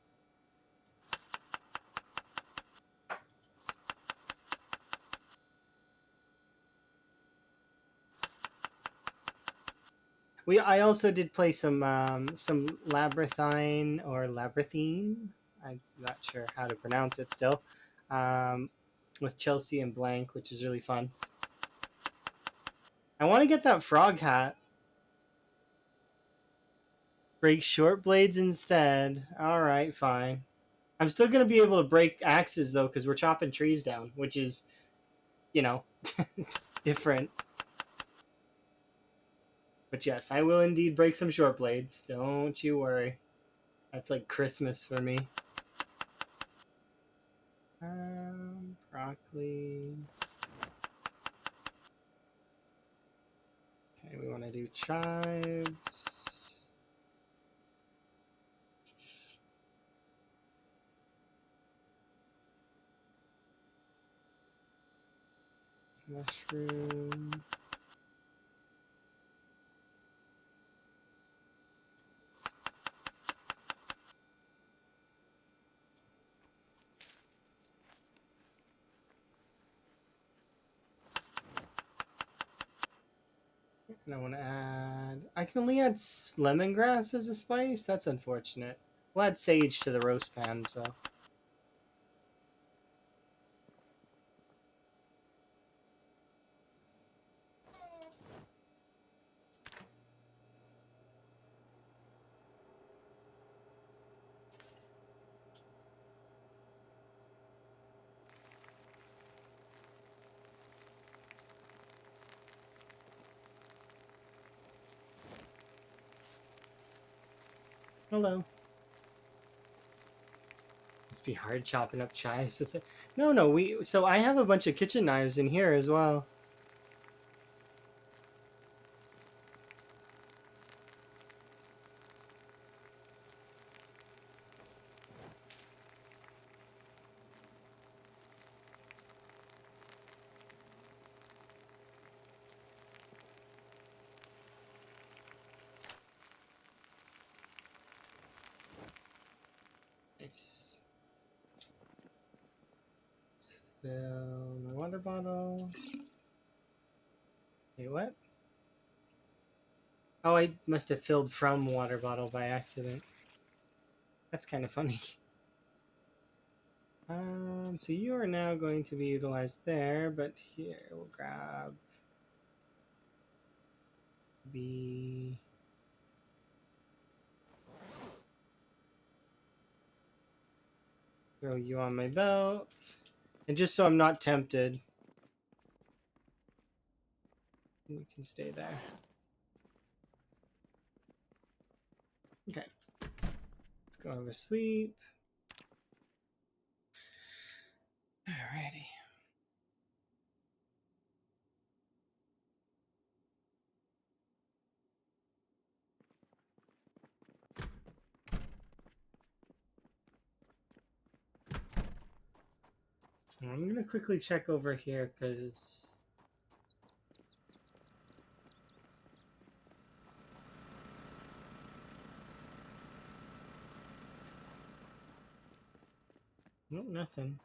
I also did play some labyrinthine or labyrinthine. I'm not sure how to pronounce it still. With Chelsea and Blank, which is really fun. I want to get that frog hat. Break short blades instead. Alright, fine. I'm still going to be able to break axes, though, because we're chopping trees down, which is, you know, different. But yes, I will indeed break some short blades. Don't you worry. That's like Christmas for me. Broccoli. Okay, we want to do chives. Mushroom. And I want to add... I can only add lemongrass as a spice? That's unfortunate. We'll add sage to the roast pan, so... Hello. Must be hard chopping up chives with it. No, so I have a bunch of kitchen knives in here as well. Nice. Fill my water bottle. Wait, what? Oh, I must have filled from water bottle by accident. That's kind of funny. So you are now going to be utilized there, but here we'll grab B. Throw you on my belt. And just so I'm not tempted, you can stay there. Okay. Let's go have a sleep. Alrighty. I'm gonna quickly check over here because nope, nothing.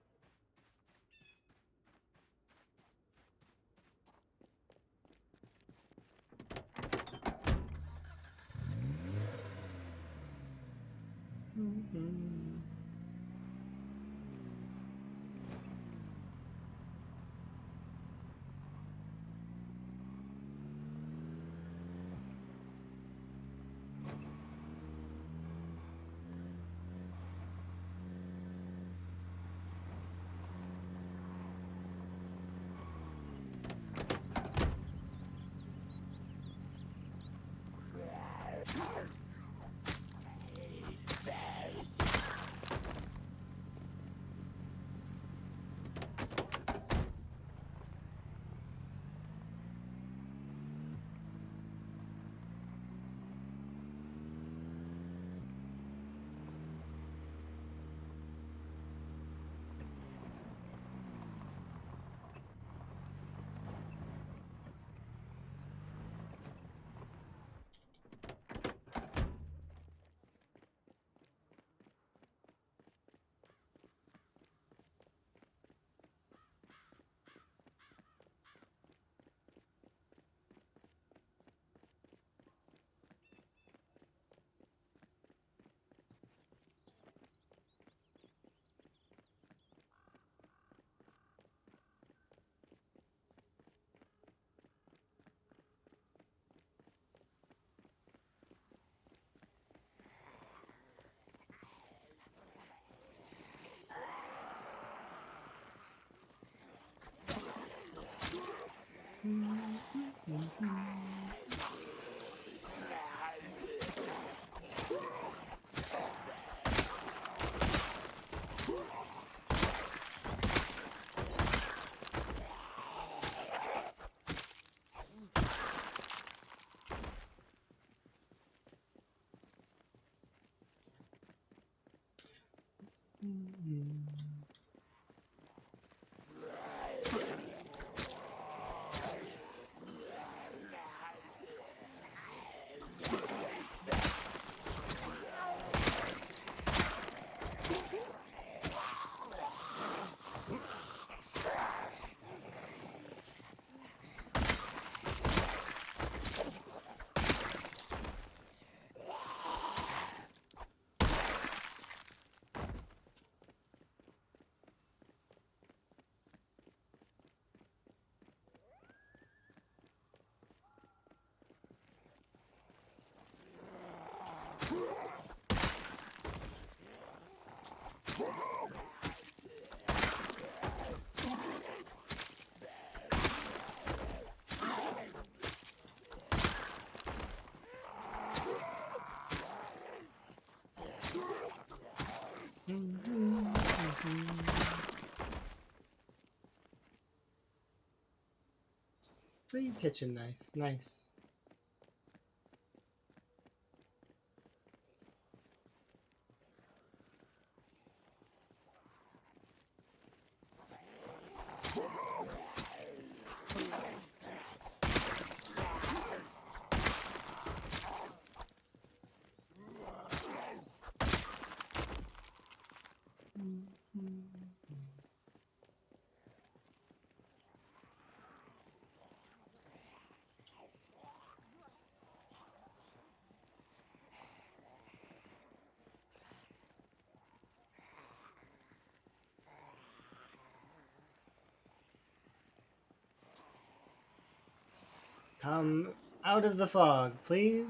Free kitchen knife. Nice. Come out of the fog, please.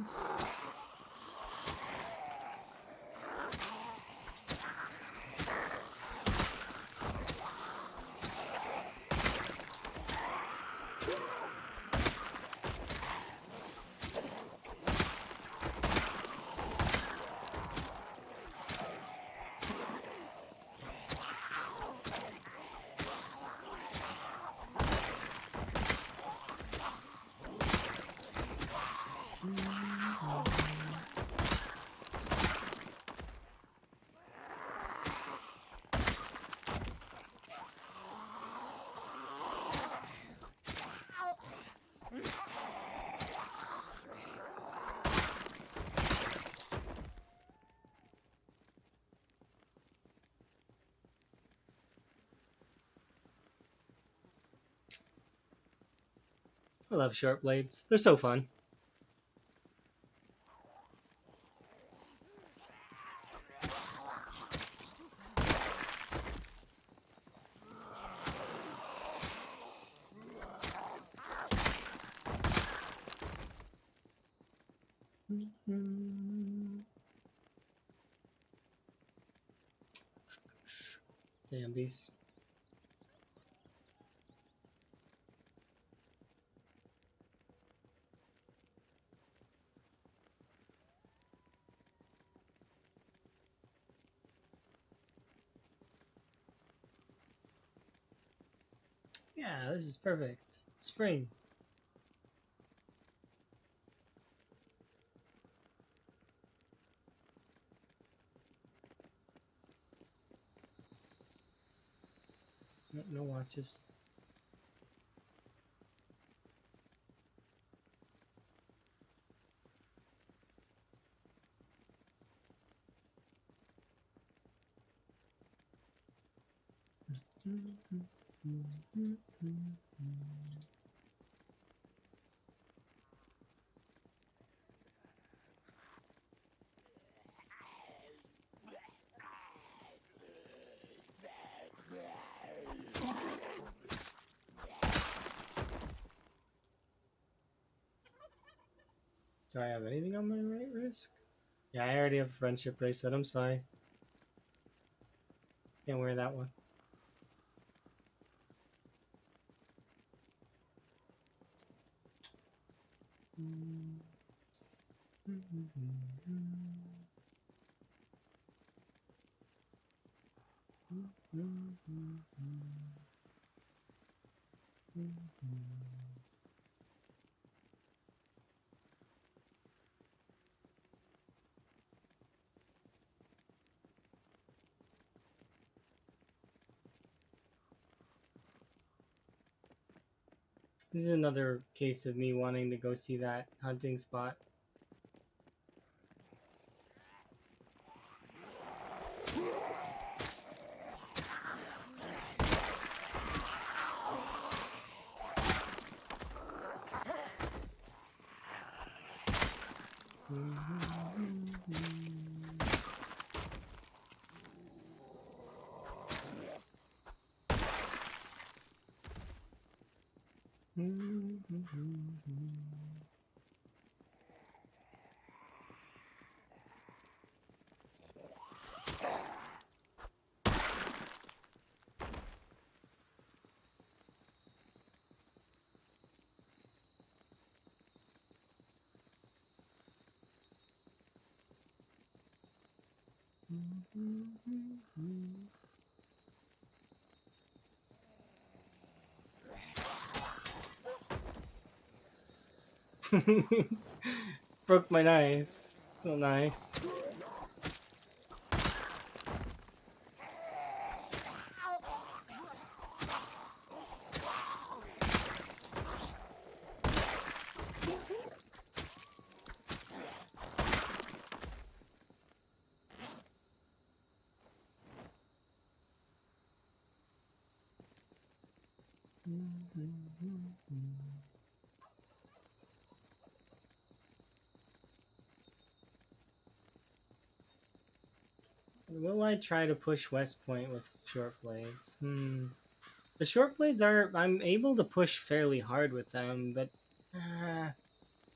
I love short blades. They're so fun. Zombies. Yeah, this is perfect. Spring. No watches. Do I have anything on my right wrist? Yeah, I already have a friendship bracelet. I'm sorry. Can't wear that one. This is another case of me wanting to go see that hunting spot. Broke my knife. So nice. Will I try to push West Point with short blades? The short blades are... I'm able to push fairly hard with them, but...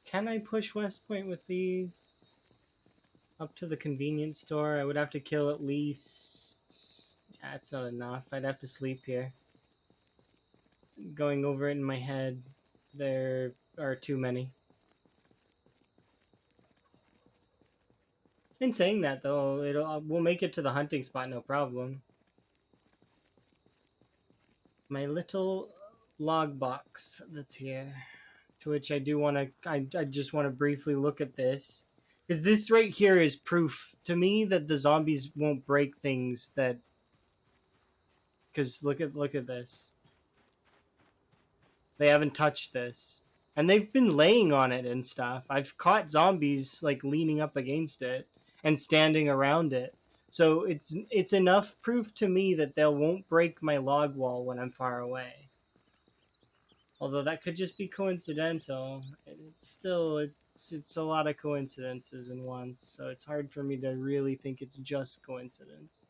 can I push West Point with these? Up to the convenience store, I would have to kill at least... Yeah, it's not enough. I'd have to sleep here. Going over it in my head, there are too many. In saying that, though, we'll make it to the hunting spot, no problem. My little log box that's here, to which I do want to... I just want to briefly look at this. Because this right here is proof to me that the zombies won't break things that... Because look at this. They haven't touched this. And they've been laying on it and stuff. I've caught zombies like leaning up against it and standing around it. So it's enough proof to me that they won't break my log wall when I'm far away. Although that could just be coincidental. It's a lot of coincidences in once, so it's hard for me to really think it's just coincidence.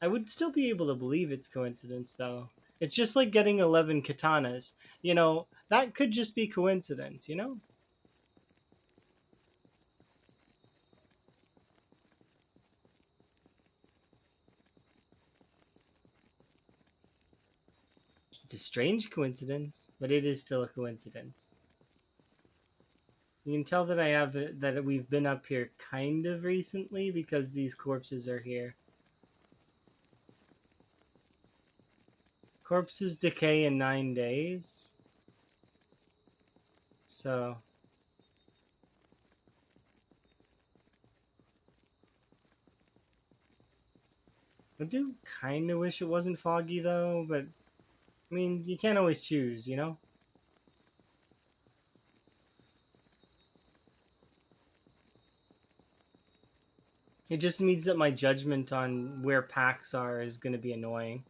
I would still be able to believe it's coincidence, though. It's just like getting 11 katanas. You know, that could just be coincidence, you know? It's a strange coincidence, but it is still a coincidence. You can tell that that we've been up here kind of recently because these corpses are here. Corpses decay in 9 days. So I do kind of wish it wasn't foggy though, but I mean, you can't always choose, you know? It just means that my judgment on where packs are is going to be annoying.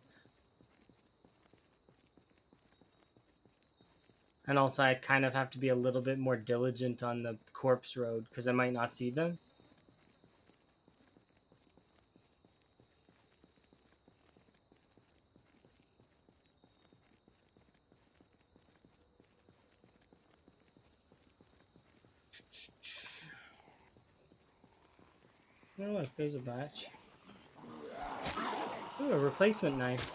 And also, I kind of have to be a little bit more diligent on the corpse road because I might not see them. Oh, look, there's a batch. Ooh, a replacement knife.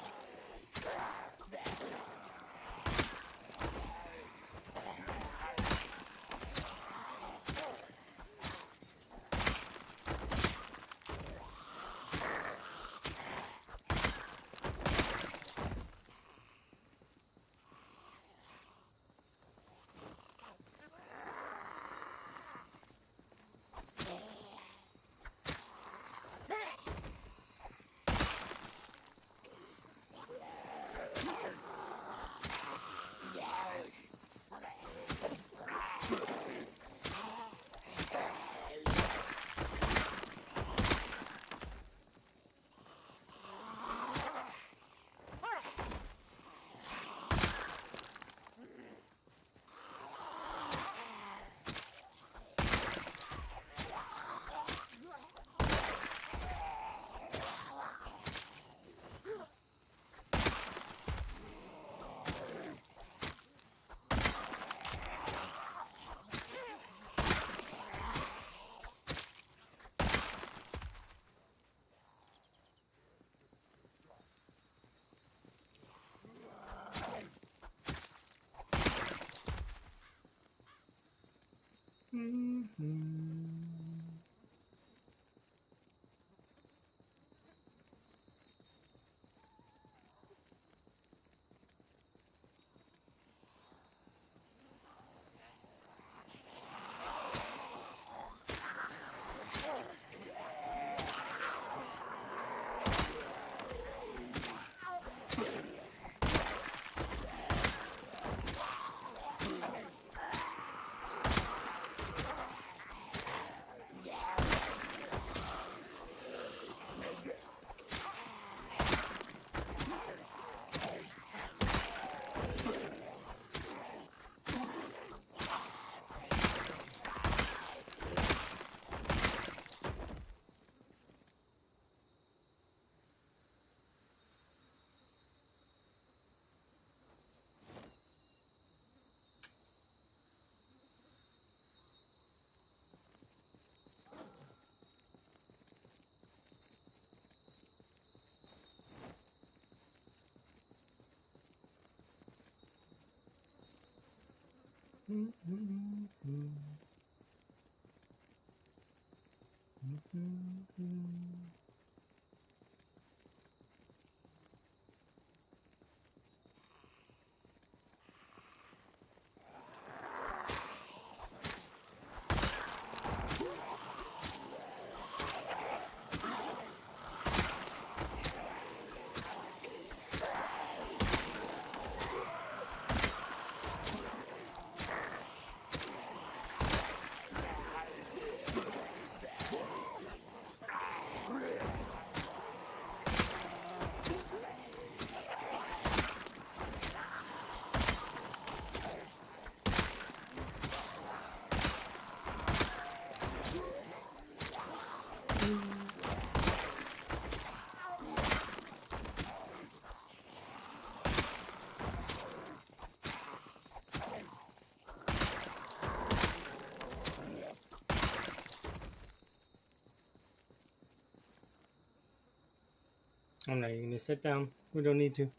I'm not even gonna sit down. We don't need to.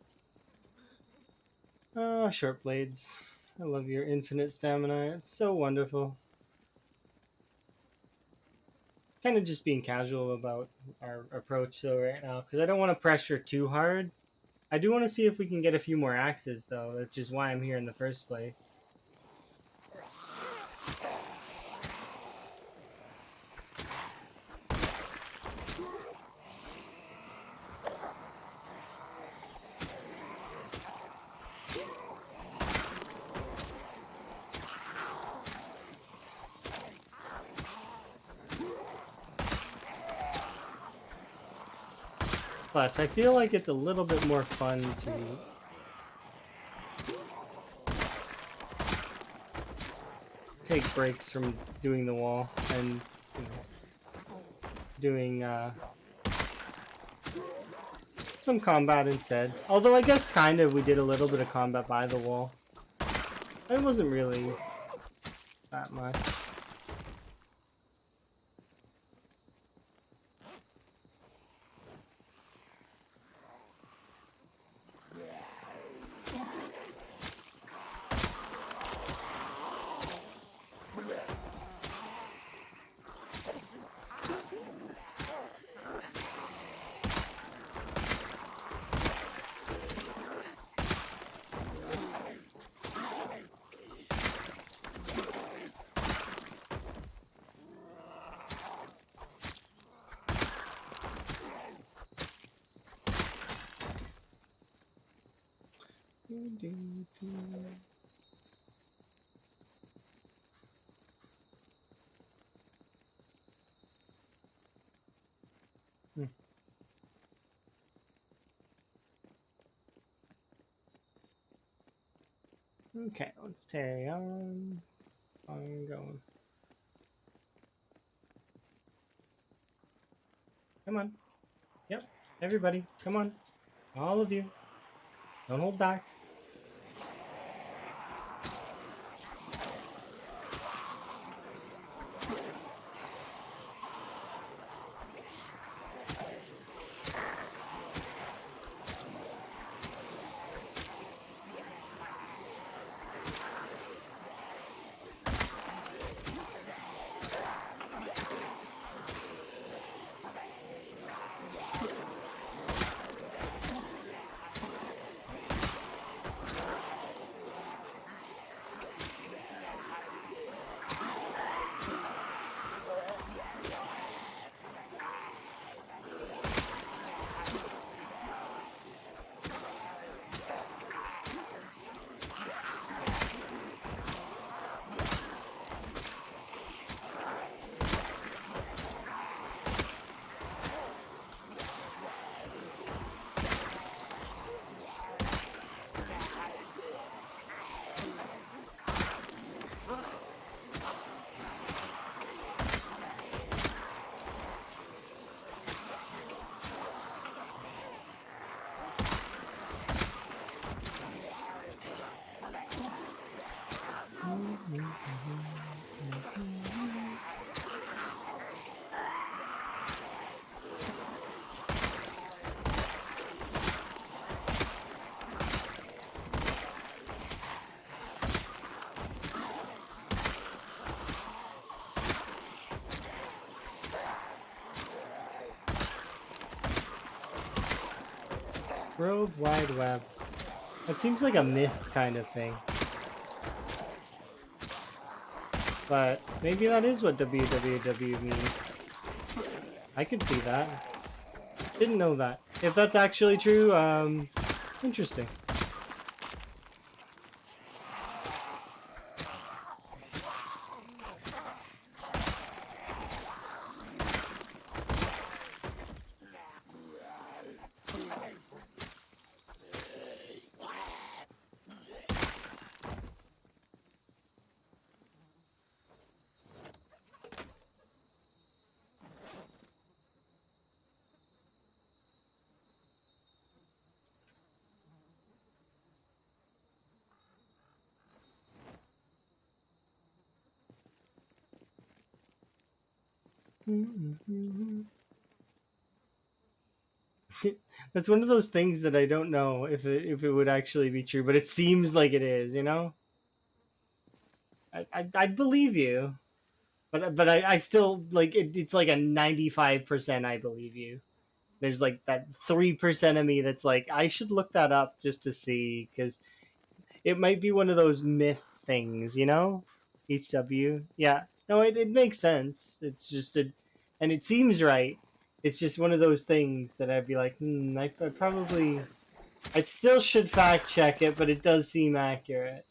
Ah, short blades. I love your infinite stamina. It's so wonderful. Kind of just being casual about our approach though right now because I don't want to pressure too hard. I do want to see if we can get a few more axes though, which is why I'm here in the first place. Plus, I feel like it's a little bit more fun to take breaks from doing the wall and doing some combat instead. Although I guess kind of we did a little bit of combat by the wall. It wasn't really that much. Okay, let's carry on. Going. Come on. Yep, everybody, come on. All of you. Don't hold back. World Wide Web. That seems like a myth kind of thing. But maybe that is what www means. I could see that. Didn't know that. If that's actually true, interesting. That's one of those things that I don't know if it would actually be true, but it seems like it is, you know? I'd believe you, but I still, like, it's like a 95% I believe you. There's like that 3% of me that's like, I should look that up just to see, because it might be one of those myth things, you know? HW. Yeah. No, it makes sense. It's just and it seems right. It's just one of those things that I'd be like, I probably, I still should fact check it, but it does seem accurate.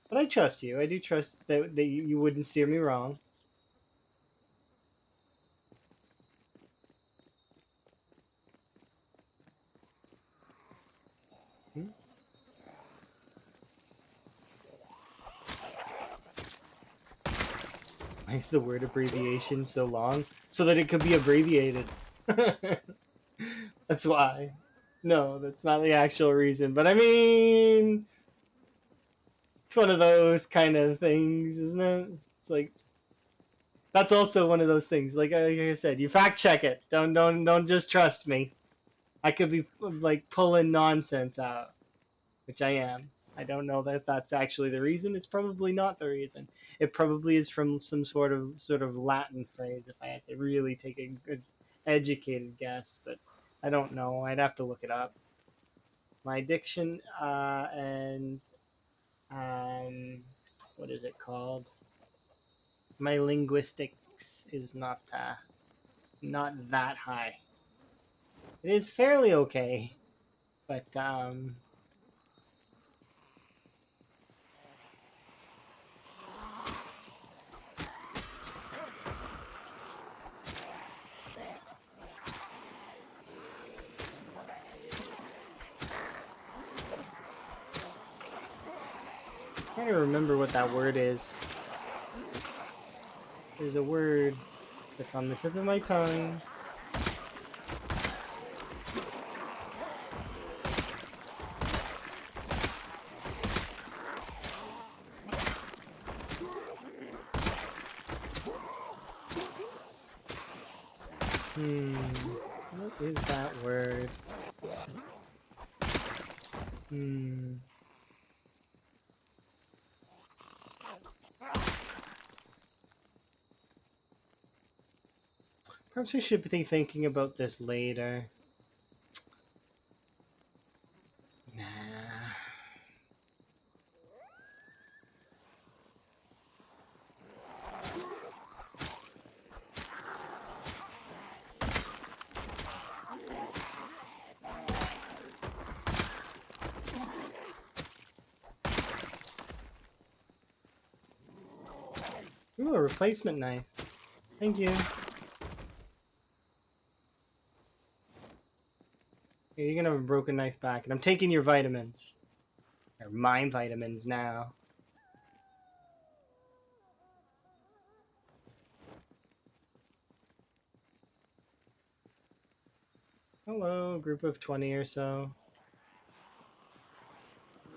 But I trust you. I do trust that you wouldn't steer me wrong. Hmm? Why is the word abbreviation so long? So that it could be abbreviated. That's why. No, that's not the actual reason. But I mean, it's one of those kind of things, isn't it? It's like, that's also one of those things. Like I said, you fact check it. Don't just trust me. I could be like pulling nonsense out, which I am. I don't know that that's actually the reason. It's probably not the reason. It probably is from some sort of Latin phrase. If I had to really take a good educated guess, but I don't know. I'd have to look it up. My diction and what is it called? My linguistics is not that high. It is fairly okay, but I'm trying to remember what that word is. There's a word that's on the tip of my tongue. What is that word? Perhaps we should be thinking about this later. Nah. Ooh, a replacement knife. Thank you. Here, you're gonna have a broken knife back, and I'm taking your vitamins. They're my vitamins now. Hello, group of 20 or so.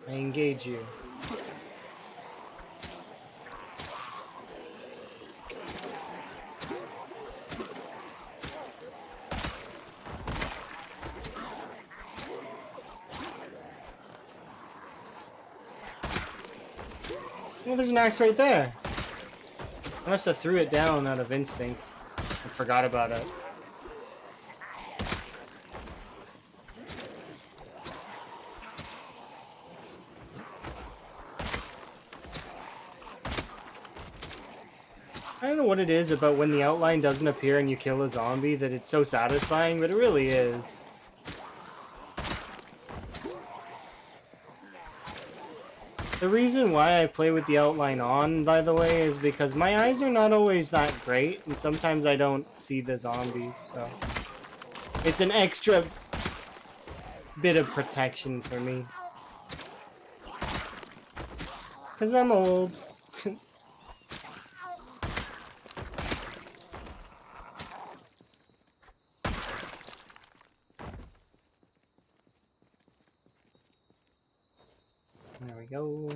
I engage you. Well, there's an axe right there. I must have threw it down out of instinct and forgot about it. I don't know what it is about when the outline doesn't appear and you kill a zombie that it's so satisfying, but it really is. The reason why I play with the outline on, by the way, is because my eyes are not always that great, and sometimes I don't see the zombies, so it's an extra bit of protection for me. Because I'm old. There we go.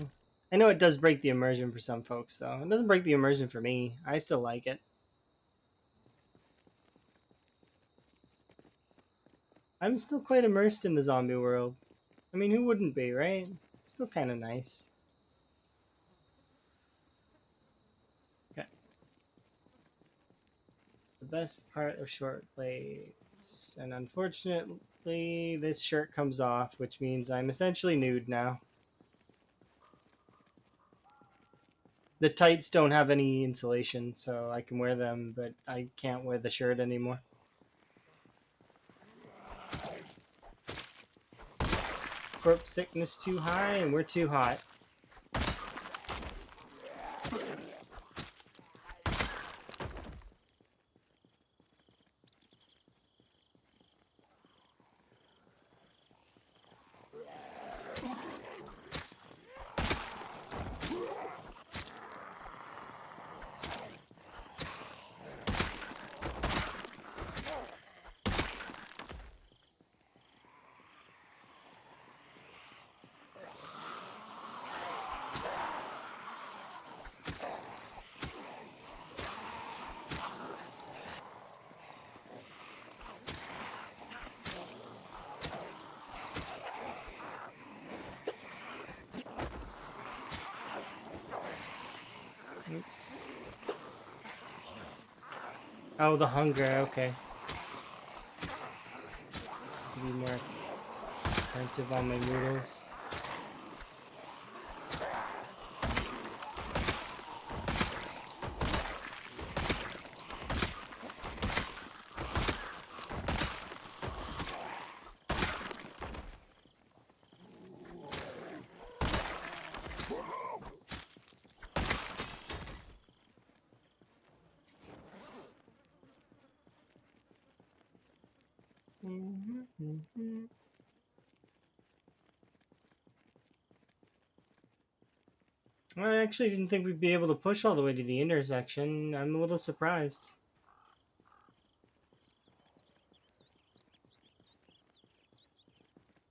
I know it does break the immersion for some folks, though. It doesn't break the immersion for me. I still like it. I'm still quite immersed in the zombie world. I mean, who wouldn't be, right? It's still kind of nice. Okay. The best part of short plates. And unfortunately, this shirt comes off, which means I'm essentially nude now. The tights don't have any insulation, so I can wear them, but I can't wear the shirt anymore. Corpse sickness too high, and we're too hot. Oops. Oh, the hunger, okay. Be more attentive on my noodles. I actually didn't think we'd be able to push all the way to the intersection. I'm a little surprised.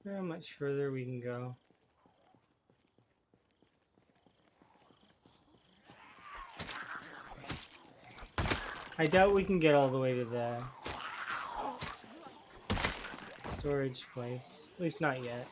How much further we can go. I doubt we can get all the way to the storage place. At least not yet.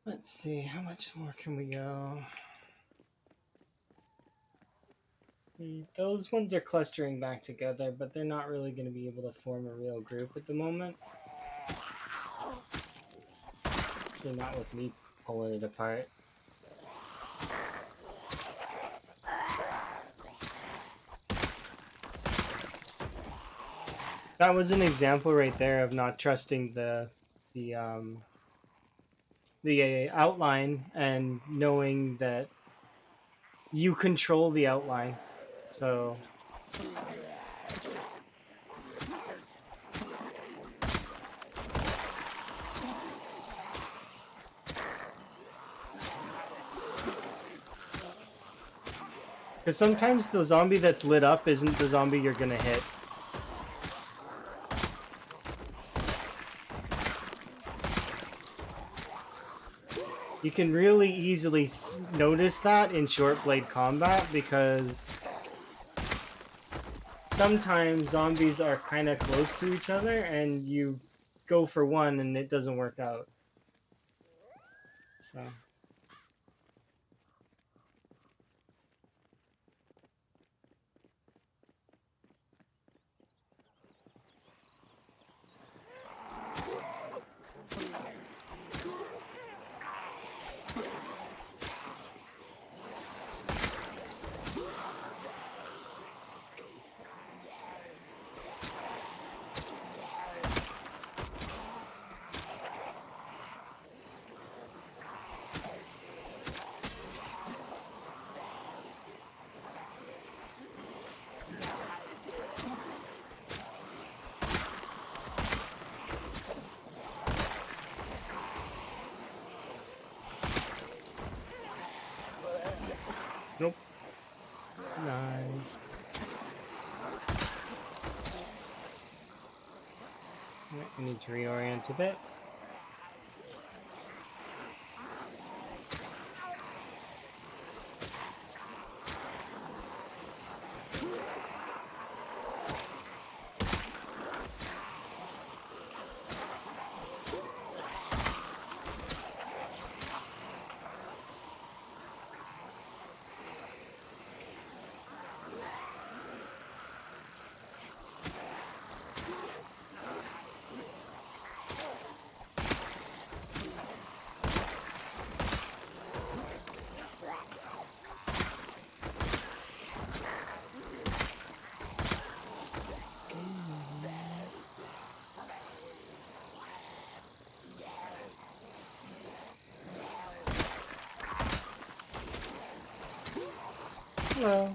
Let's see, how much more can we go? Those ones are clustering back together, but they're not really going to be able to form a real group at the moment. So not with me pulling it apart. That was an example right there of not trusting the outline and knowing that you control the outline. So Because sometimes the zombie that's lit up isn't the zombie you're gonna hit. You can really easily notice that in short blade combat because sometimes zombies are kind of close to each other and you go for one and it doesn't work out. So... Nope. Nine. I need to reorient a bit. Hello.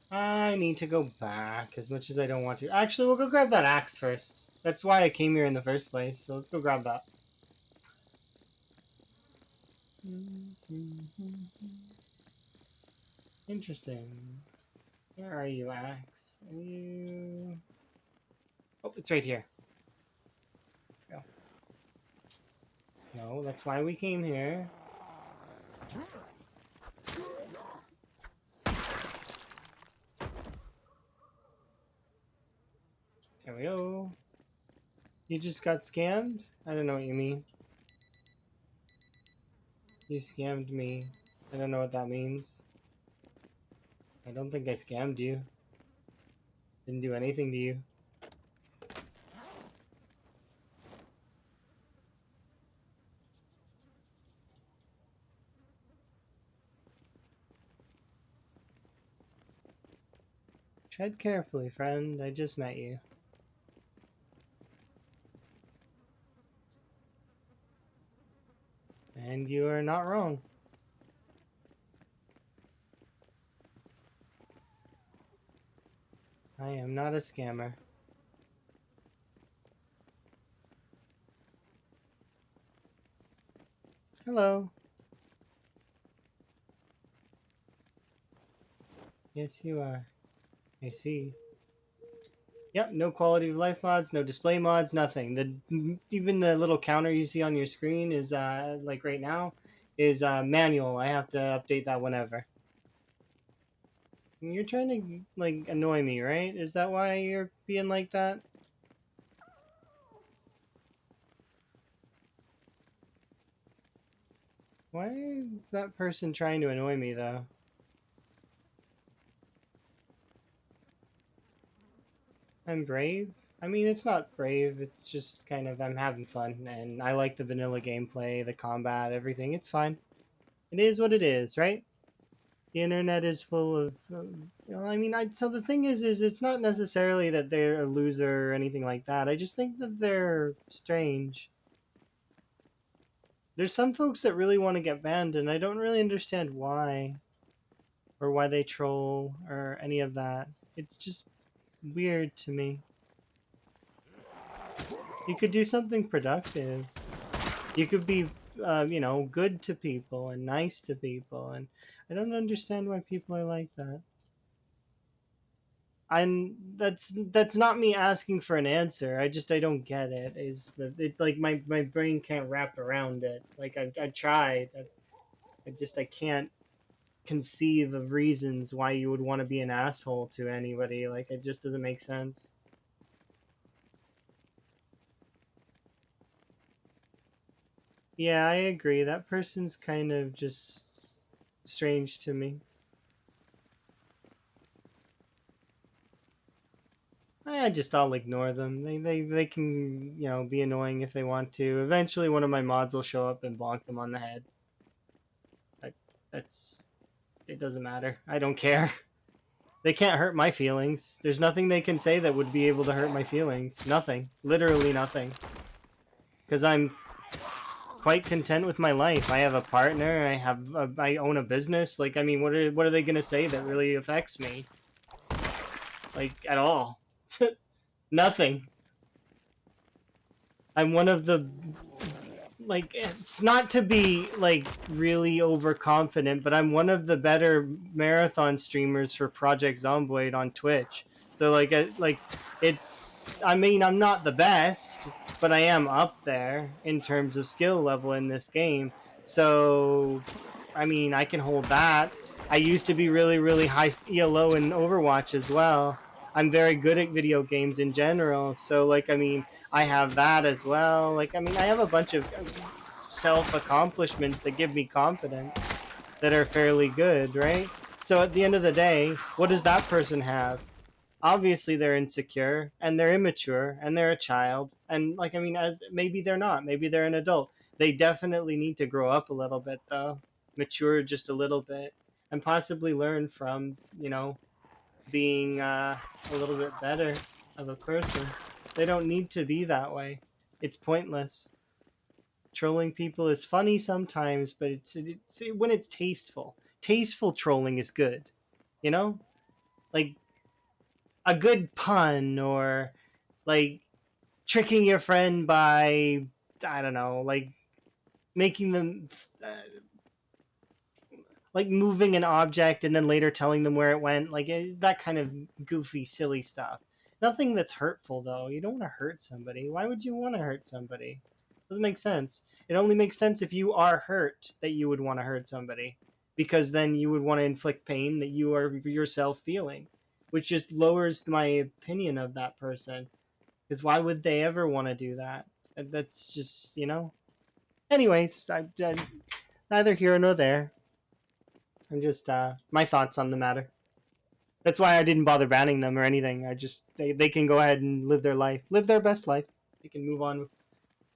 I need to go back as much as I don't want to. Actually, we'll go grab that axe first. That's why I came here in the first place, so let's go grab that. Interesting. Where are you, axe? Are you... Oh, it's right here. Go. No, that's why we came here. There we go. You just got scammed? I don't know what you mean. You scammed me. I don't know what that means. I don't think I scammed you. Didn't do anything to you. Tread carefully, friend. I just met you. And you are not wrong. I am not a scammer. Hello. Yes, you are. I see. Yep, no quality of life mods, no display mods, nothing. Even the little counter you see on your screen is like right now is manual. I have to update that whenever. You're trying to like annoy me, right? Is that why you're being like that? Why is that person trying to annoy me, though? I'm brave? I mean, it's not brave. It's just kind of, I'm having fun, and I like the vanilla gameplay, the combat, everything. It's fine. It is what it is, right? The internet is full of, I mean, so the thing is it's not necessarily that they're a loser or anything like that. I just think that they're strange. There's some folks that really want to get banned, and I don't really understand why, or why they troll, or any of that. It's just weird to me. You could do something productive. You could be, good to people and nice to people, and I don't understand why people are like that. And that's not me asking for an answer. I don't get it. Is that it, like my brain can't wrap around it. Like I tried. I can't conceive of reasons why you would want to be an asshole to anybody. Like it just doesn't make sense. Yeah, I agree. That person's kind of just strange to me. I'll ignore them. They can be annoying if they want to. Eventually, one of my mods will show up and bonk them on the head. That, that's it. Doesn't matter. I don't care. They can't hurt my feelings. There's nothing they can say that would be able to hurt my feelings. Nothing. Literally nothing. Because I'm quite content with my life. I have a partner. I own a business. Like I mean, what are they gonna say that really affects me? Like at all? Nothing. I'm one of the, like, it's not to be like really overconfident, but I'm one of the better marathon streamers for Project Zomboid on Twitch. So it's, I mean, I'm not the best, but I am up there in terms of skill level in this game. So I mean, I can hold that. I used to be really high ELO in Overwatch as well. I'm very good at video games in general. So like, I mean, I have that as well. Like, I mean, I have a bunch of self accomplishments that give me confidence that are fairly good, right? So at the end of the day, what does that person have? Obviously, they're insecure and they're immature and they're a child. And like, I mean, maybe they're not. Maybe they're an adult. They definitely need to grow up a little bit, though, mature just a little bit, and possibly learn from being a little bit better of a person. They don't need to be that way. It's pointless. Trolling people is funny sometimes, but it's when it's tasteful. Tasteful trolling is good. You know, like a good pun, or like tricking your friend by, I don't know, like making them like moving an object and then later telling them where it went, like that kind of goofy, silly stuff. Nothing that's hurtful, though. You don't want to hurt somebody. Why would you want to hurt somebody? Doesn't make sense. It only makes sense if you are hurt that you would want to hurt somebody, because then you would want to inflict pain that you are yourself feeling, which just lowers my opinion of that person. Because why would they ever want to do that? That's just. Anyways, neither here nor there. I'm just my thoughts on the matter. That's why I didn't bother banning them or anything. I just they can go ahead and live their life, live their best life. They can move on.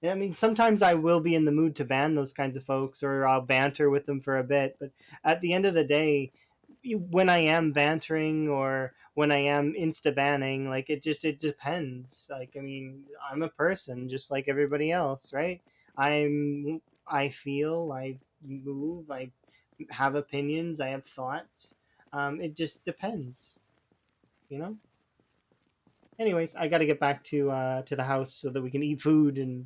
Yeah, I mean, sometimes I will be in the mood to ban those kinds of folks, or I'll banter with them for a bit. But at the end of the day, when I am bantering or when I am insta banning, like it depends. Like, I mean, I'm a person just like everybody else, right? I feel, I move, I have opinions, I have thoughts. It just depends, you know. Anyways, I got to get back to the house so that we can eat food and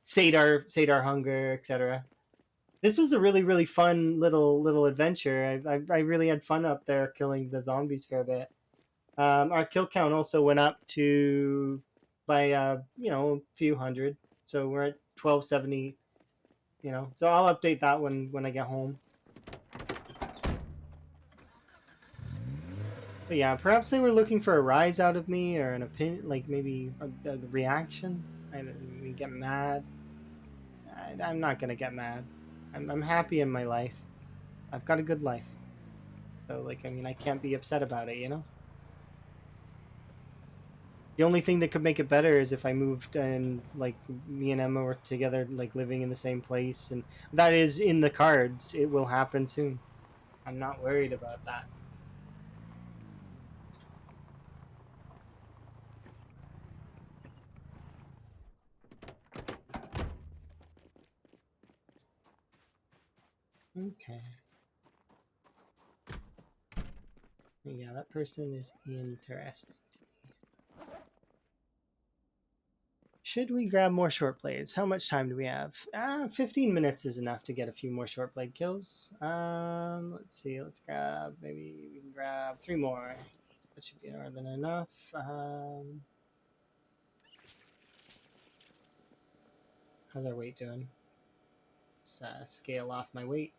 sate our hunger, etc. This was a really fun little adventure. I really had fun up there killing the zombies fair bit. Our kill count also went up to by a few hundred, so we're at 1270. So I'll update that when I get home. But yeah, perhaps they were looking for a rise out of me, or an opinion, like maybe a reaction. I get mad. I'm not gonna get mad. I'm happy in my life. I've got a good life. So like, I mean, I can't be upset about it, you know? The only thing that could make it better is if I moved and like me and Emma were together, like living in the same place, and that is in the cards. It will happen soon. I'm not worried about that. Okay. Yeah, that person is interesting to me. Should we grab more short blades? How much time do we have? 15 minutes is enough to get a few more short blade kills. Let's see. Let's grab, maybe we can grab 3 more. That should be more than enough. How's our weight doing? Let's scale off my weight.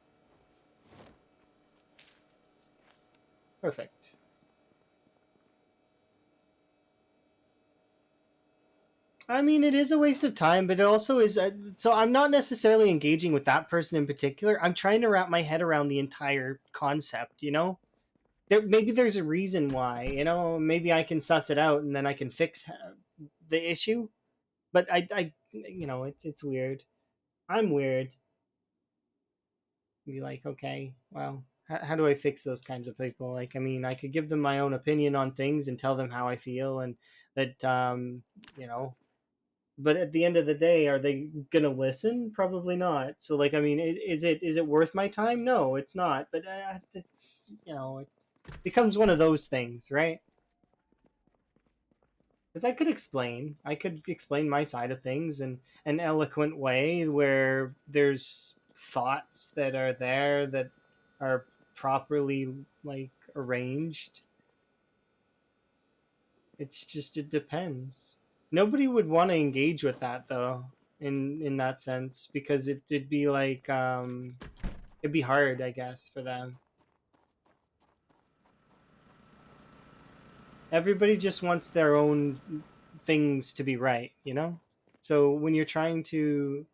Perfect. I mean, it is a waste of time, but it also is. So I'm not necessarily engaging with that person in particular. I'm trying to wrap my head around the entire concept, you know? Maybe there's a reason why, you know? Maybe I can suss it out and then I can fix the issue. But you know, it's weird. I'm weird. Be like, okay, well, how do I fix those kinds of people? Like, I mean, I could give them my own opinion on things and tell them how I feel, and that, you know, but at the end of the day, are they gonna listen? Probably not. So like, I mean, is it worth my time? No, it's not. But it's, you know, it becomes one of those things, right? Because I could explain my side of things in an eloquent way where there's thoughts that are there that are properly like arranged. It's just, it depends. Nobody would want to engage with that though, in that sense, because it'd be like, it'd be hard, I guess, for them. Everybody just wants their own things to be right, you know? So when you're trying to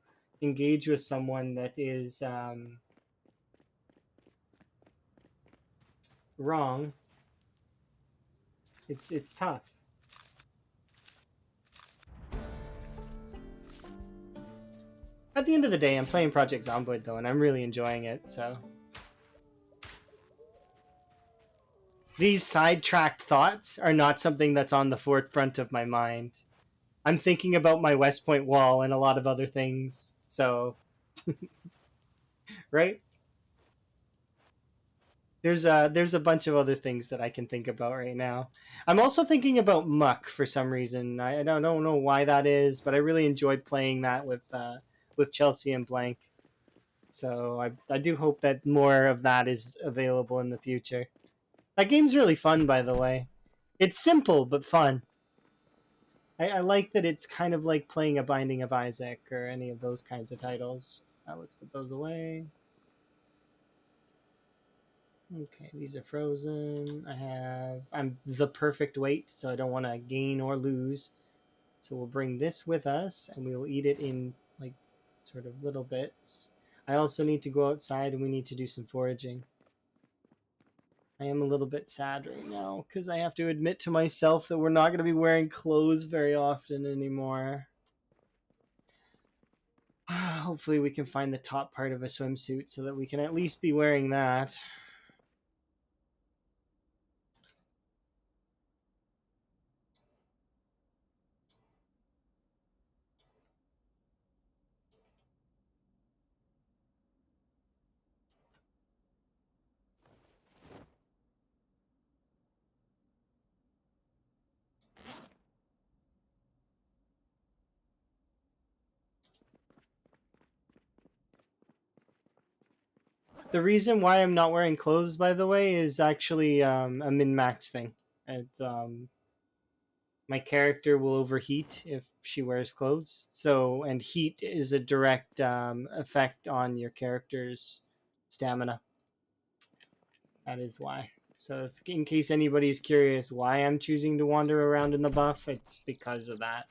engage with someone that is, wrong, it's tough. At the end of the day, I'm playing Project Zomboid though, and I'm really enjoying it. So these sidetracked thoughts are not something that's on the forefront of my mind. I'm thinking about my West Point wall and a lot of other things. So, right? There's a bunch of other things that I can think about right now. I'm also thinking about Muck for some reason. I don't know why that is, but I really enjoyed playing that with Chelsea and Blank. So I do hope that more of that is available in the future. That game's really fun, by the way. It's simple but fun. I like that it's kind of like playing a Binding of Isaac or any of those kinds of titles. Let's put those away. Okay, these are frozen. I'm the perfect weight, so I don't want to gain or lose. So we'll bring this with us, and we will eat it in like sort of little bits. I also need to go outside, and we need to do some foraging. I am a little bit sad right now because I have to admit to myself that we're not going to be wearing clothes very often anymore. Hopefully, we can find the top part of a swimsuit so that we can at least be wearing that. The reason why I'm not wearing clothes, by the way, is actually a min max thing. It's my character will overheat if she wears clothes. So, and heat is a direct effect on your character's stamina. That is why. So, if, in case anybody's curious why I'm choosing to wander around in the buff, it's because of that.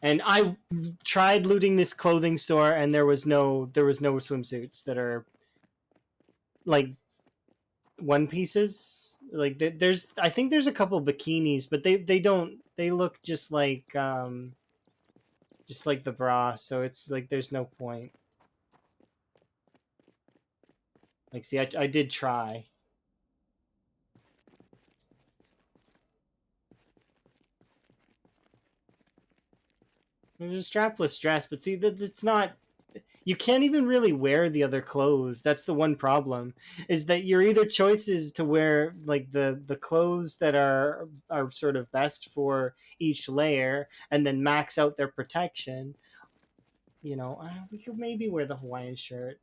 And I tried looting this clothing store, and there was no swimsuits that are like one pieces. Like there's, I think there's a couple bikinis, but they don't, they look just like the bra. So it's like there's no point. Like, see, I did try. There's a strapless dress, but see that it's not. You can't even really wear the other clothes. That's the one problem. Is that your either choice is to wear like the clothes that are sort of best for each layer, and then max out their protection. You know, we could maybe wear the Hawaiian shirt.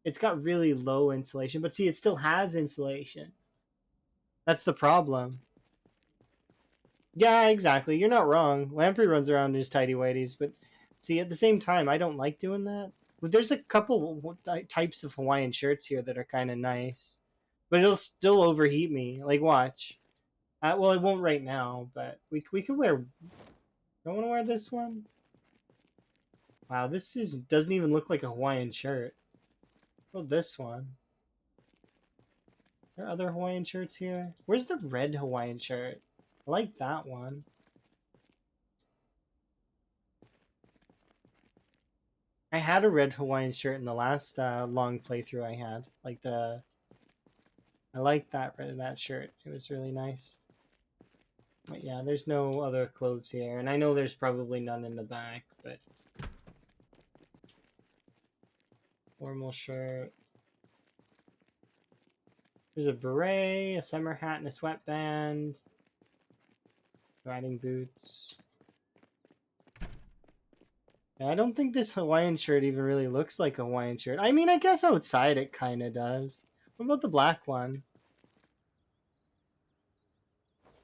It's got really low insulation, but see, it still has insulation. That's the problem. Yeah, exactly. You're not wrong. Lamprey runs around in his tidy whities, but see, at the same time, I don't like doing that. But there's a couple types of Hawaiian shirts here that are kind of nice, but it'll still overheat me. Like, watch. Well, it won't right now, but we could wear. Don't want to wear this one. Wow, this is doesn't even look like a Hawaiian shirt. Well, this one. Are there other Hawaiian shirts here? Where's the red Hawaiian shirt? I like that one. I had a red Hawaiian shirt in the last long playthrough I had. I liked that shirt. It was really nice. But yeah, there's no other clothes here, and I know there's probably none in the back, but formal shirt. There's a beret, a summer hat, and a sweatband. Riding boots. And I don't think this Hawaiian shirt even really looks like a Hawaiian shirt. I mean, I guess outside it kind of does. What about the black one?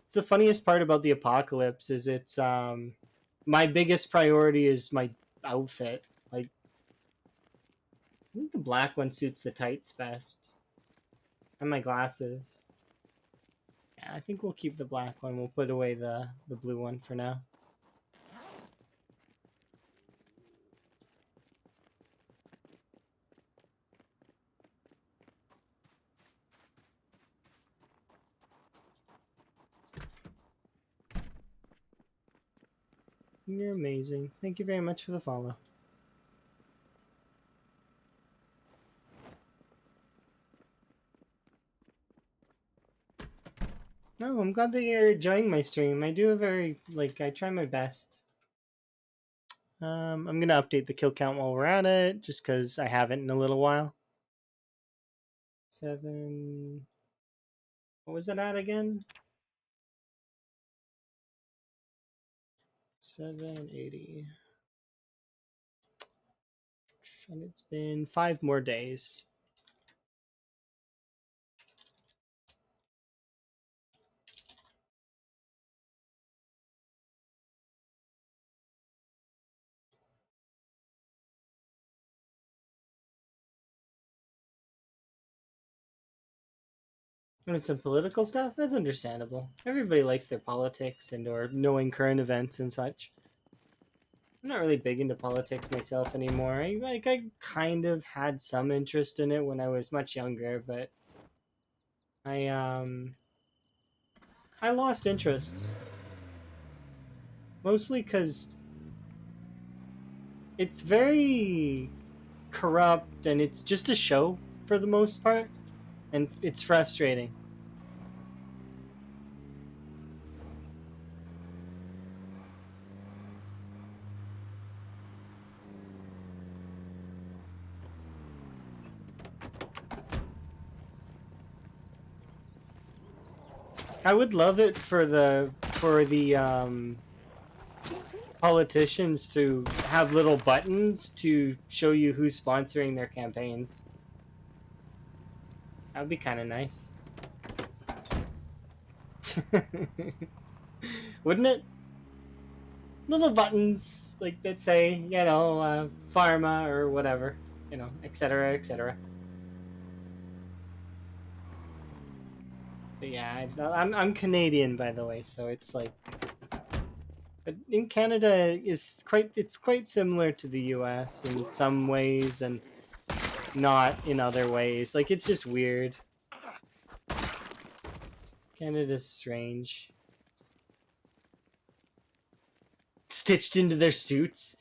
It's the funniest part about the apocalypse is it's my biggest priority is my outfit. Like, I think the black one suits the tights best. And my glasses. Yeah, I think we'll keep the black one. We'll put away the blue one for now. You're amazing. Thank you very much for the follow. No, I'm glad that you're enjoying my stream. I do a very, like, I try my best. I'm going to update the kill count while we're at it, just because I haven't in a little while. 7... What was it at again? 780. And it's been 5 more days. And some political stuff, that's understandable. Everybody likes their politics and or knowing current events and such. I'm not really big into politics myself anymore. I kind of had some interest in it when I was much younger, but I I lost interest. Mostly because it's very corrupt and it's just a show for the most part, and it's frustrating. I would love it for the politicians to have little buttons to show you who's sponsoring their campaigns. That would be kind of nice. Wouldn't it? Little buttons like that say, you know, pharma or whatever, you know, etc., etc. But yeah, I'm Canadian, by the way, so it's like But in Canada is quite similar to the US in some ways and not in other ways. Like it's just weird. Canada's strange. Stitched into their suits,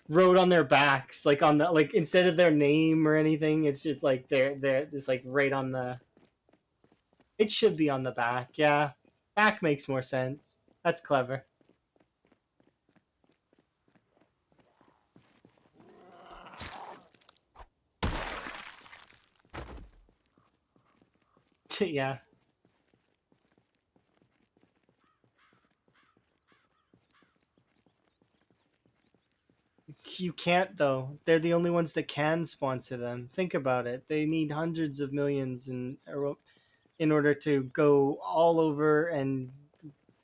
wrote on their backs, like on the like instead of their name or anything, it's just like they're it's like right on the. It should be on the back, yeah. Back makes more sense. That's clever. Yeah. You can't though. They're the only ones that can sponsor them. Think about it. They need hundreds of millions in order to go all over and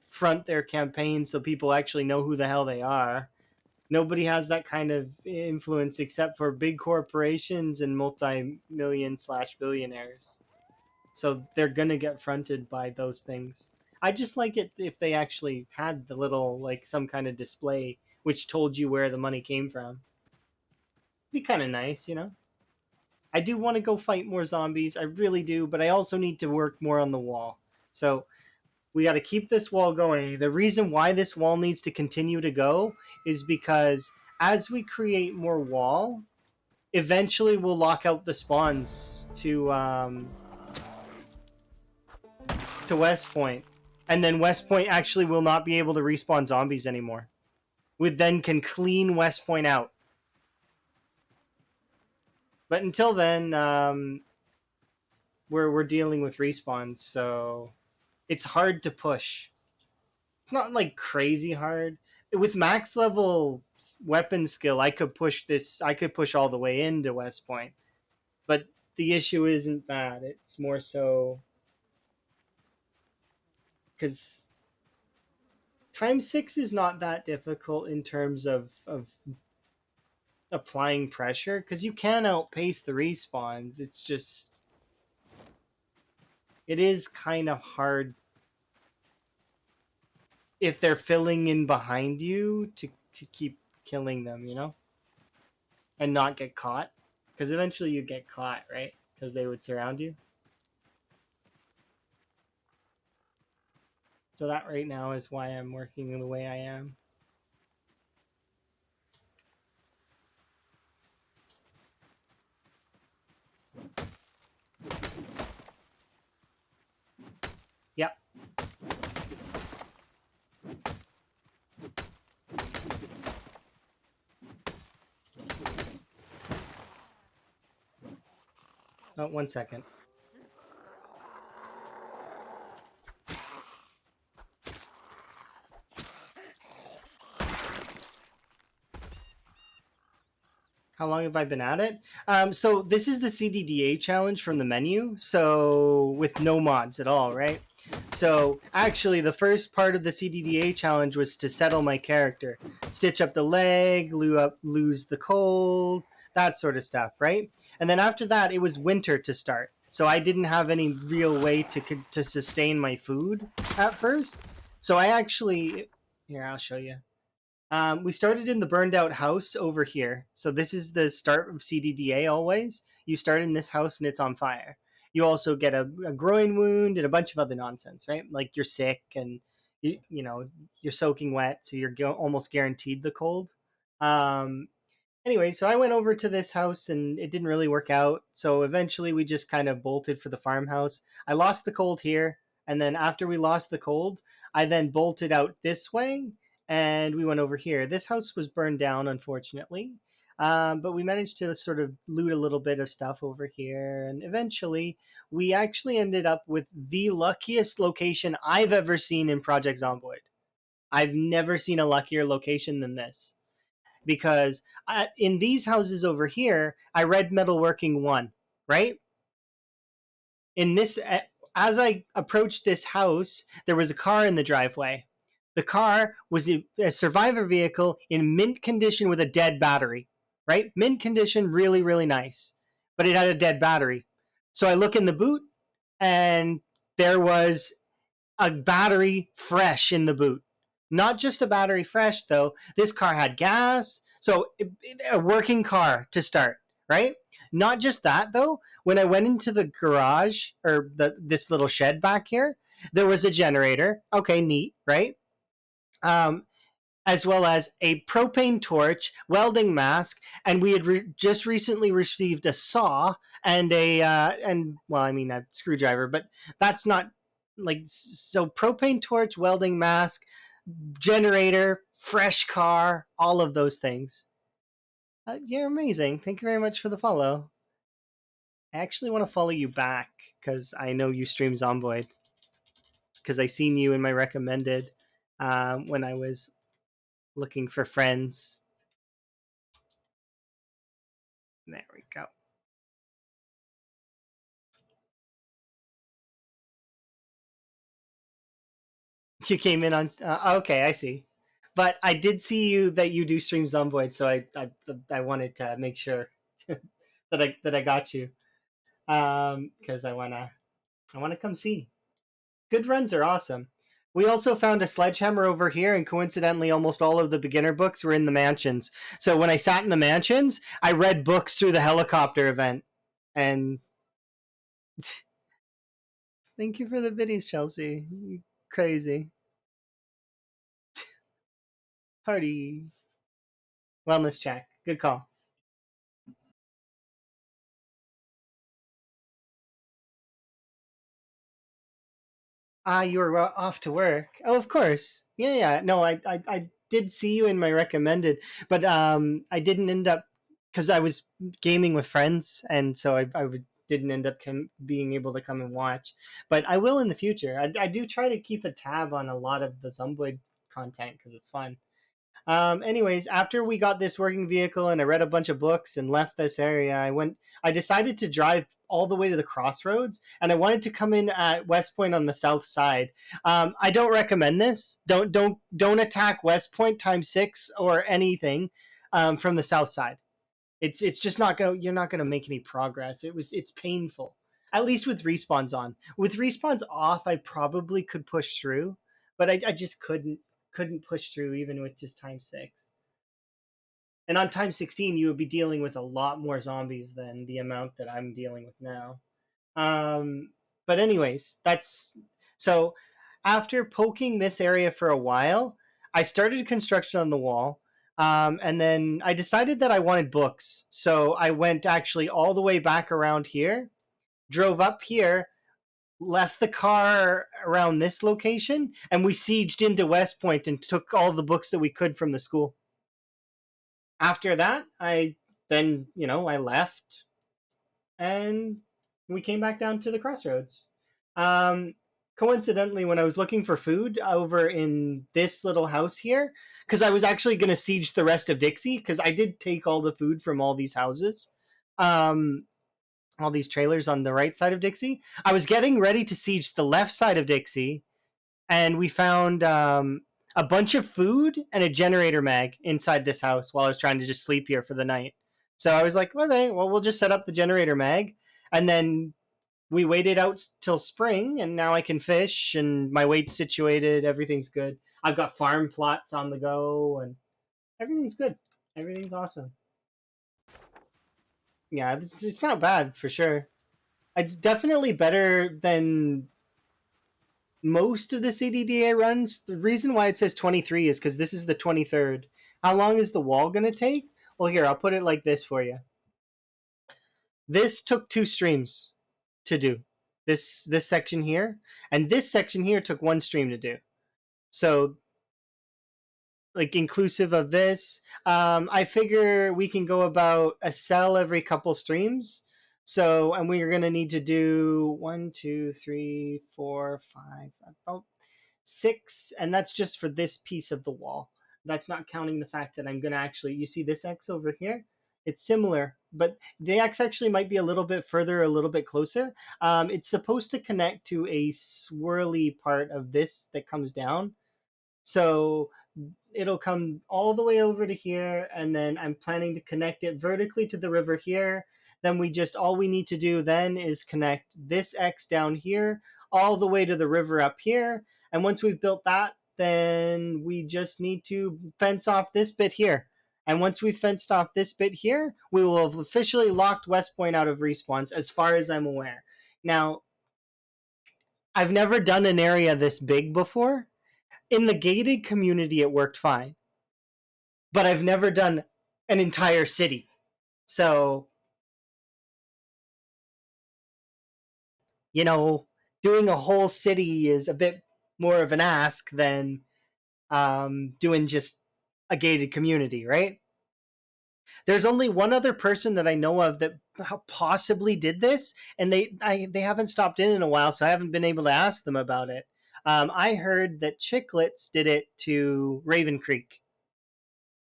front their campaign so people actually know who the hell they are. Nobody has that kind of influence except for big corporations and multi-million slash billionaires. So they're gonna get fronted by those things. I just like it if they actually had the little like some kind of display which told you where the money came from. Be kind of nice, you know. I do want to go fight more zombies, I really do, but I also need to work more on the wall. So we got to keep this wall going. The reason why this wall needs to continue to go is because as we create more wall, eventually we'll lock out the spawns to West Point, and then West Point actually will not be able to respawn zombies anymore. We then can clean West Point out. But until then, we're dealing with respawns, so it's hard to push. It's not like crazy hard. With max level weapon skill, I could push this. I could push all the way into West Point, but the issue isn't that. It's more so because times 6 is not that difficult in terms of applying pressure because you can outpace the respawns. It's just it is kind of hard if they're filling in behind you to keep killing them, you know, and not get caught because eventually you get caught, right? Because they would surround you. So that right now is why I'm working the way I am. Yep. Oh, 1 second. How long have I been at it? So this is the CDDA challenge from the menu. So with no mods at all, right? So actually, the first part of the CDDA challenge was to settle my character, stitch up the leg, lose the cold, that sort of stuff, right? And then after that, it was winter to start. So I didn't have any real way to sustain my food at first. So I actually here I'll show you. We started in the burned out house over here. So this is the start of CDDA always. You start in this house and it's on fire. You also get a groin wound and a bunch of other nonsense, right? Like you're sick and you know you're soaking wet, so you're almost guaranteed the cold. Um, anyway, so I went over to this house and it didn't really work out. So eventually we just kind of bolted for the farmhouse. I lost the cold here. And then after we lost the cold, I then bolted out this way and we went over here. This house was burned down, unfortunately. But we managed to sort of loot a little bit of stuff over here. And eventually we actually ended up with the luckiest location I've ever seen in Project Zomboid. I've never seen a luckier location than this because in these houses over here, I read metalworking 1, right? In this, as I approached this house, there was a car in the driveway. The car was a survivor vehicle in mint condition with a dead battery, right? Mint condition, really, really nice, but it had a dead battery. So I look in the boot, and there was a battery fresh in the boot. Not just a battery fresh, though. This car had gas, so a working car to start, right? Not just that, though. When I went into the garage or this little shed back here, there was a generator. Okay, neat, right? Um, as well as a propane torch, welding mask, and we had just recently received a saw and a screwdriver, but that's not like so. Propane torch, welding mask, generator, fresh car, all of those things. You're amazing. Thank you very much for the follow. I actually want to follow you back because I know you stream Zomboid because I seen you in my recommended when I was looking for friends. There we go. You came in on. Okay, I see. But I did see you that you do stream Zomboid, so I wanted to make sure that I got you because I wanna come see. Good runs are awesome. We also found a sledgehammer over here, and coincidentally, almost all of the beginner books were in the mansions. So when I sat in the mansions, I read books through the helicopter event. And thank you for the biddies, Chelsea. You crazy party wellness check. Good call. Ah, you were off to work. Oh, of course. Yeah, yeah. No, I did see you in my recommended, but I didn't end up because I was gaming with friends, and so didn't end up being able to come and watch. But I will in the future. I do try to keep a tab on a lot of the Zomboid content because it's fun. Anyways, after we got this working vehicle and I read a bunch of books and left this area, I decided to drive all the way to the crossroads and I wanted to come in at West Point on the south side. I don't recommend this. Don't attack West Point times 6 or anything from the south side. It's just not gonna you're not gonna make any progress. It's painful. At least with respawns on. With respawns off, I probably could push through, but I just couldn't push through even with just time 6. And on time 16, you would be dealing with a lot more zombies than the amount that I'm dealing with now. Um, but anyways, that's so. After poking this area for a while, I started construction on the wall. And then I decided that I wanted books. So I went actually all the way back around here, drove up here, left the car around this location, and we sieged into West Point and took all the books that we could from the school. After that, I left and we came back down to the crossroads. Um, Coincidentally, when I was looking for food over in this little house here, because I was actually going to siege the rest of Dixie, because I did take all the food from all these houses, um, all these trailers on the right side of Dixie. I was getting ready to siege the left side of Dixie, and we found a bunch of food and a generator mag inside this house while I was trying to just sleep here for the night. So I was like, okay, well, we'll just set up the generator mag. And then we waited out till spring, and now I can fish, and my weight's situated. Everything's good. I've got farm plots on the go, and everything's good. Everything's awesome. Yeah, it's not bad for sure. It's definitely better than most of the CDDA runs. The reason why it says 23 is because this is the 23rd. How long is the wall going to take? Well, here, I'll put it like this for you. This took 2 streams to do. This section here. And this section here took 1 stream to do. So, like, inclusive of this, I figure we can go about a cell every couple streams. So, and we're going to need to do 1, 2, 3, 4, 5, about 6, and that's just for this piece of the wall. That's not counting the fact that I'm going to actually, you see this X over here? It's similar, but the X actually might be a little bit further, a little bit closer. It's supposed to connect to a swirly part of this that comes down. So it'll come all the way over to here, and then I'm planning to connect it vertically to the river here. Then all we need to do then is connect this X down here all the way to the river up here. And once we've built that, then we just need to fence off this bit here. And once we've fenced off this bit here, we will have officially locked West Point out of respawns, as far as I'm aware. Now, I've never done an area this big before. In the gated community, it worked fine. But I've never done an entire city. So, you know, doing a whole city is a bit more of an ask than doing just a gated community, right? There's only one other person that I know of that possibly did this, and they haven't stopped in a while, so I haven't been able to ask them about it. I heard that Chicklets did it to Raven Creek.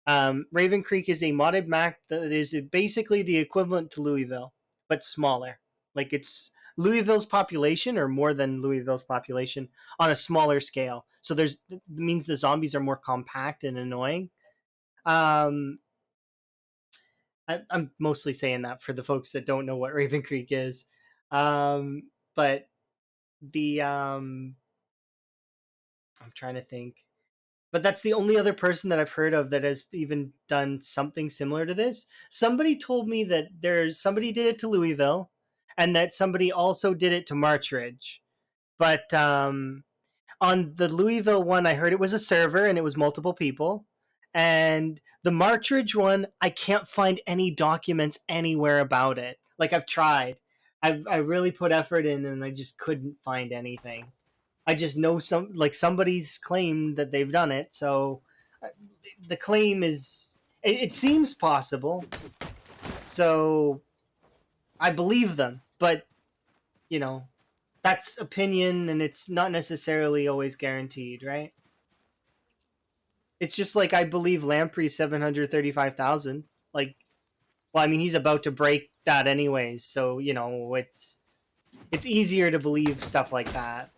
Raven Creek is a modded map that is basically the equivalent to Louisville, but smaller. Like it's Louisville's population, or more than Louisville's population, on a smaller scale. So there's it means the zombies are more compact and annoying. Um, I'm mostly saying that for the folks that don't know what Raven Creek is. But the I'm trying to think. But that's the only other person that I've heard of that has even done something similar to this. Somebody told me that there's somebody did it to Louisville, and that somebody also did it to Marchridge. But on the Louisville one, I heard it was a server and it was multiple people. And the Marchridge one, I can't find any documents anywhere about it. Like I've tried, I really put effort in, and I just couldn't find anything. I just know somebody's claimed that they've done it, so the claim is it seems possible. So I believe them, but you know that's opinion, and it's not necessarily always guaranteed, right? It's just like I believe Lamprey's 735,000. Like, well, I mean, he's about to break that anyways, so it's easier to believe stuff like that,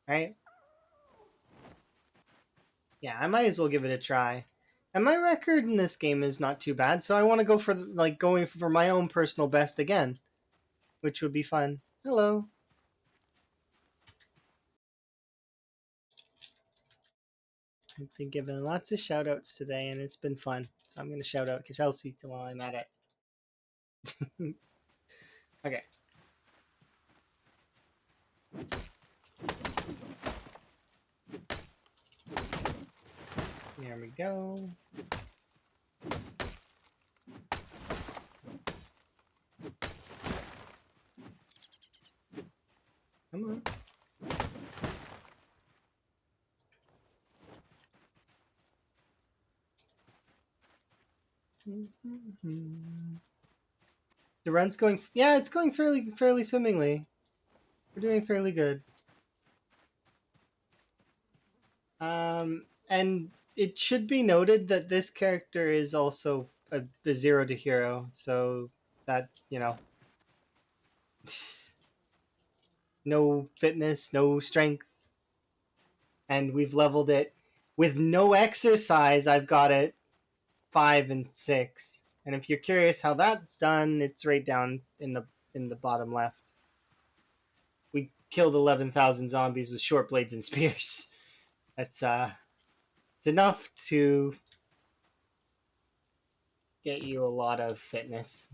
right? Yeah, I might as well give it a try. And my record in this game is not too bad, so I want to go for going for my own personal best again, which would be fun. Hello. I've been given lots of shout outs today, and it's been fun. So I'm going to shout out Chelsea while I'm at it. Okay. There we go. Come on. The run's going. Yeah, it's going fairly swimmingly. We're doing fairly good. And it should be noted that this character is also a 0 to hero, so that no fitness, no strength, and we've leveled it with no exercise. I've got it 5 and 6, and if you're curious how that's done, it's right down in the bottom left. We killed 11,000 zombies with short blades and spears. That's it's enough to get you a lot of fitness.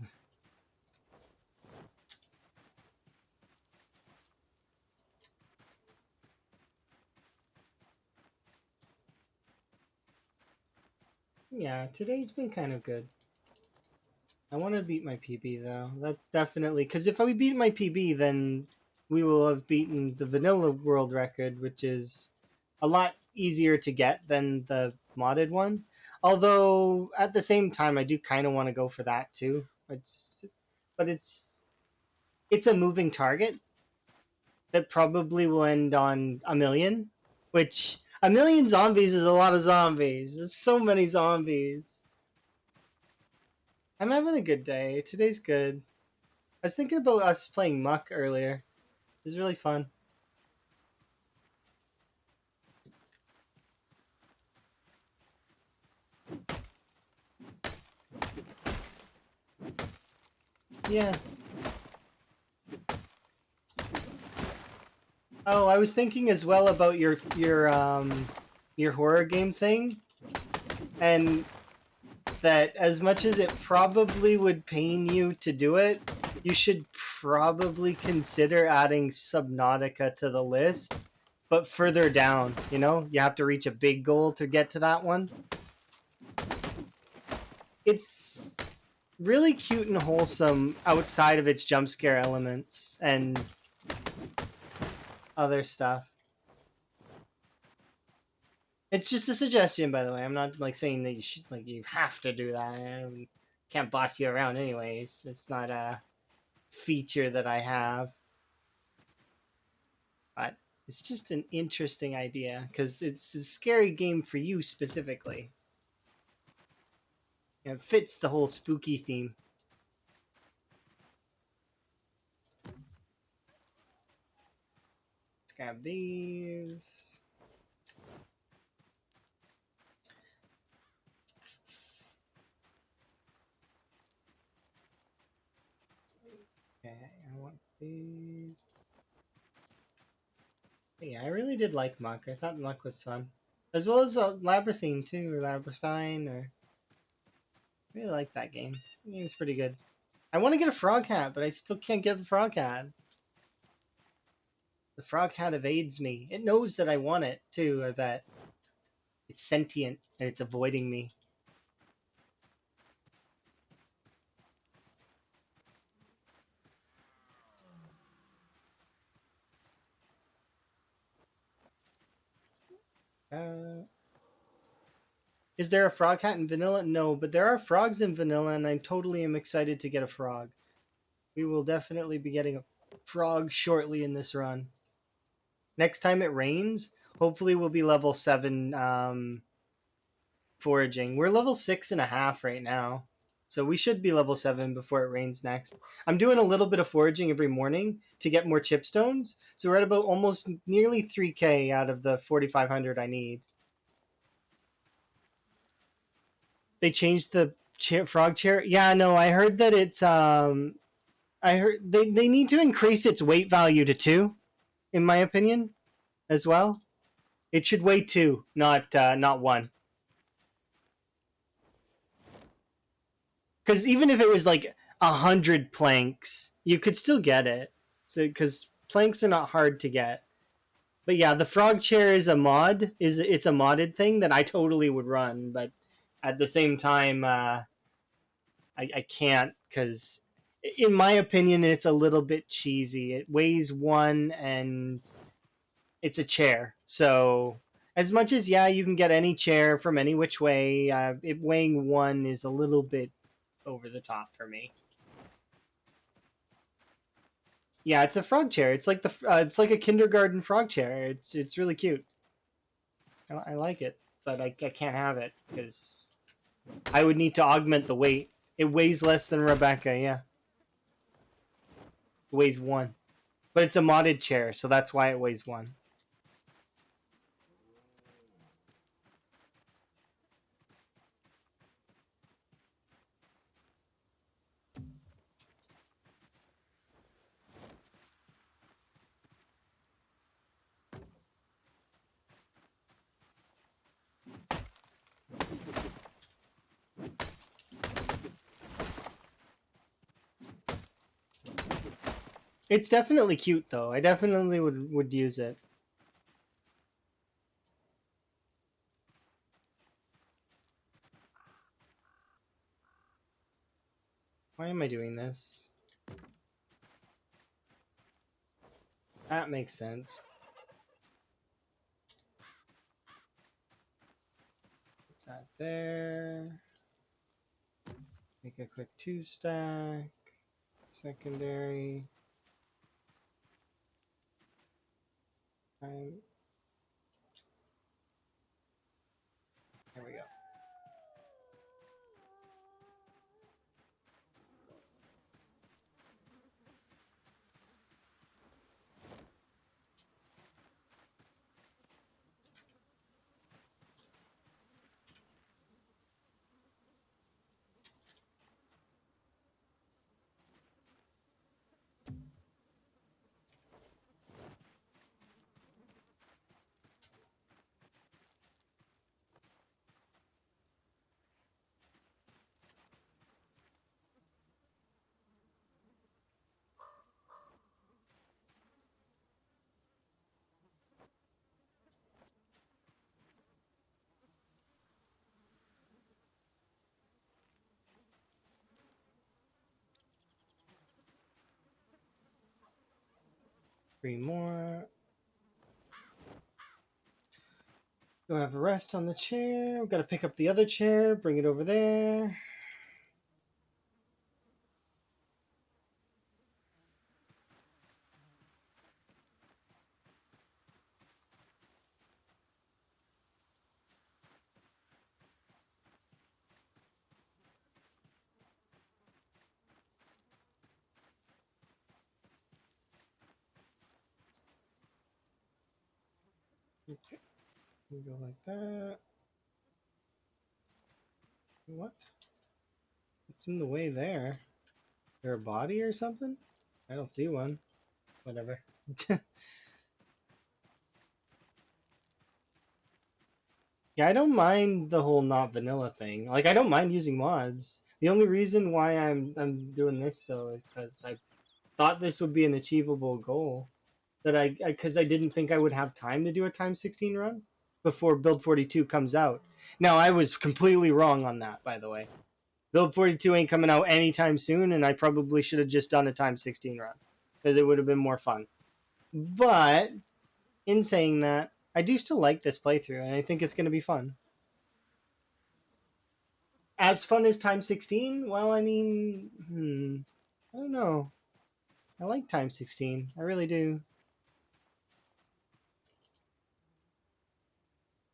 Yeah, today's been kind of good. I want to beat my PB though. That definitely, because if we beat my PB, then we will have beaten the vanilla world record, which is a lot easier to get than the modded one. Although at the same time, I do kind of want to go for that too. But it's a moving target that probably will end on a million, which a million zombies is a lot of zombies. There's so many zombies. I'm having a good day. Today's good. I was thinking about us playing Muck earlier. It was really fun. Yeah. Oh, I was thinking as well about your horror game thing, and that as much as it probably would pain you to do it, you should probably consider adding Subnautica to the list, but further down. You know, you have to reach a big goal to get to that one. It's really cute and wholesome outside of its jump scare elements and other stuff. It's just a suggestion, by the way. I'm not like saying that you should, like, you have to do that. I can't boss you around, anyways. It's not a feature that I have, but it's just an interesting idea because it's a scary game for you specifically. It fits the whole spooky theme. Let's grab these. Okay, I want these. But yeah, I really did like Muck. I thought Muck was fun. As well as Labyrinthine too, or Labyrinthine, or I really like that game. The game's pretty good. I want to get a frog hat, but I still can't get the frog hat. The frog hat evades me. It knows that I want it too, I bet. It's sentient and it's avoiding me. Is there a frog hat in vanilla? No, but there are frogs in vanilla, and I totally am excited to get a frog. We will definitely be getting a frog shortly in this run. Next time it rains, hopefully we'll be level 7 foraging. We're level 6.5 right now. So we should be level 7 before it rains next. I'm doing a little bit of foraging every morning to get more chipstones. So we're at about almost nearly 3k out of the 4,500 I need. They changed the frog chair. Yeah, no, I heard that it's I heard they need to increase its weight value to 2, in my opinion, as well. It should weigh 2, not 1. Because even if it was like 100 planks, you could still get it. So because planks are not hard to get. But yeah, the frog chair is a mod. It's a modded thing that I totally would run, but at the same time, I can't because, in my opinion, it's a little bit cheesy. It weighs 1 and it's a chair. So as much as, yeah, you can get any chair from any which way, it weighing 1 is a little bit over the top for me. Yeah, it's a frog chair. It's like it's like a kindergarten frog chair. It's really cute. I like it, but I can't have it because I would need to augment the weight. It weighs less than Rebecca. Yeah, it weighs 1, but it's a modded chair, so that's why it weighs 1. It's definitely cute though. I definitely would use it. Why am I doing this? That makes sense. Put that there. Make a quick 2-stack. Secondary. There we go. 3 more. Go have a rest on the chair. I've got to pick up the other chair, bring it over there. Okay, we go like that. What? What's in the way there? Is there a body or something? I don't see one. Whatever. Yeah, I don't mind the whole not vanilla thing. Like, I don't mind using mods. The only reason why I'm doing this though is because I thought this would be an achievable goal. That because I didn't think I would have time to do a time 16 run before build 42 comes out. Now I was completely wrong on that, by the way. Build 42 ain't coming out anytime soon, and I probably should have just done a time 16 run because it would have been more fun. But in saying that, I do still like this playthrough, and I think it's going to be fun. As fun as time 16? Well, I mean, I don't know. I like time 16. I really do.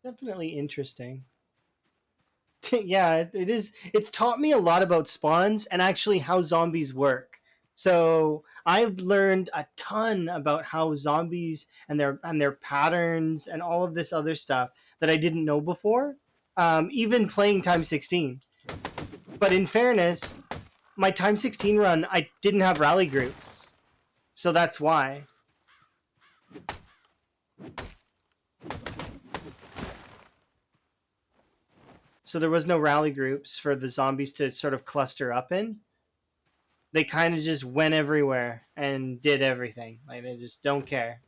Definitely interesting. Yeah, it is. It's taught me a lot about spawns and actually how zombies work. So I've learned a ton about how zombies and their patterns and all of this other stuff that I didn't know before. Even playing time 16. But in fairness, my time 16 run, I didn't have rally groups, so that's why. So there was no rally groups for the zombies to sort of cluster up in. They kind of just went everywhere and did everything. Like they just don't care.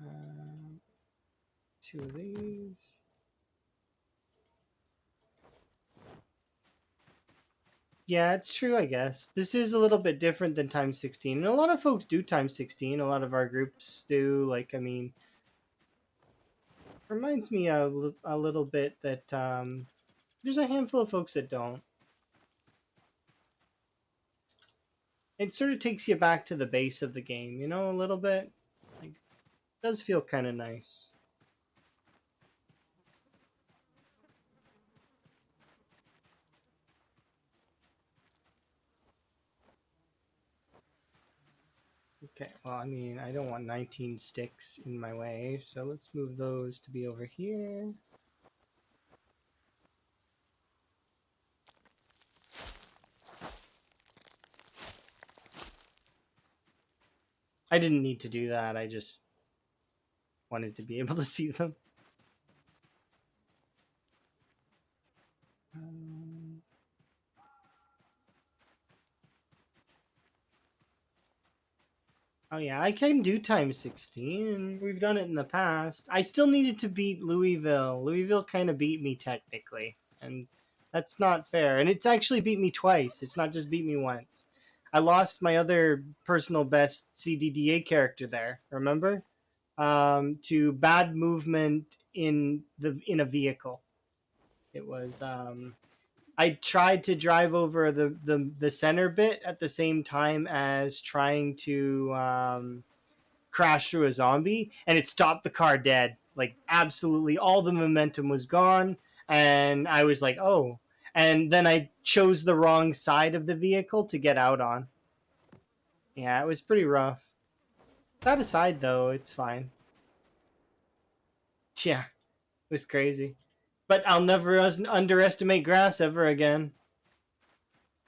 Um, 2 of these. Yeah, it's true, I guess. This is a little bit different than time 16. And a lot of folks do time 16. A lot of our groups do. Like, I mean, reminds me a little bit that there's a handful of folks that don't. It sort of takes you back to the base of the game, you know, a little bit. Like, it does feel kind of nice. Okay, well, I mean, I don't want 19 sticks in my way, so let's move those to be over here. I didn't need to do that, I just wanted to be able to see them. Um, oh yeah, I can do times 16. We've done it in the past. I still needed to beat Louisville. Louisville kind of beat me technically, and that's not fair. And it's actually beat me twice. It's not just beat me once. I lost my other personal best CDDA character there. Remember? To bad movement in a vehicle. It was I tried to drive over the center bit at the same time as trying to crash through a zombie, and it stopped the car dead. Like absolutely, all the momentum was gone, and I was like, oh. And then I chose the wrong side of the vehicle to get out on. Yeah, it was pretty rough. That aside, though, it's fine. Yeah, it was crazy. But I'll never underestimate grass ever again.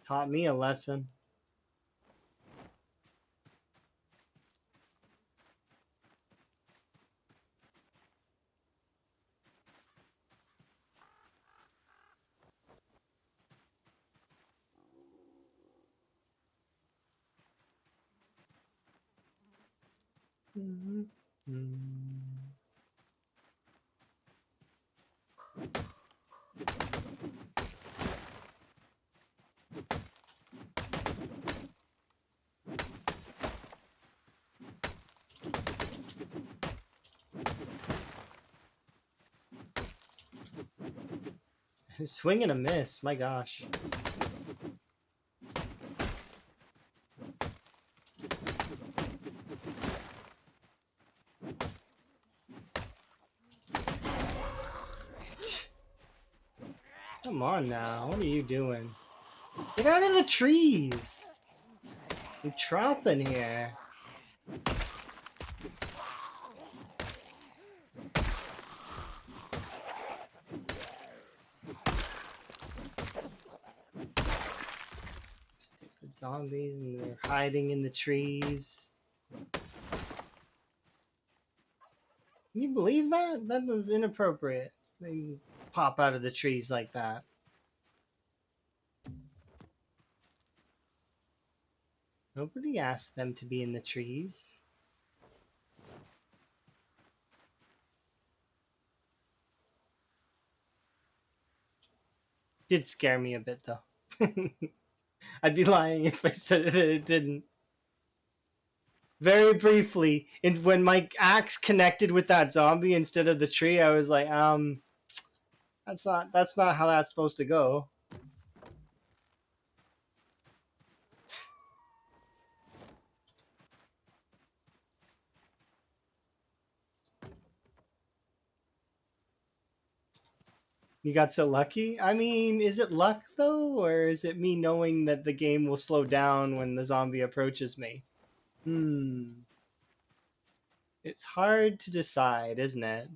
Taught me a lesson. Swing and a miss, my gosh. Come on now, what are you doing? Get out of the trees! I'm trapping here. Stupid zombies, and they're hiding in the trees. Can you believe that? That was inappropriate. They pop out of the trees like that. Nobody asked them to be in the trees. Did scare me a bit though. I'd be lying if I said that it didn't. Very briefly, and when my axe connected with that zombie instead of the tree, I was like, that's not how that's supposed to go. You got so lucky? I mean, is it luck though, or is it me knowing that the game will slow down when the zombie approaches me? It's hard to decide, isn't it?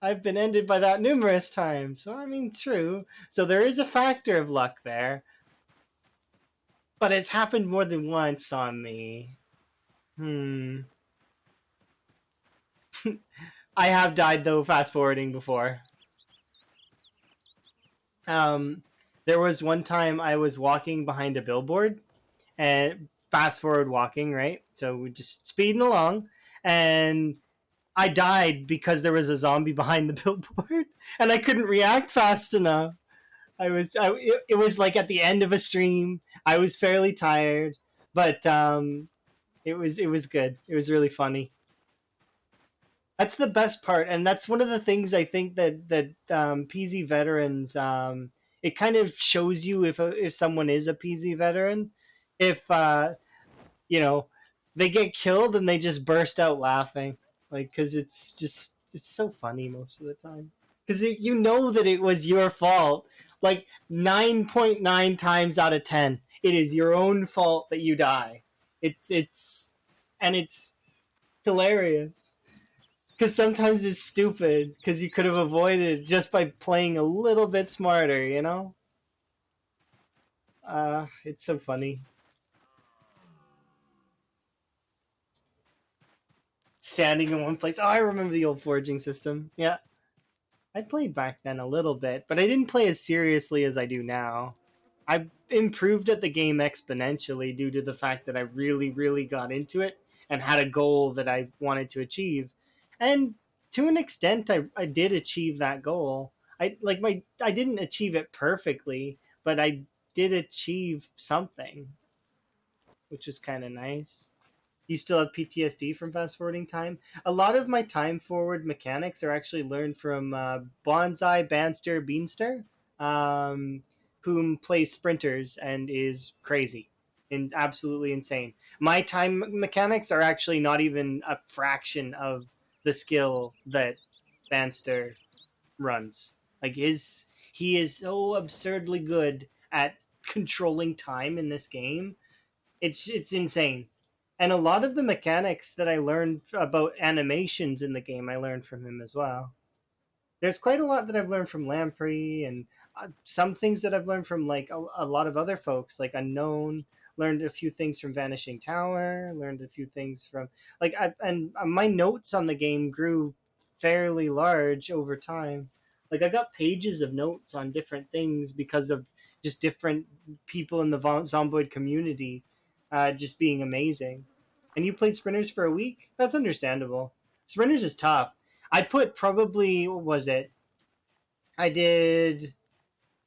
I've been ended by that numerous times, so I mean, true. So there is a factor of luck there, but it's happened more than once on me. I have died though fast forwarding before. Um, there was one time I was walking behind a billboard and fast forward walking, right? So we're just speeding along, and I died because there was a zombie behind the billboard, and I couldn't react fast enough. It was like at the end of a stream. I was fairly tired, but it was good. It was really funny. That's the best part, and that's one of the things I think that PZ veterans, it kind of shows you if someone is a PZ veteran, if you know they get killed and they just burst out laughing, like because it's so funny most of the time because you know that it was your fault, like 9.9 times out of 10 it is your own fault that you die. It's hilarious because sometimes it's stupid because you could have avoided just by playing a little bit smarter, it's so funny. Standing in one place. Oh, I remember the old foraging system. Yeah, I played back then a little bit, but I didn't play as seriously as I do now. I improved at the game exponentially due to the fact that I really, really got into it and had a goal that I wanted to achieve. And to an extent, I did achieve that goal. I didn't achieve it perfectly, but I did achieve something, which was kind of nice. You still have PTSD from fast forwarding time. A lot of my time forward mechanics are actually learned from Bonsai Banster Beanster, um, whom plays sprinters and is crazy and absolutely insane. My time mechanics are actually not even a fraction of the skill that Banster runs. Like he is so absurdly good at controlling time in this game. It's insane. And a lot of the mechanics that I learned about animations in the game, I learned from him as well. There's quite a lot that I've learned from Lamprey, and some things that I've learned from like a lot of other folks, like Unknown. Learned a few things from Vanishing Tower. Learned a few things from and my notes on the game grew fairly large over time. Like I got pages of notes on different things because of just different people in the Zomboid community, just being amazing. And you played sprinters for a week? That's understandable. Sprinters is tough. I put probably, what was it? I did,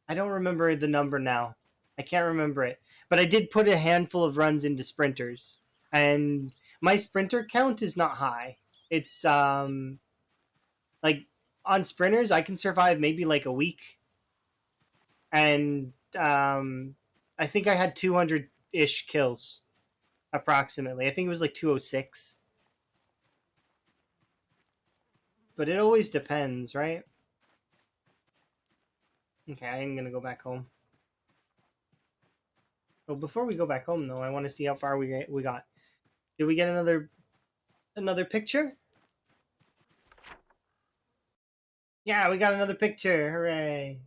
I don't remember the number now. I can't remember it. But I did put a handful of runs into sprinters. And my sprinter count is not high. It's like on sprinters I can survive maybe like a week, and I think I had 200-ish kills approximately. I think it was like 206. But it always depends, right? Okay, I'm gonna go back home. Well, before we go back home though, I want to see how far we got. Did we get another picture? Yeah, we got another picture. Hooray.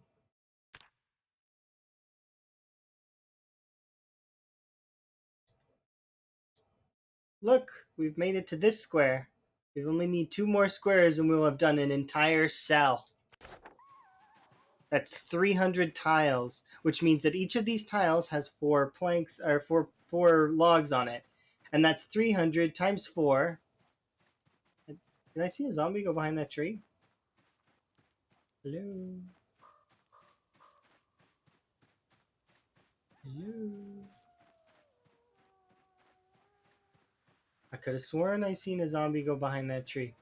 Look, we've made it to this square. We only need 2 more squares and we'll have done an entire cell. That's 300 tiles, which means that each of these tiles has 4 planks or four logs on it. And that's 300 times 4. Did I see a zombie go behind that tree? Hello? Hello? I could have sworn I seen a zombie go behind that tree.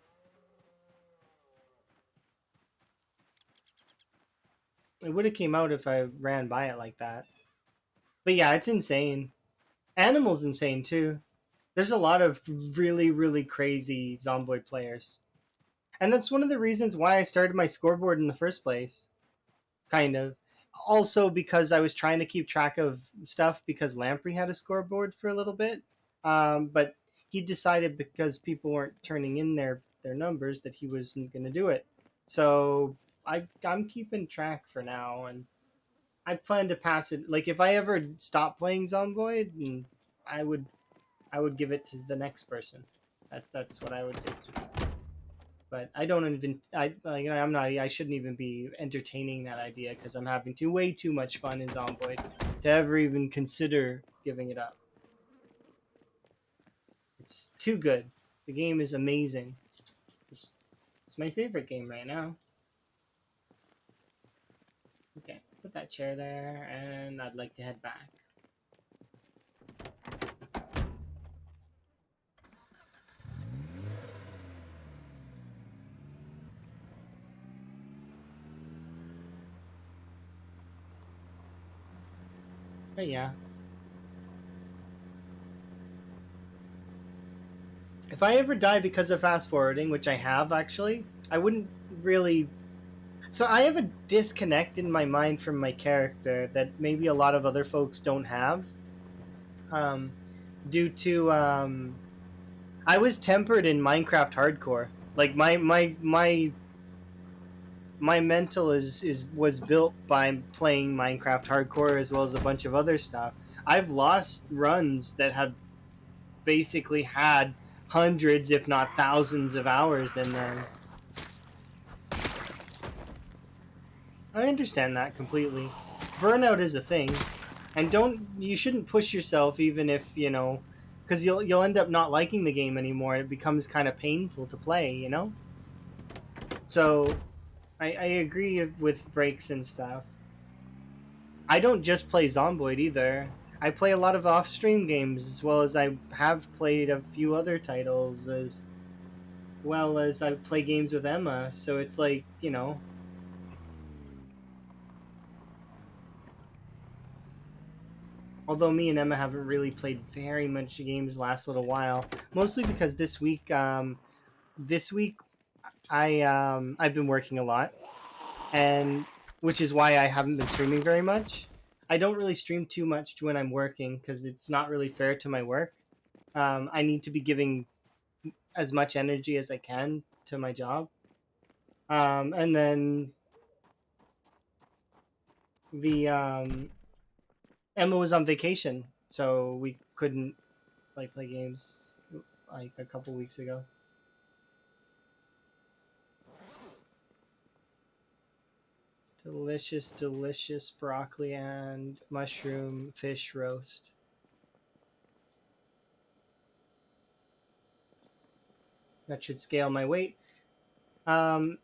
It would have came out if I ran by it like that. But yeah, it's insane. Animal's insane too. There's a lot of really, really crazy Zomboid players. And that's one of the reasons why I started my scoreboard in the first place. Kind of. Also because I was trying to keep track of stuff because Lamprey had a scoreboard for a little bit. But he decided because people weren't turning in their numbers that he wasn't going to do it. So I'm keeping track for now, and I plan to pass it. Like if I ever stop playing Zomboid, I would I would give it to the next person. That's what I would do. But I don't even I'm not I shouldn't even be entertaining that idea because I'm having way too much fun in Zomboid to ever even consider giving it up. It's too good. The game is amazing. It's my favorite game right now. Okay, put that chair there, and I'd like to head back. But yeah, if I ever die because of fast forwarding, which I have actually, I wouldn't really. So I have a disconnect in my mind from my character that maybe a lot of other folks don't have. Um, Due to I was tempered in Minecraft hardcore. Like my mental is was built by playing Minecraft hardcore as well as a bunch of other stuff. I've lost runs that have basically had hundreds, if not thousands, of hours in them. I understand that completely. Burnout is a thing, and you shouldn't push yourself even if because you'll end up not liking the game anymore. It becomes kind of painful to play. So I agree with breaks and stuff. I don't just play Zomboid either. I play a lot of off-stream games as well as I have played a few other titles as well as I play games with Emma. So it's like. Although me and Emma haven't really played very much games the last little while, mostly because this week I've been working a lot, and which is why I haven't been streaming very much. I don't really stream too much when I'm working because it's not really fair to my work. I need to be giving as much energy as I can to my job, and then the Emma was on vacation, so we couldn't play games like a couple weeks ago. Delicious, delicious broccoli and mushroom fish roast. That should scale my weight. Um,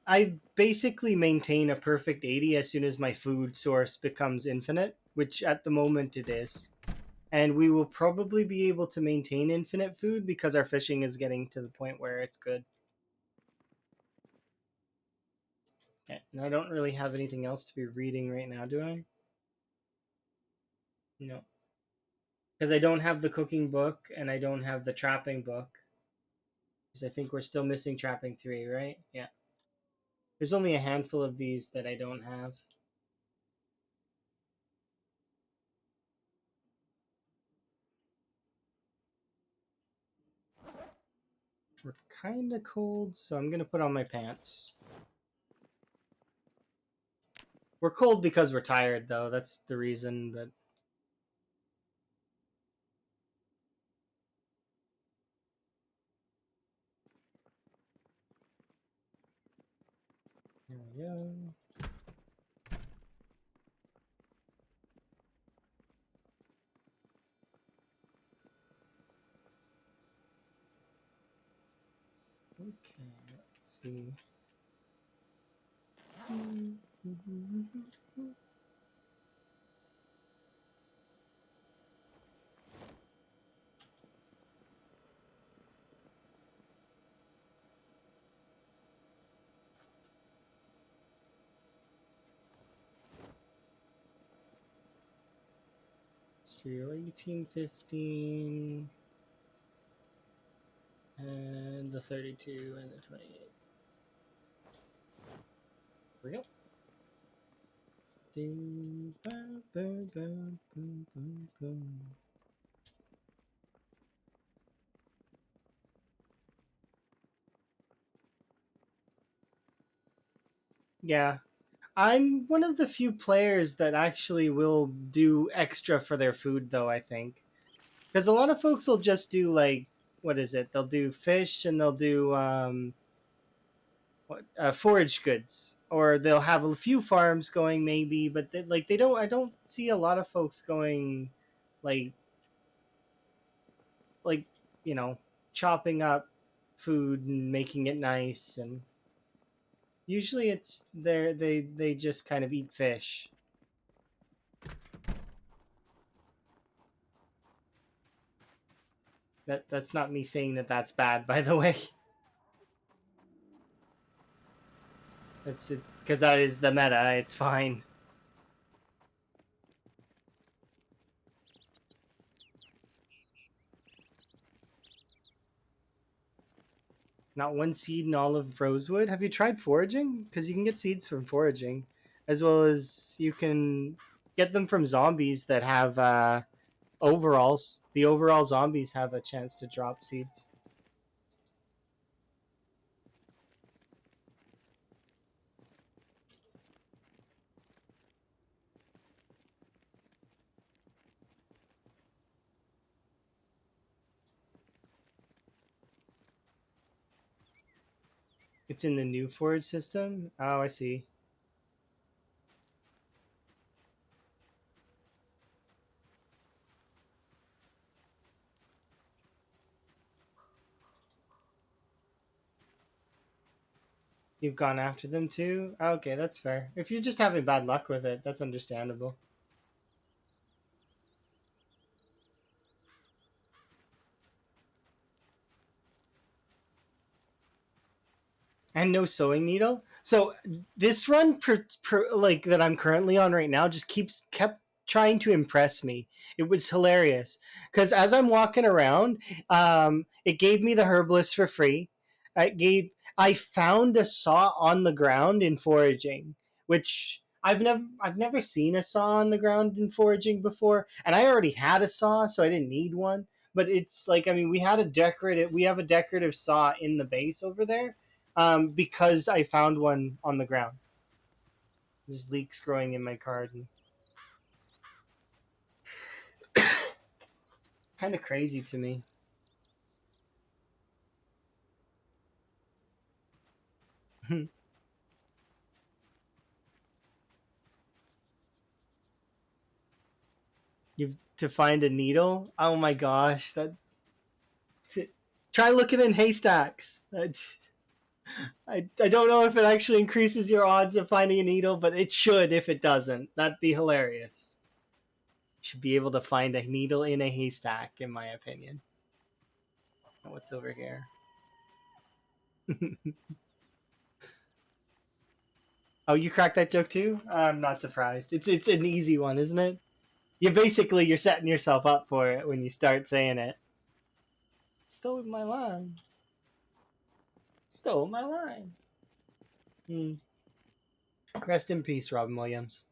I basically maintain a perfect 80 as soon as my food source becomes infinite, which at the moment it is. And we will probably be able to maintain infinite food because our fishing is getting to the point where it's good. Okay, and I don't really have anything else to be reading right now, do I? No. Because I don't have the cooking book and I don't have the trapping book. Because I think we're still missing trapping 3, right? Yeah. There's only a handful of these that I don't have. We're kind of cold, so I'm going to put on my pants. We're cold because we're tired, though. That's the reason, but... There we go. Okay, let's see. Serial 1815 and the 32 and the 28. Here we go. Yeah, I'm one of the few players that actually will do extra for their food, though, I think. Because a lot of folks will just do, like, what is it? They'll do fish and they'll do forage goods. Or they'll have a few farms going, maybe, but they don't. I don't see a lot of folks going, like, like you know, chopping up food and making it nice. And usually it's they just kind of eat fish. That's not me saying that that's bad, by the way. That's it, because that is the meta. It's fine. Not one seed in all of Rosewood. Have you tried foraging? Because you can get seeds from foraging, as well as you can get them from zombies that have overalls. The overall zombies have a chance to drop seeds. It's in the new forage system. Oh, I see. You've gone after them too? Okay, that's fair. If you're just having bad luck with it, that's understandable. And no sewing needle. So this run, like that I'm currently on right now, just kept trying to impress me. It was hilarious because as I'm walking around, it gave me the herbalist for free. I found a saw on the ground in foraging, which I've never seen a saw on the ground in foraging before, and I already had a saw, so I didn't need one. But it's like, I mean, we have a decorative saw in the base over there, because I found one on the ground. There's leeks growing in my garden. Kind of crazy to me. You've to find a needle. Oh my gosh, that Try looking in haystacks. I don't know if it actually increases your odds of finding a needle, but it should if it doesn't. That'd be hilarious. You should be able to find a needle in a haystack, in my opinion. What's over here? Oh, you cracked that joke too? I'm not surprised. It's an easy one, isn't it? You're setting yourself up for it when you start saying it. Stole my line. Stole my line. Hmm. Rest in peace, Robin Williams.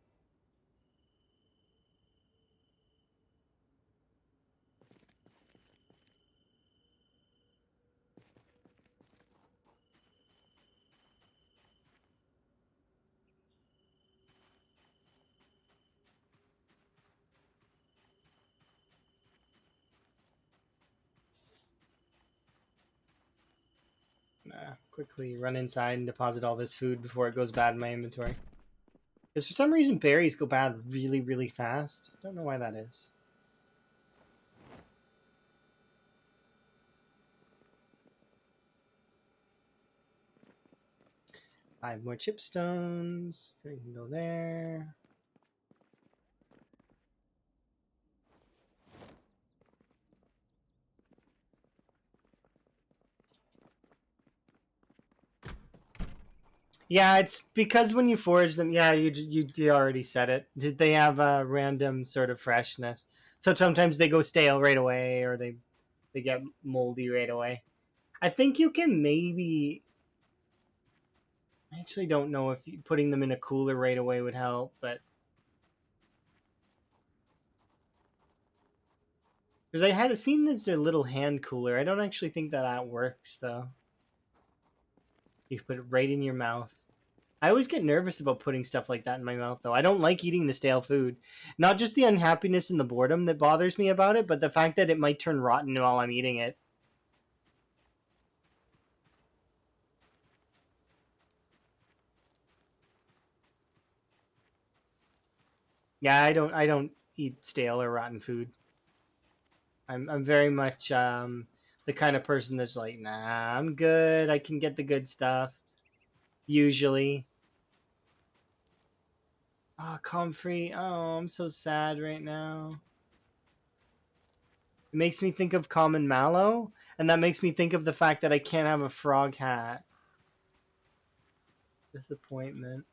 Quickly run inside and deposit all this food before it goes bad in my inventory. Because for some reason berries go bad really, really fast. Don't know why that is. Five more chipstones. So we can go there. Yeah, it's because when you forage them, yeah, you already said it. They have a random sort of freshness. So sometimes they go stale right away, or they get moldy right away. I think you can maybe. I actually don't know if putting them in a cooler right away would help, but because I had seen this a little hand cooler. I don't actually think that works though. You put it right in your mouth. I always get nervous about putting stuff like that in my mouth, though. I don't like eating the stale food. Not just the unhappiness and the boredom that bothers me about it, but the fact that it might turn rotten while I'm eating it. Yeah, I don't eat stale or rotten food. I'm very much the kind of person that's like, nah, I'm good. I can get the good stuff. Usually. Oh, comfrey. Oh, I'm so sad right now. It makes me think of common mallow, and that makes me think of the fact that I can't have a frog hat. Disappointment.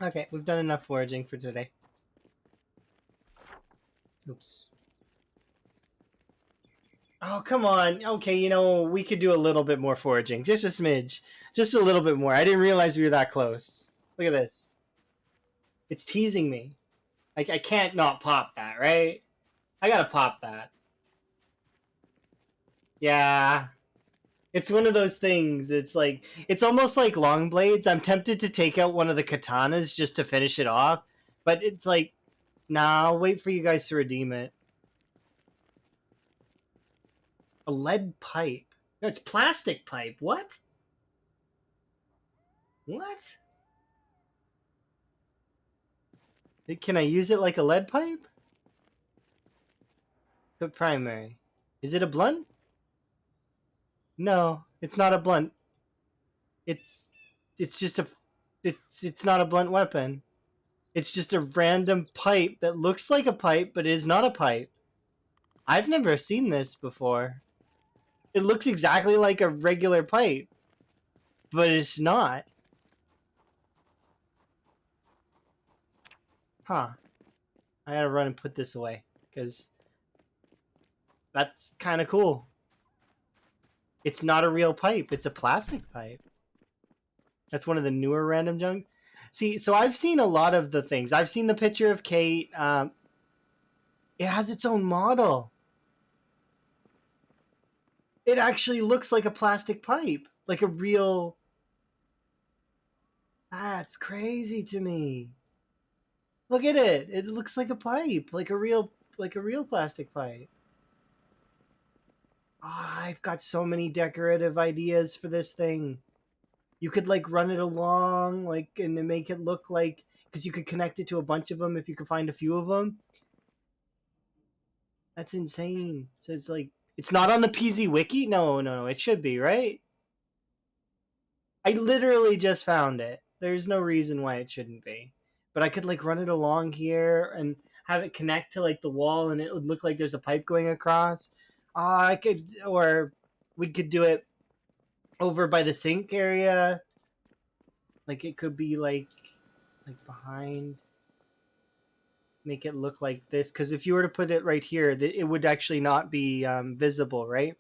Okay, we've done enough foraging for today. Oops. Oh, come on. Okay, we could do a little bit more foraging. Just a smidge. Just a little bit more. I didn't realize we were that close. Look at this. It's teasing me. I can't not pop that, right? I gotta pop that. Yeah. It's one of those things. It's almost like long blades. I'm tempted to take out one of the katanas just to finish it off, but it's like, nah, I'll wait for you guys to redeem it. A lead pipe. No, it's plastic pipe. What? What? Can I use it like a lead pipe? The primary. Is it a blunt? No, it's not a blunt. It's it's just a it's not a blunt weapon. It's just a random pipe that looks like a pipe but is not a pipe. I've never seen this before. It looks exactly like a regular pipe, but it's not. Huh. I gotta run and put this away because that's kind of cool. It's not a real pipe. It's a plastic pipe. That's one of the newer random junk. See, so I've seen a lot of the things. I've seen the picture of Kate. It has its own model. It actually looks like a plastic pipe, like a real. That's crazy to me. Look at it. It looks like a pipe, like a real plastic pipe. Ah, I've got so many decorative ideas for this thing. You could like run it along, like, and then make it look like, because you could connect it to a bunch of them if you could find a few of them. That's insane. So it's like it's not on the PZ wiki. No, it should be, right? I literally just found it. There's no reason why it shouldn't be. But I could like run it along here and have it connect to like the wall, and it would look like there's a pipe going across. I could, or we could do it over by the sink area. Like it could be like behind, make it look like this, because if you were to put it right here, it would actually not be visible, right?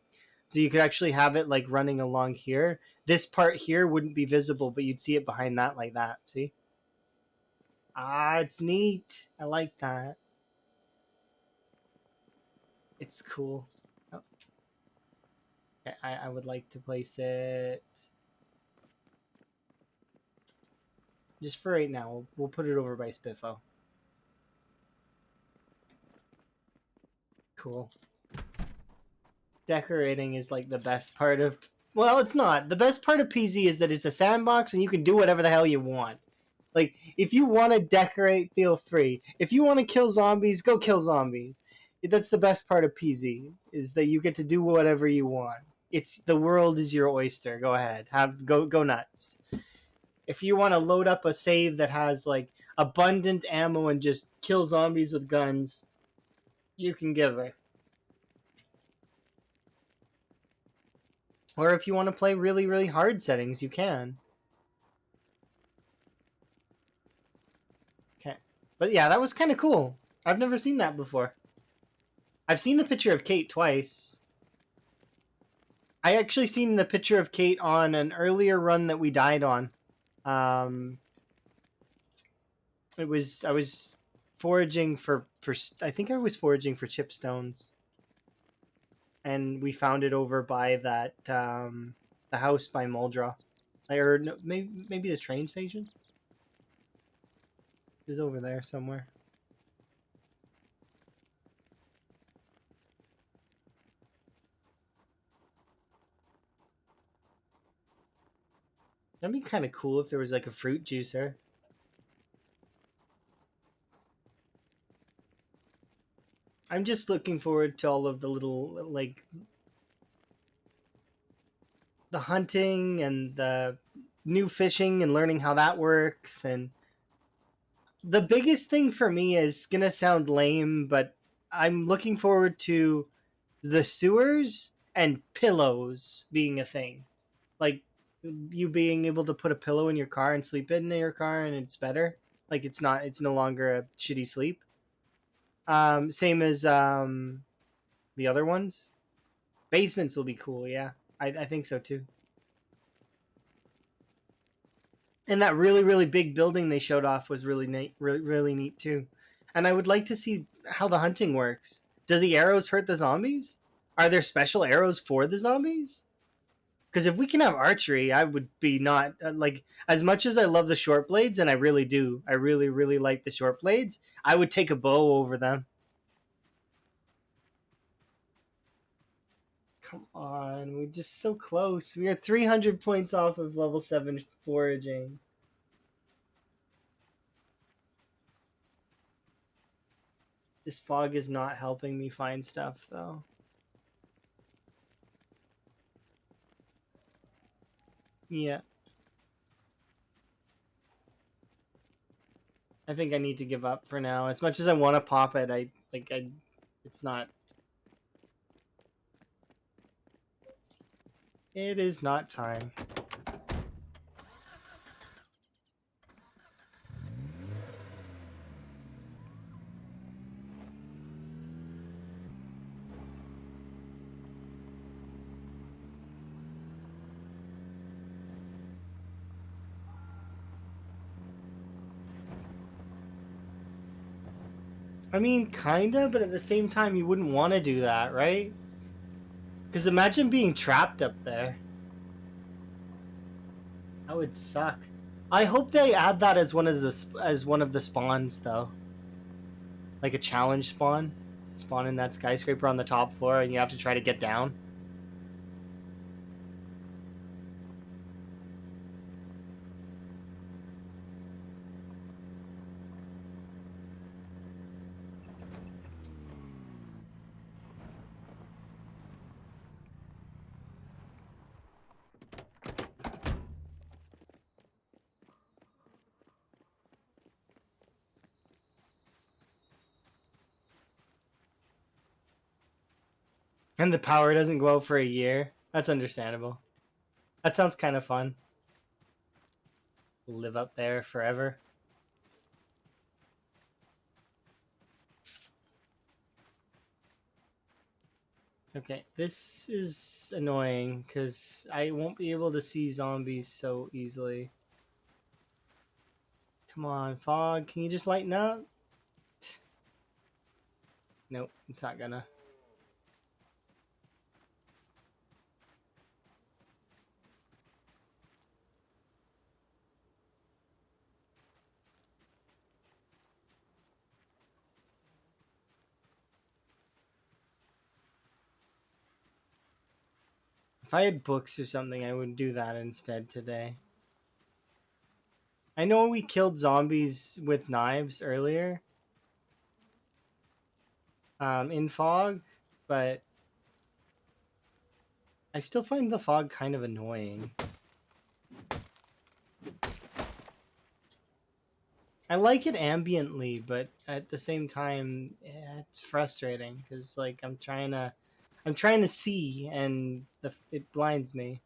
So you could actually have it like running along here. This part here wouldn't be visible, but you'd see it behind that, like that. See? Ah, it's neat. I like that. It's cool. Oh, okay, I would like to place it just for right now. We'll put it over by Spiffo. Cool. Decorating is like the best part of. Well, it's not. The best part of PZ is that it's a sandbox and you can do whatever the hell you want. Like, if you want to decorate, feel free. If you want to kill zombies, go kill zombies. That's the best part of PZ, is that you get to do whatever you want. It's the world is your oyster. Go ahead, go nuts. If you want to load up a save that has like abundant ammo and just kill zombies with guns, you can give it. Or if you want to play really, really hard settings, you can. Okay. But yeah, that was kind of cool. I've never seen that before. I've seen the picture of Kate twice. I actually seen the picture of Kate on an earlier run that we died on. It was I was foraging for I think I was foraging for chipstones, and we found it over by that the house by Muldra, or no, maybe the train station is over there somewhere. That'd be kind of cool if there was like a fruit juicer. I'm just looking forward to all of the little like the hunting and the new fishing and learning how that works. And the biggest thing for me is gonna sound lame, but I'm looking forward to the sewers and pillows being a thing. Like you being able to put a pillow in your car and sleep in your car, and it's better. Like it's no longer a shitty sleep. Same as the other ones. Basements will be cool, yeah. I think so too. And that really, really big building they showed off was really neat, really neat too. And I would like to see how the hunting works. Do the arrows hurt the zombies? Are there special arrows for the zombies? Because if we can have archery, I would be not like, as much as I love the short blades, and I really do. I really, really like the short blades. I would take a bow over them. Come on, we're just so close. We are 300 points off of level 7 foraging. This fog is not helping me find stuff, though. Yeah. I think I need to give up for now. As much as I want to pop it, it's not. It is not time. I mean, kinda, but at the same time, you wouldn't want to do that, right? Because imagine being trapped up there. That would suck. I hope they add that as one of the spawns though. Like a challenge spawn. Spawn in that skyscraper on the top floor and you have to try to get down. And the power doesn't go out for a year. That's understandable. That sounds kind of fun. Live up there forever. Okay, this is annoying because I won't be able to see zombies so easily. Come on, fog, can you just lighten up? Nope, it's not gonna. If I had books or something, I would do that instead today. I know we killed zombies with knives earlier in fog, but I still find the fog kind of annoying. I like it ambiently, but at the same time, it's frustrating because like I'm trying to see and it blinds me.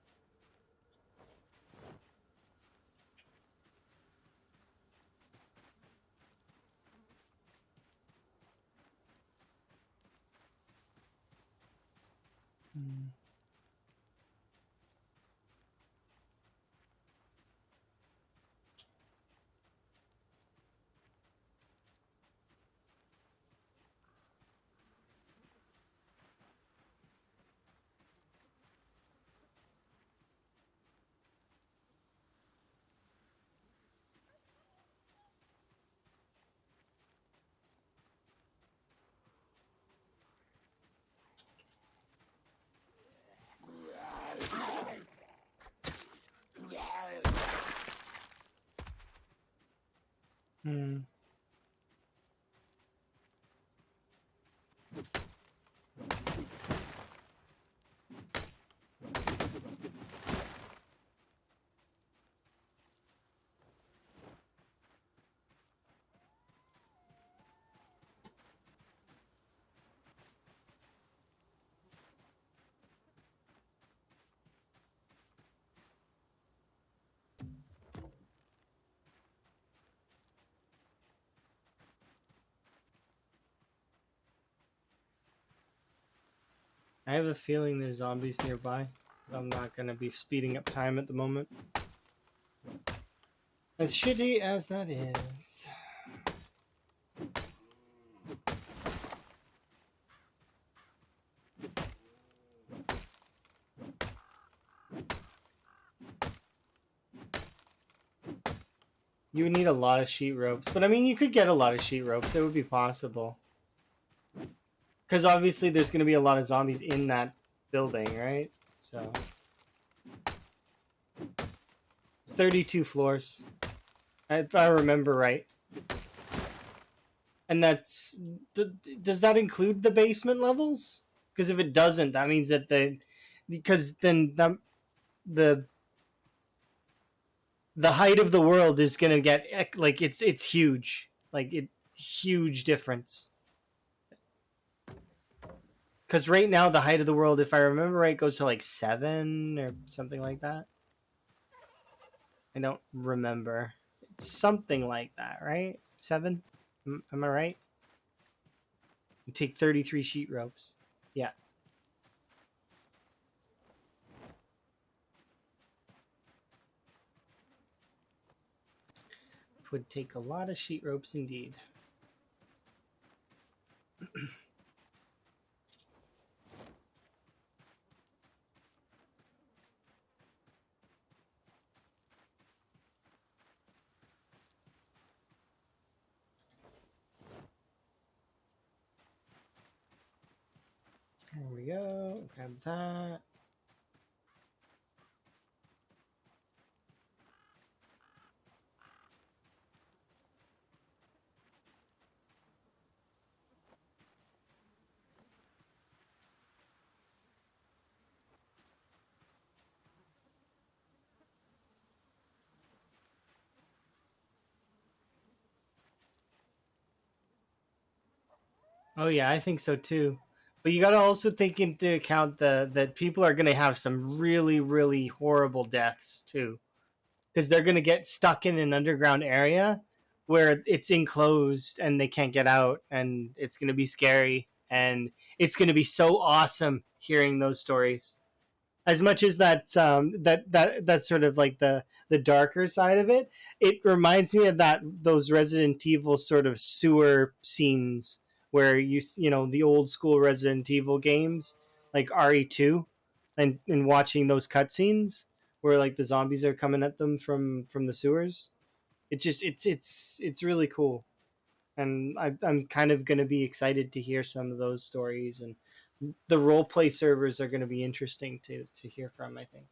Hmm. I have a feeling there's zombies nearby. I'm not gonna be speeding up time at the moment. As shitty as that is. You would need a lot of sheet ropes, but I mean, you could get a lot of sheet ropes. It would be possible. Because obviously there's going to be a lot of zombies in that building, right? So it's 32 floors, if I remember right. And that's does that include the basement levels? Because if it doesn't, that means that because then the the height of the world is going to get like it's huge, like it huge difference. Because right now the height of the world, if I remember right, goes to like 7 or something like that. I don't remember. It's something like that, right? 7? Am I right? You take 33 sheet ropes. Yeah. It would take a lot of sheet ropes indeed. There we go. Grab that. Oh yeah, I think so too. But you got to also take into account the that people are going to have some really really horrible deaths too, because they're going to get stuck in an underground area where it's enclosed and they can't get out, and it's going to be scary, and it's going to be so awesome hearing those stories. As much as that's sort of like the darker side of it, it reminds me of that those Resident Evil sort of sewer scenes where you know the old school Resident Evil games like RE2, and watching those cutscenes where like the zombies are coming at them from the sewers. It's just it's really cool, and I'm kind of going to be excited to hear some of those stories, and the role play servers are going to be interesting to hear from, I think.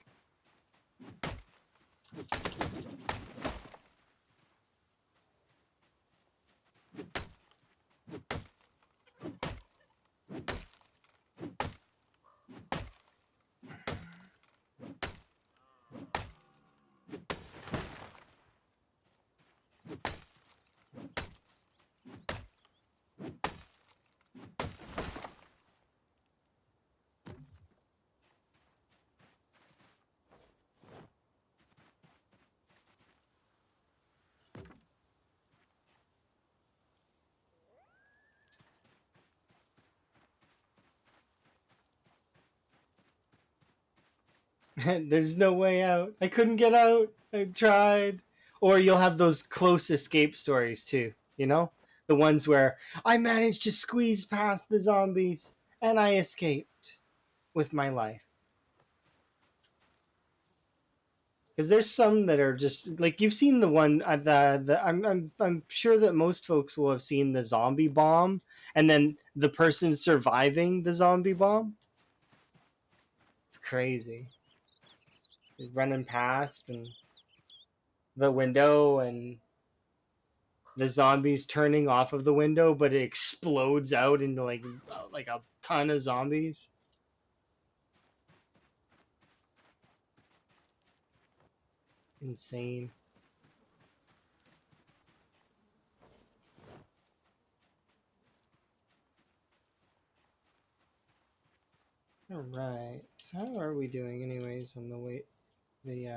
There's no way out. I couldn't get out. I tried. Or you'll have those close escape stories too, you know? The ones where I managed to squeeze past the zombies and I escaped with my life. Because there's some that are just like you've seen the one the I'm sure that most folks will have seen the zombie bomb, and then the person surviving the zombie bomb. It's crazy. He's running past and the window, and the zombies turning off of the window, but it explodes out into like a ton of zombies. Insane. All right. So how are we doing, anyways? On the wait, the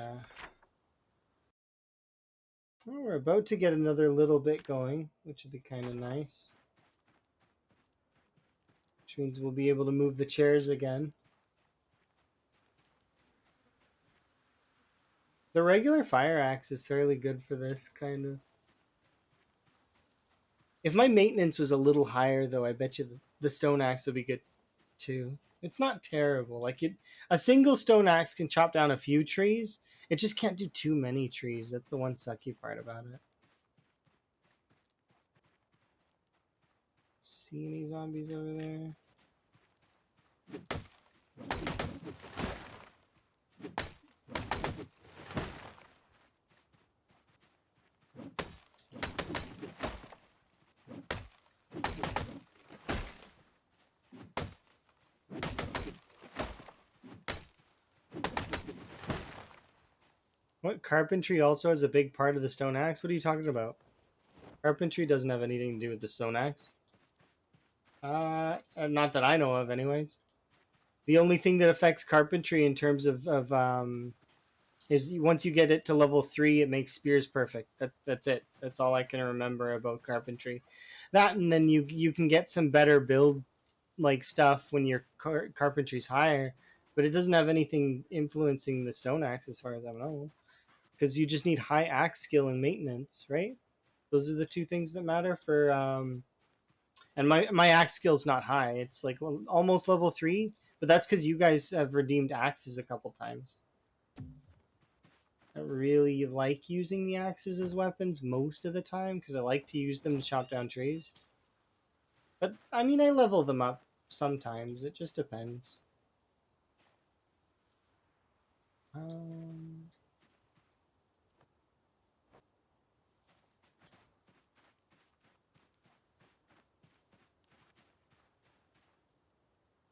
well, we're about to get another little bit going, which would be kind of nice. Which means we'll be able to move the chairs again. The regular fire axe is fairly good for this kind of. If my maintenance was a little higher, though, I bet you the stone axe would be good too. It's not terrible. Like a single stone axe can chop down a few trees. It just can't do too many trees. That's the one sucky part about it. See any zombies over there? What, carpentry also has a big part of the stone axe? What are you talking about? Carpentry doesn't have anything to do with the stone axe. Not that I know of, anyways. The only thing that affects carpentry in terms of is once you get it to level 3, it makes spears perfect. That's it. That's all I can remember about carpentry. That, and then you can get some better build like stuff when your carpentry's higher, but it doesn't have anything influencing the stone axe as far as I know, because you just need high axe skill and maintenance, right? Those are the two things that matter for. And my axe skill's not high. It's like almost level 3, but that's because you guys have redeemed axes a couple times. I don't really like using the axes as weapons most of the time because I like to use them to chop down trees. But I mean, I level them up sometimes. It just depends. Um,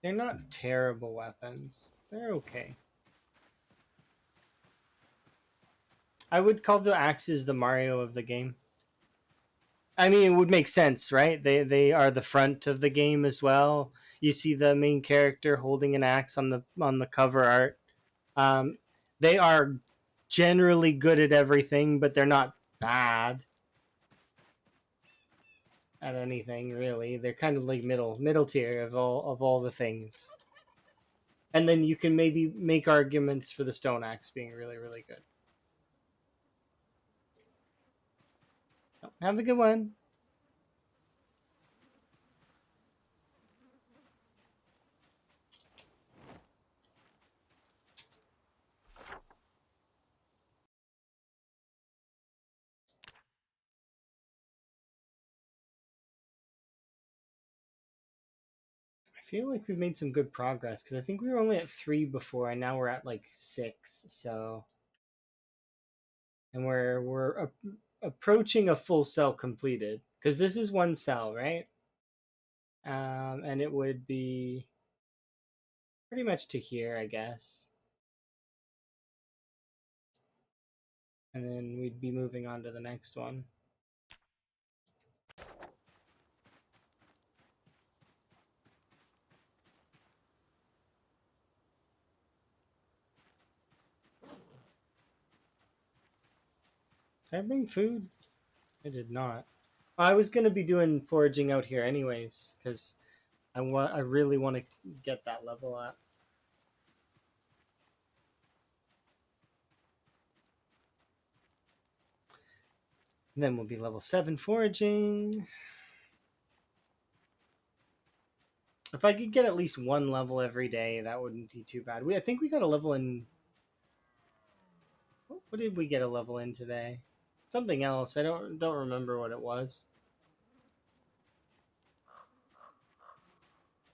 they're not terrible weapons. They're okay. I would call the axes the Mario of the game. I mean, it would make sense, right? They are the front of the game as well. You see the main character holding an axe on the cover art. Um, they are generally good at everything, but they're not bad at anything really. They're kind of like middle tier of all the things. And then you can maybe make arguments for the stone axe being really really good. Have a good one. I feel like we've made some good progress because I think we were only at 3 before, and now we're at like 6. So, and approaching a full cell completed because this is one cell, right? And it would be pretty much to here, I guess, and then we'd be moving on to the next one. Did I bring food? I did not. I was gonna be doing foraging out here anyways because I really want to get that level up. And then we'll be level 7 foraging. If I could get at least one level every day, that wouldn't be too bad. I think we got a level in. What did we get a level in today? Something else. I don't remember what it was.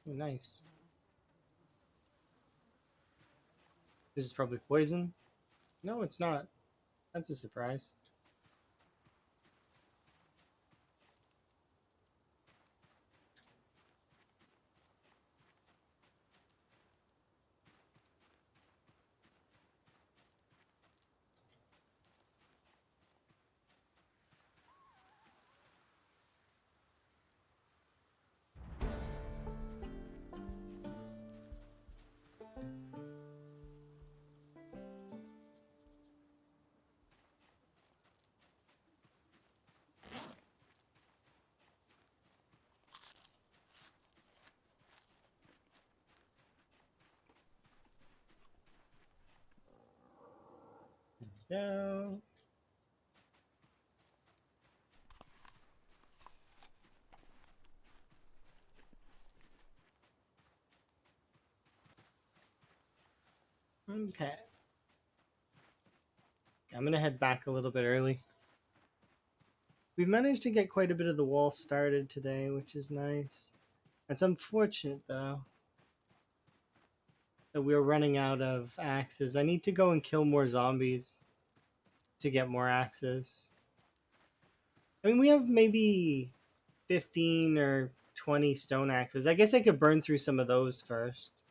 Oh, nice. This is probably poison. No, it's not. That's a surprise. Yeah. Okay. I'm gonna head back a little bit early. We've managed to get quite a bit of the wall started today, which is nice. It's unfortunate though that we're running out of axes. I need to go and kill more zombies to get more axes. I mean, we have maybe 15 or 20 stone axes. I guess I could burn through some of those first.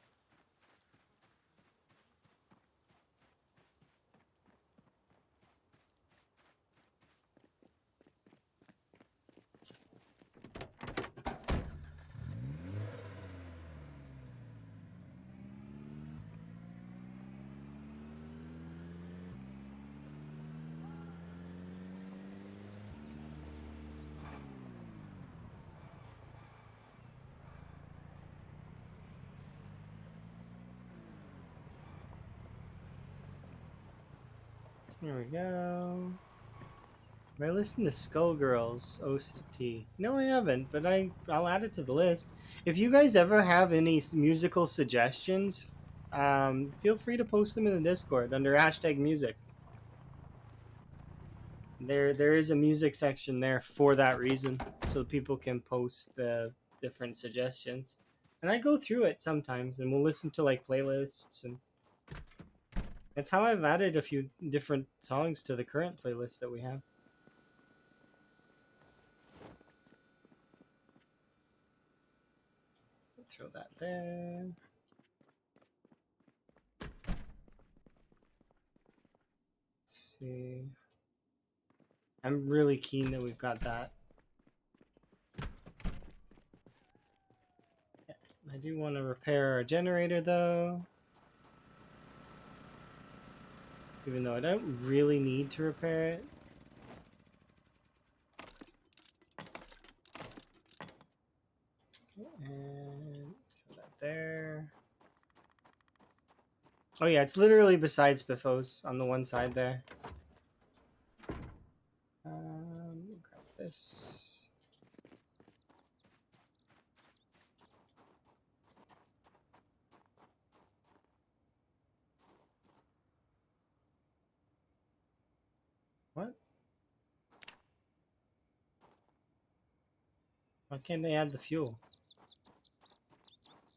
There we go. Have I listened to Skullgirls OST? No, I haven't, but I'll add it to the list. If you guys ever have any musical suggestions, feel free to post them in the Discord under hashtag music. There is a music section there for that reason, so people can post the different suggestions. And I go through it sometimes, and we'll listen to like playlists, and that's how I've added a few different songs to the current playlist that we have. Throw that there. Let's see. I'm really keen that we've got that. I do want to repair our generator though. Even though I don't really need to repair it. And throw that there. Oh yeah, it's literally beside Spiffos on the one side there. Grab this. What? Why can't they add the fuel?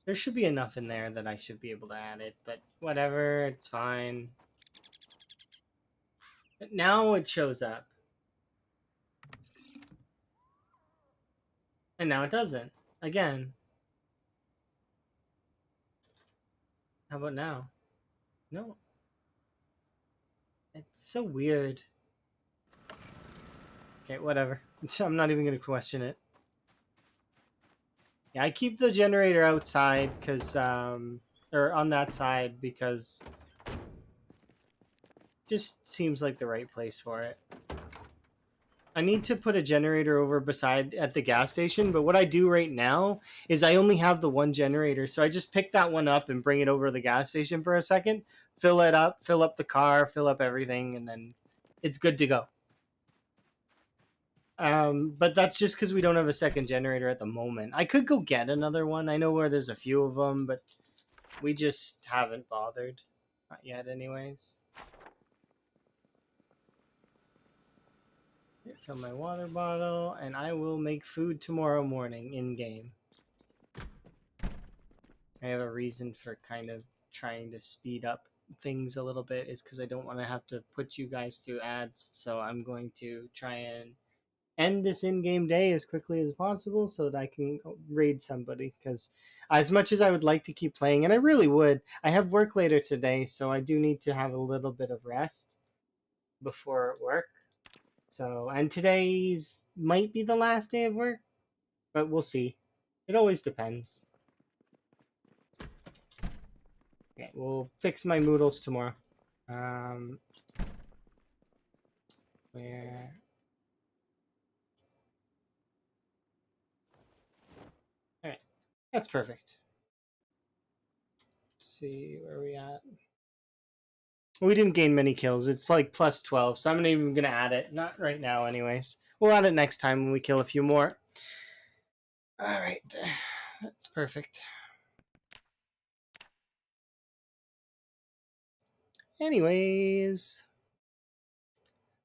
There should be enough in there that I should be able to add it, but whatever, it's fine. But now it shows up. And now it doesn't. Again. How about now? No. It's so weird. Okay, whatever. I'm not even going to question it. Yeah, I keep the generator outside because, or on that side because just seems like the right place for it. I need to put a generator over beside at the gas station, but what I do right now is I only have the one generator, so I just pick that one up and bring it over to the gas station for a second, fill it up, fill up the car, fill up everything, and then it's good to go. But that's just because we don't have a second generator at the moment. I could go get another one. I know where there's a few of them, but we just haven't bothered. Not yet, anyways. Fill my water bottle, and I will make food tomorrow morning in-game. I have a reason for kind of trying to speed up things a little bit is because I don't want to have to put you guys through ads, so I'm going to try and end this in-game day as quickly as possible so that I can raid somebody, because as much as I would like to keep playing, and I really would, I have work later today, so I do need to have a little bit of rest before work. So, and today's might be the last day of work, but we'll see. It always depends. Okay, we'll fix my moodles tomorrow. Where? All right, that's perfect. Let's see where we at. We didn't gain many kills. It's like plus 12, so I'm not even gonna add it. Not right now, anyways. We'll add it next time when we kill a few more. All right, that's perfect. Anyways,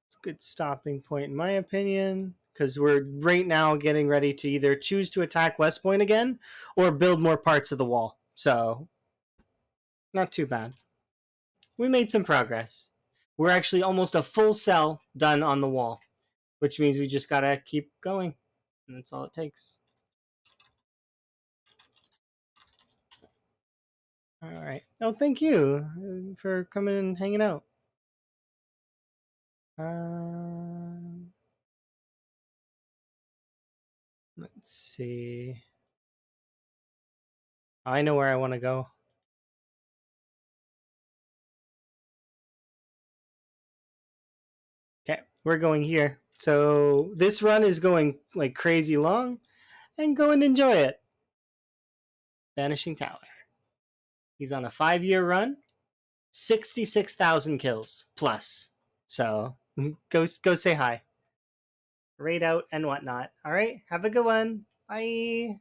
it's a good stopping point in my opinion, because we're right now getting ready to either choose to attack West Point again or build more parts of the wall. So, not too bad. We made some progress. We're actually almost a full cell done on the wall, which means we just gotta keep going, and that's all it takes. All right. Oh, thank you for coming and hanging out. Let's see. I know where I want to go. Okay, we're going here. So this run is going like crazy long, and go and enjoy it. Vanishing Tower. He's on a 5-year run, 66,000 kills plus. So go say hi. Raid out and whatnot. All right, have a good one. Bye.